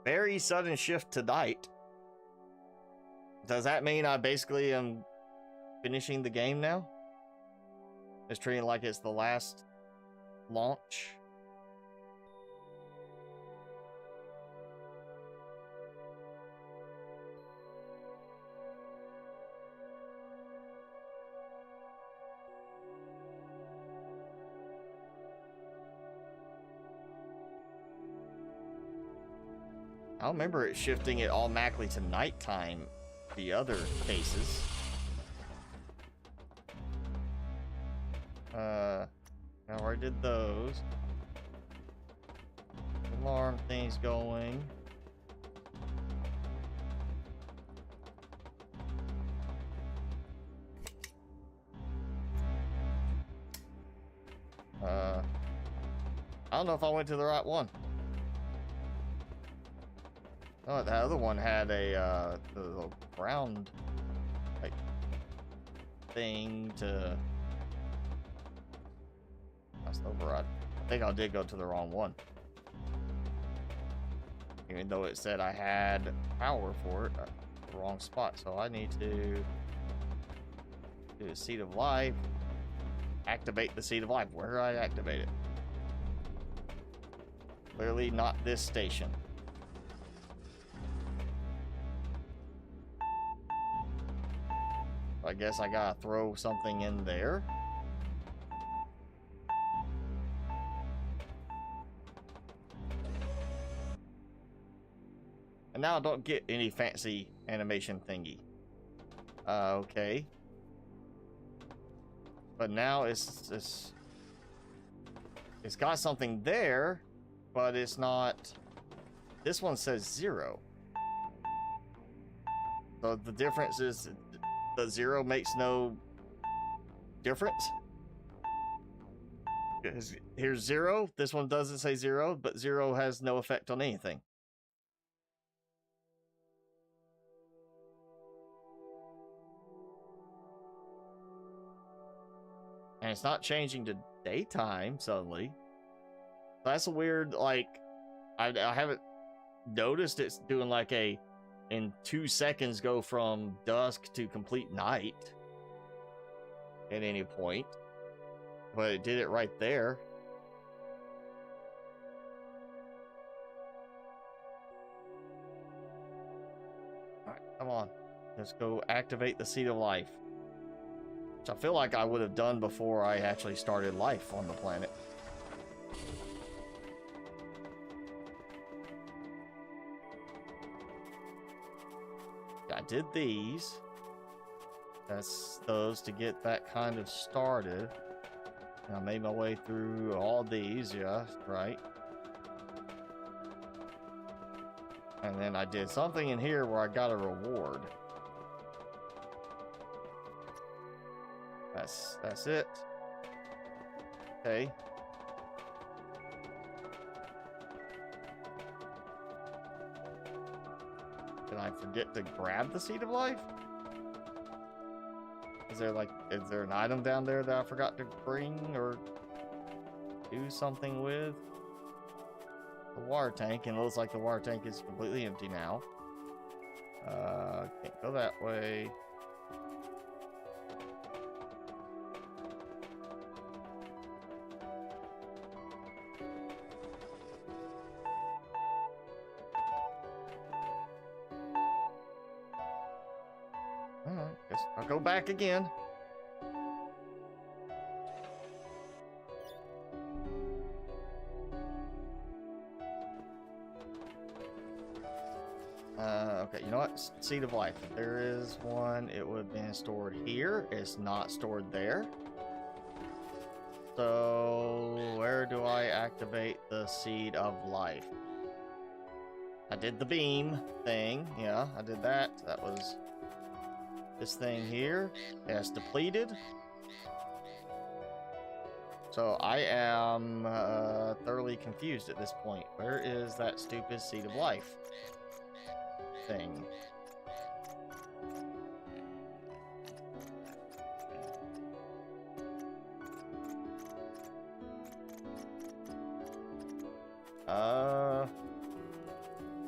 Very sudden shift to night. Does that mean I basically am finishing the game now? It's treating like it's the last launch. I remember it shifting it automatically to nighttime, the other cases. I already did those. Alarm thing's going. I don't know if I went to the right one. Oh, the other one had a the ground like thing to. That's the override. I think I did go to the wrong one, even though it said I had power for it. The wrong spot, so I need to do a seed of life. Activate the seed of life. Where do I activate it? Clearly not this station. I guess I gotta throw something in there. And now I don't get any fancy animation thingy. Okay. But now it's got something there, but it's not. This one says 0. So the difference is the 0 makes no difference. Here's 0. This one doesn't say 0, but 0 has no effect on anything. And it's not changing to daytime suddenly. That's a weird, like, I haven't noticed it's doing like a, in 2 seconds go from dusk to complete night at any point. But it did it right there. Alright, come on. Let's go activate the Seed of Life. Which I feel like I would have done before I actually started life on the planet. I did these. That's those to get that kind of started. And I made my way through all these, yeah, right. And then I did something in here where I got a reward. That's it. Okay. Did I forget to grab the Seed of Life? Is there an item down there that I forgot to bring or do something with? The water tank, and it looks like the water tank is completely empty now. Can't go that way. go back again. Okay, you know what? Seed of life. If there is one, it would have been stored here. It's not stored there. So, where do I activate the seed of life? I did the beam thing. Yeah, I did that. That was this thing here. It's depleted. So, I am thoroughly confused at this point. Where is that stupid seed of life thing?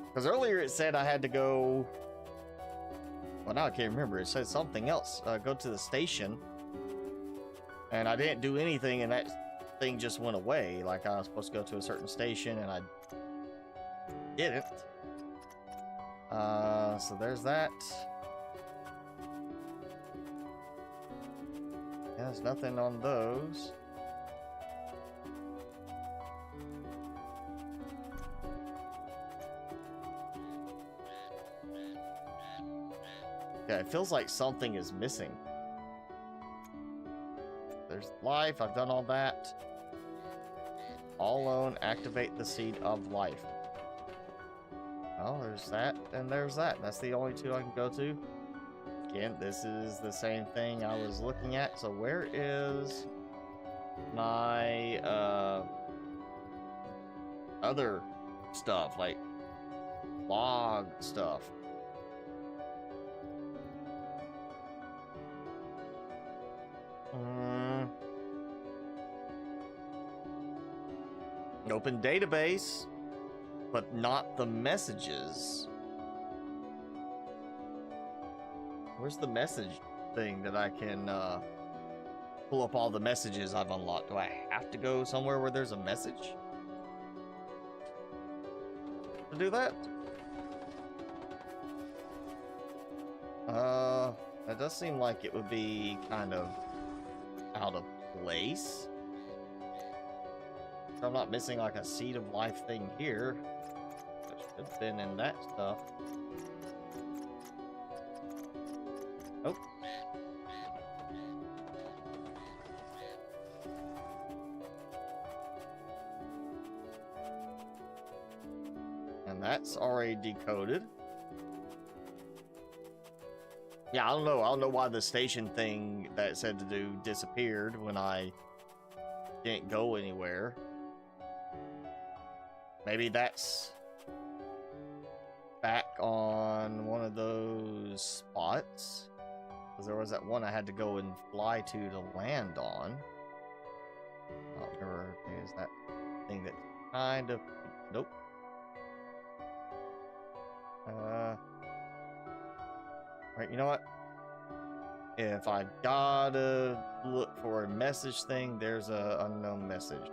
Because earlier it said I had to go. Well, now I can't remember. It said something else. Go to the station. And I didn't do anything, and that thing just went away. Like I was supposed to go to a certain station, and I didn't. So there's that. Yeah, there's nothing on those. Yeah, it feels like something is missing. There's life. I've done all that. All alone, activate the seed of life. Oh, there's that, and there's that. That's the only two I can go to. Again, this is the same thing I was looking at. So where is my other stuff, like log stuff? Open database, but not the messages. Where's the message thing that I can pull up all the messages I've unlocked? Do I have to go somewhere where there's a message to do that? That does seem like it would be kind of out of place. So I'm not missing like a seed of life thing here. That should have been in that stuff. Oh. And that's already decoded. Yeah, I don't know. I don't know why the station thing that it said to do disappeared when I didn't go anywhere. Maybe that's back on one of those spots. Because there was that one I had to go and fly to land on. I don't remember. Is that thing that kind of... Nope. Right, you know what? If I gotta look for a message thing, there's a unknown message.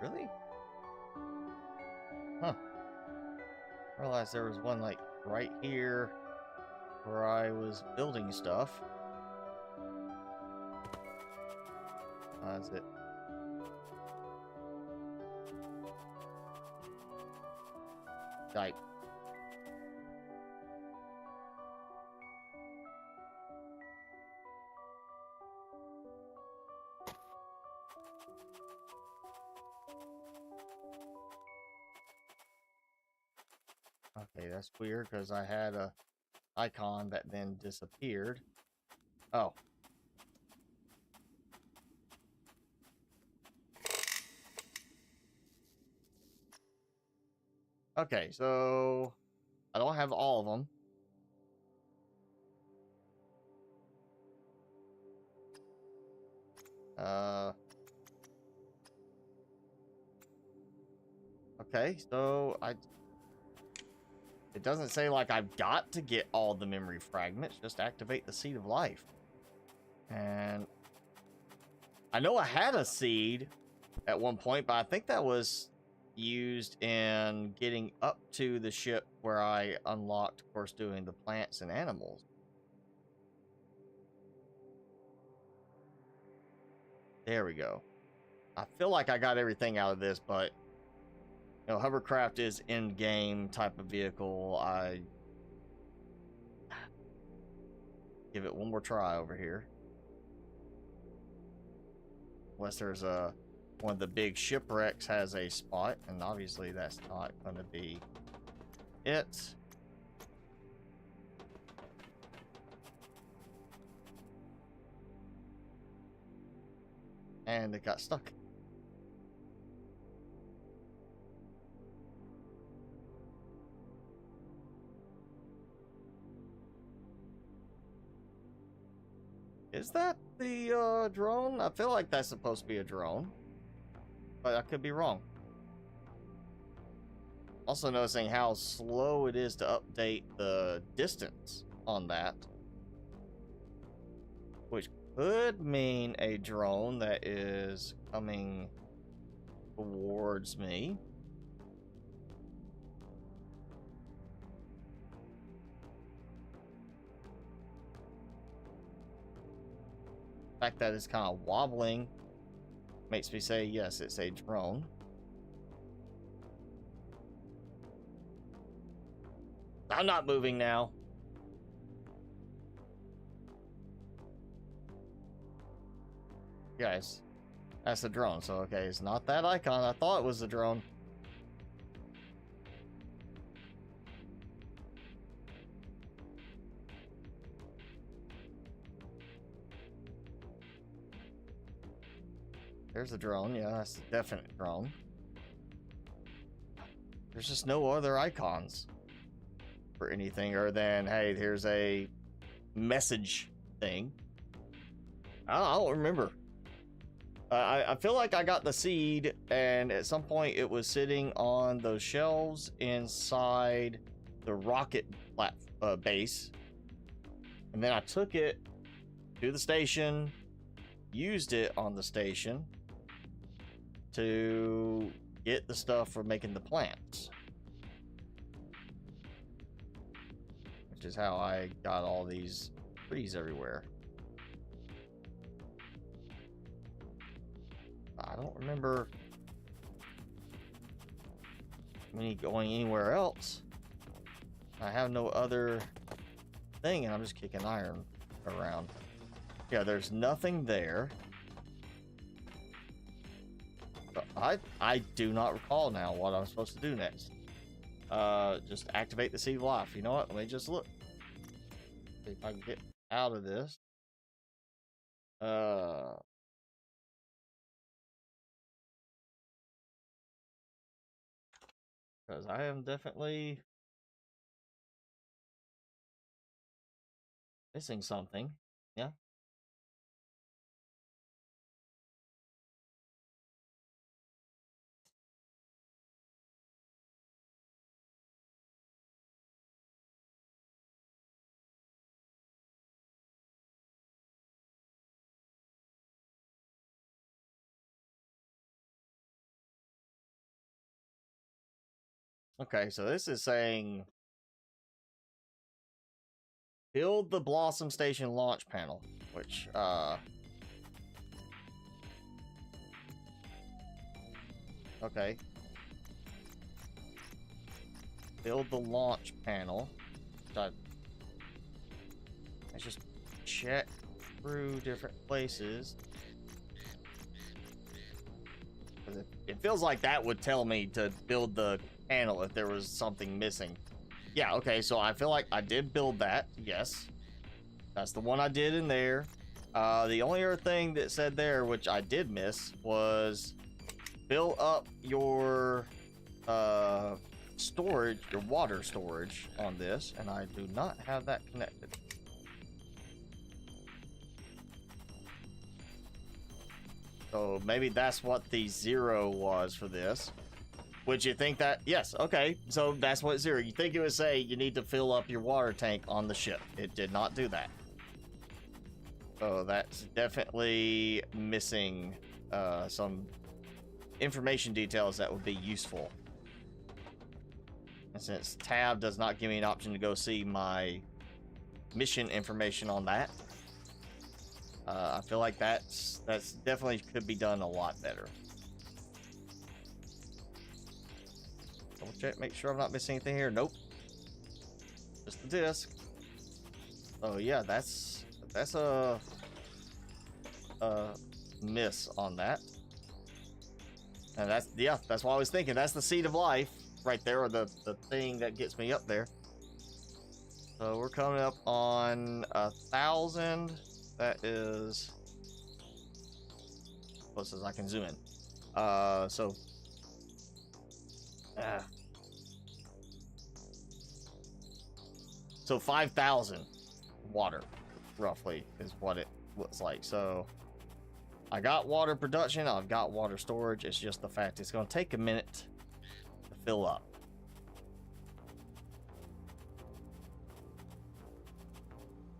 Really? Huh. I realized there was one like right here where I was building stuff. Is it? Right. Okay, that's weird because I had a icon that then disappeared. Oh. Okay, so I don't have all of them. Okay, so it doesn't say like I've got to get all the memory fragments, just activate the seed of life. And I know I had a seed at one point, but I think that was used in getting up to the ship where I unlocked, of course, doing the plants and animals. There we go. I feel like I got everything out of this, but you know, hovercraft is in-game type of vehicle. I give it one more try over here. Unless there's a one of the big shipwrecks has a spot, and obviously that's not going to be it. And it got stuck. Is that the drone? I feel like that's supposed to be a drone, but I could be wrong. Also noticing how slow it is to update the distance on that, which could mean a drone that is coming towards me. The fact that it's kind of wobbling makes me say yes, it's a drone. I'm not moving now. Guys, that's the drone. So okay, it's not that icon. I thought it was the drone. There's the drone. Yeah, that's a definite drone. There's just no other icons for anything other than, hey, here's a message thing. I don't remember. I feel like I got the seed, and at some point it was sitting on those shelves inside the rocket base. And then I took it to the station, used it on the station to get the stuff for making the plants, which is how I got all these trees everywhere. I don't remember me going anywhere else. I have no other thing, and I'm just kicking iron around. Yeah, there's nothing there. But I do not recall now what I'm supposed to do next. Just activate the seed of life. You know what? Let me just look. See if I can get out of this. Because I am definitely missing something. Yeah. Okay, so this is saying build the Blossom Station launch panel, which okay. Build the launch panel. Let's just check through different places. It feels like that would tell me to build the panel if there was something missing. Yeah, okay, so I feel like I did build that. Yes. That's the one I did in there. The only other thing that said there, which I did miss, was fill up your storage, your water storage on this, and I do not have that connected. So maybe that's what the 0 was for this. Would you think that? Yes, okay. So that's what 0. You think it would say you need to fill up your water tank on the ship. It did not do that. So that's definitely missing some information details that would be useful. And since tab does not give me an option to go see my mission information on that, I feel like that's definitely could be done a lot better. Double check, make sure I'm not missing anything here. Nope, just the disc. Oh yeah, that's a miss on that. And that's, yeah, that's what I was thinking. That's the seed of life right there, or the thing that gets me up there. So we're coming up on 1,000. That is close as I can zoom in. So so 5,000 water roughly is what it looks like. So I got water production, I've got water storage. It's just the fact it's going to take a minute to fill up.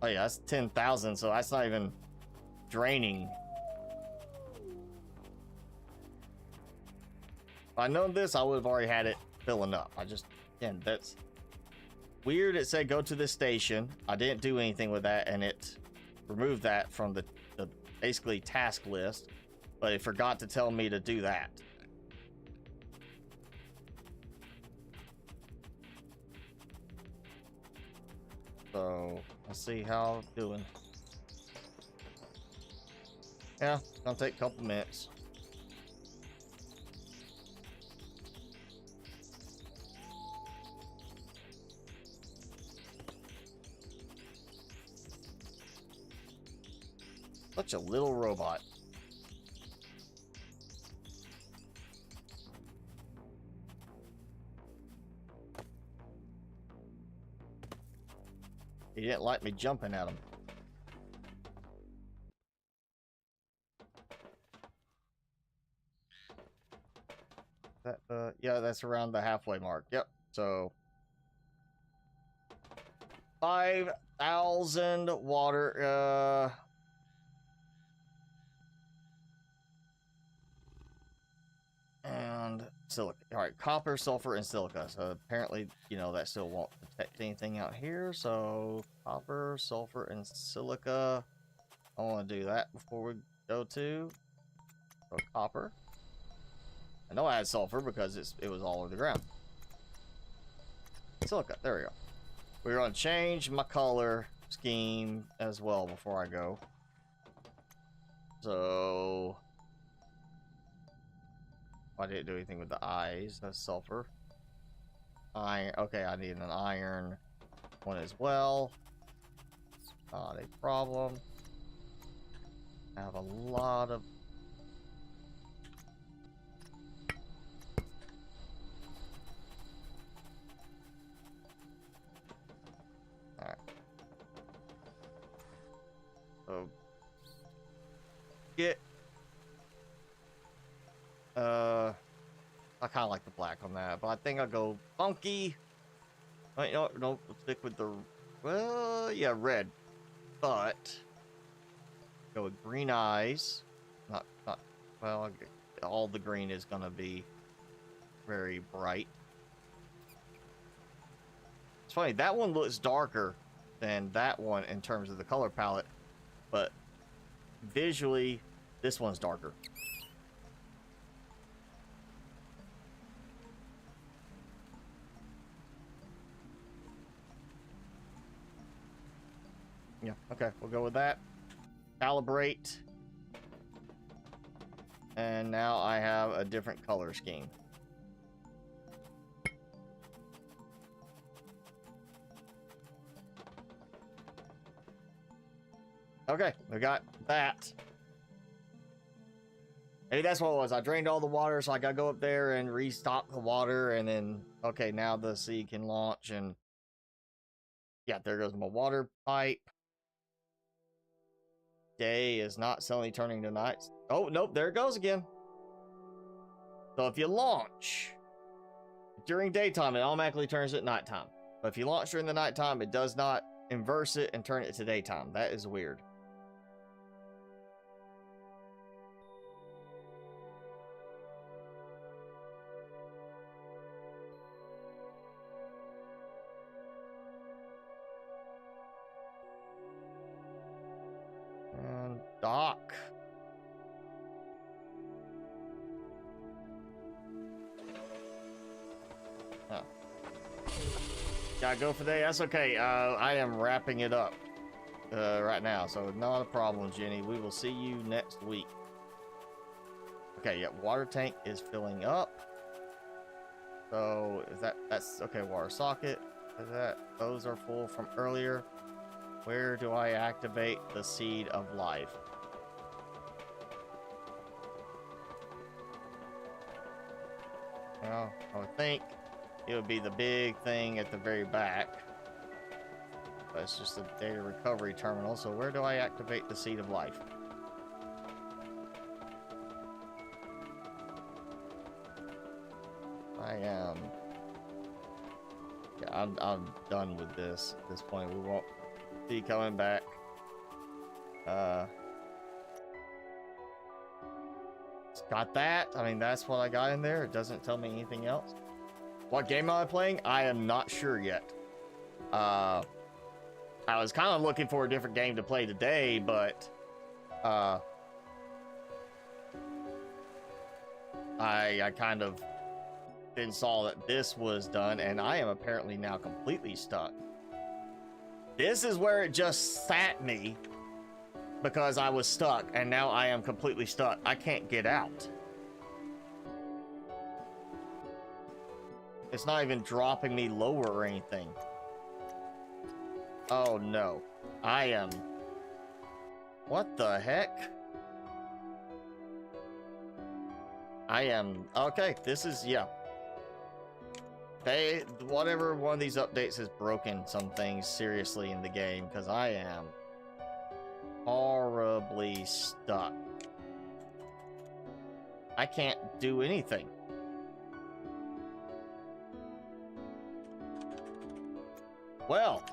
Oh yeah, that's 10,000, so that's not even draining. If I known this, I would have already had it filling up. I just, again, that's weird. It said go to this station. I didn't do anything with that, and it removed that from the basically task list, but it forgot to tell me to do that. So let's see how I'm doing. Yeah, it's gonna take a couple minutes. Such a little robot. He didn't like me jumping at him. That, yeah, that's around the halfway mark. Yep. So 5,000 water. And silica. All right, copper, sulfur, and silica. So apparently, you know, that still won't detect anything out here. So copper, sulfur, and silica. I want to do that before we go to copper. I know I had sulfur because it was all over the ground. Silica. There we go. We're going to change my color scheme as well before I go. So I didn't do anything with the eyes. That's sulfur. Iron. Okay, I need an iron one as well. Not a problem. I have a lot of. Alright. So get I kind of like the black on that, but I think I'll go funky. Wait, no, let's stick with the, well, yeah, red, but go with green eyes. Not, well, all the green is gonna be very bright. It's funny, that one looks darker than that one in terms of the color palette, but visually, this one's darker. Yeah, okay, we'll go with that. Calibrate. And now I have a different color scheme. Okay, we got that. Maybe that's what it was. I drained all the water, so I gotta go up there and restock the water, and then, okay, now the seed can launch, and yeah, there goes my water pipe. Day is not suddenly turning to night. Oh, nope, there it goes again. So if you launch during daytime, it automatically turns at nighttime. But if you launch during the nighttime, it does not inverse it and turn it to daytime. That is weird. dock. Oh. Gotta go for the day. That's okay. I am wrapping it up right now, so not a problem, Jenny. We will see you next week. Okay, yeah, water tank is filling up. So is that's okay? Water socket. Is that those are full from earlier? Where do I activate the seed of life? Well, I would think it would be the big thing at the very back. But it's just a data recovery terminal. So where do I activate the seed of life? I am. Yeah, I'm done with this at this point. We won't be coming back. Got that. I mean, that's what I got in there. It doesn't tell me anything else. What game am I playing? I am not sure yet. I was kind of looking for a different game to play today, but I kind of then saw that this was done, and I am apparently now completely stuck. This is where it just sat me because I was stuck, and now I am completely stuck. I can't get out. It's not even dropping me lower or anything. Oh no. I am... What the heck? I am... Okay, this is... Yeah. Whatever one of these updates has broken some things seriously in the game, because I am horribly stuck. I can't do anything. Well,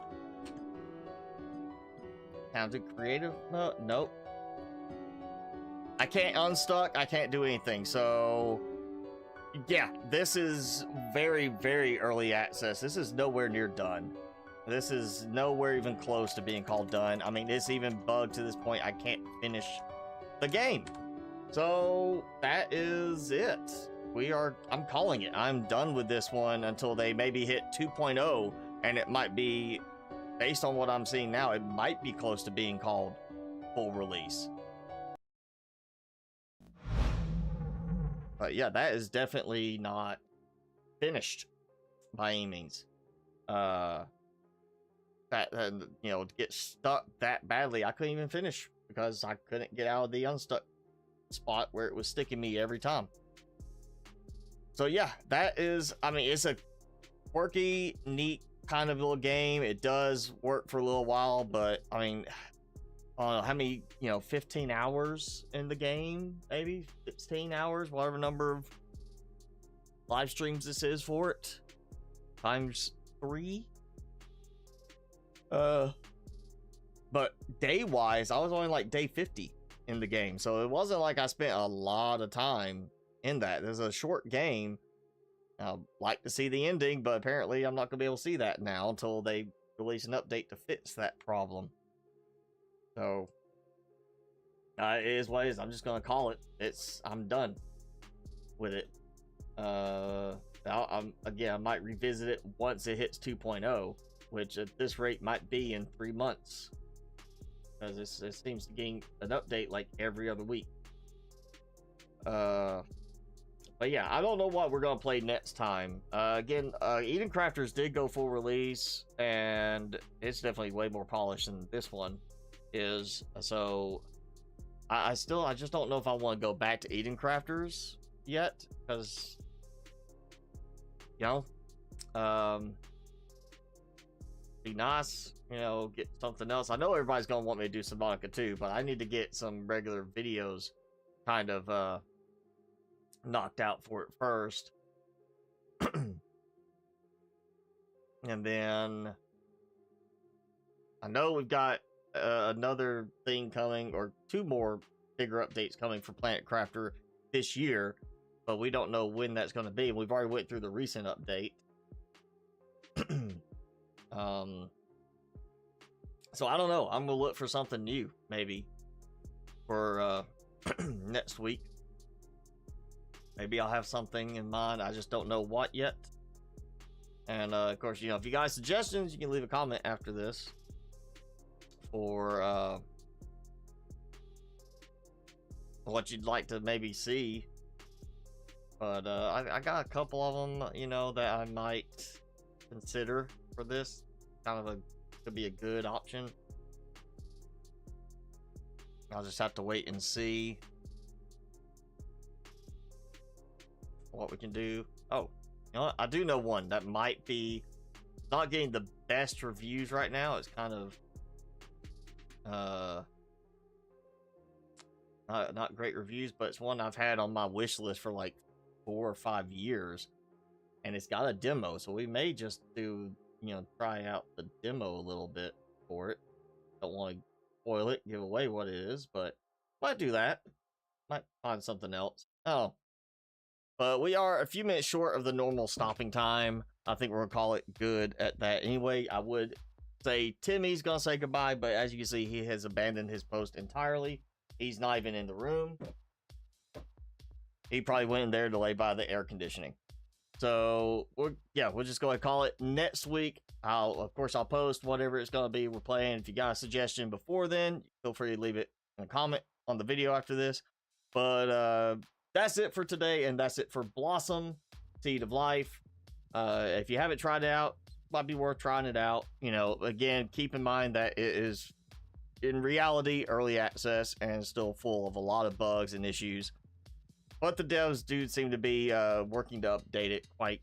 can I do creative mode? Nope. I can't unstuck. I can't do anything. So, yeah, this is very, very early access. This is nowhere near done. This is nowhere even close to being called done. I mean, it's even bugged to this point. I can't finish the game. So that is it. I'm calling it. I'm done with this one until they maybe hit 2.0, and it might be, based on what I'm seeing now, it might be close to being called full release. But yeah, that is definitely not finished by any means. You know, to get stuck that badly, I couldn't even finish because I couldn't get out of the unstuck spot where it was sticking me every time. So yeah, that is, I mean, it's a quirky, neat kind of little game. It does work for a little while, but I mean, I don't know how many, 15 hours in the game, maybe 16 hours, whatever number of live streams this is for it, times 3. But day wise, I was only like day 50 in the game, so it wasn't like I spent a lot of time in that. There's a short game. I'd like to see the ending, but apparently I'm not gonna be able to see that now until they release an update to fix that problem. So it is what it is. I'm just gonna call it. I'm done with it. Again, I might revisit it once it hits 2.0, which at this rate might be in 3 months, because it seems to gain an update like every other week. But yeah, I don't know what we're gonna play next time. Again, Eden Crafters did go full release, and it's definitely way more polished than this one is. So I just don't know if I want to go back to Eden Crafters yet, because be nice, get something else. I know everybody's gonna want me to do Subnautica too, but I need to get some regular videos kind of knocked out for it first. And then I know we've got another thing coming, or 2 more bigger updates coming for Planet Crafter this year, but we don't know when that's going to be. We've already went through the recent update. So I don't know. I'm gonna look for something new maybe for next week. Maybe I'll have something in mind. I just don't know what yet. And of course, you know, if you guys suggestions, you can leave a comment after this for what you'd like to maybe see. But I got a couple of them, you know, that I might consider for this. Could be a good option. I'll just have to wait and see what we can do. Oh, you know what? I do know one that might be not getting the best reviews right now. It's kind of not great reviews, but it's one I've had on my wish list for like 4 or 5 years, and it's got a demo, so we may just do, you know, try out the demo a little bit for it. Don't want to spoil it, give away what it is, but might do that. Might find something else. Oh, but we are a few minutes short of the normal stopping time. I think we're gonna call it good at that anyway. I would say Timmy's gonna say goodbye, but as you can see, he has abandoned his post entirely. He's not even in the room. He probably went in there to lay by the air conditioning. So we'll just go ahead and call it next week. Of course I'll post whatever it's gonna be we're playing. If you got a suggestion before then, feel free to leave it in a comment on the video after this. But that's it for today, and that's it for Blossom Seed of Life. If you haven't tried it out, it might be worth trying it out. You know, again, keep in mind that it is in reality early access and still full of a lot of bugs and issues. But the devs do seem to be working to update it quite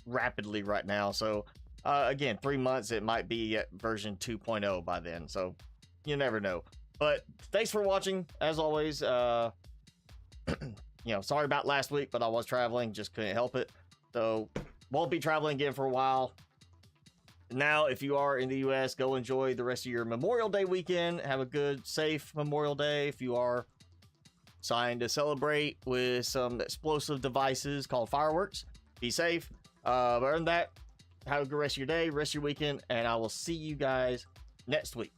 rapidly right now. So again, 3 months, it might be at version 2.0 by then. So you never know. But thanks for watching. As always, you know, sorry about last week, but I was traveling, just couldn't help it. So won't be traveling again for a while. Now, if you are in the US, go enjoy the rest of your Memorial Day weekend. Have a good, safe Memorial Day. If you are deciding to celebrate with some explosive devices called fireworks, be safe. But other than that, have a good rest of your day, rest of your weekend, and I will see you guys next week.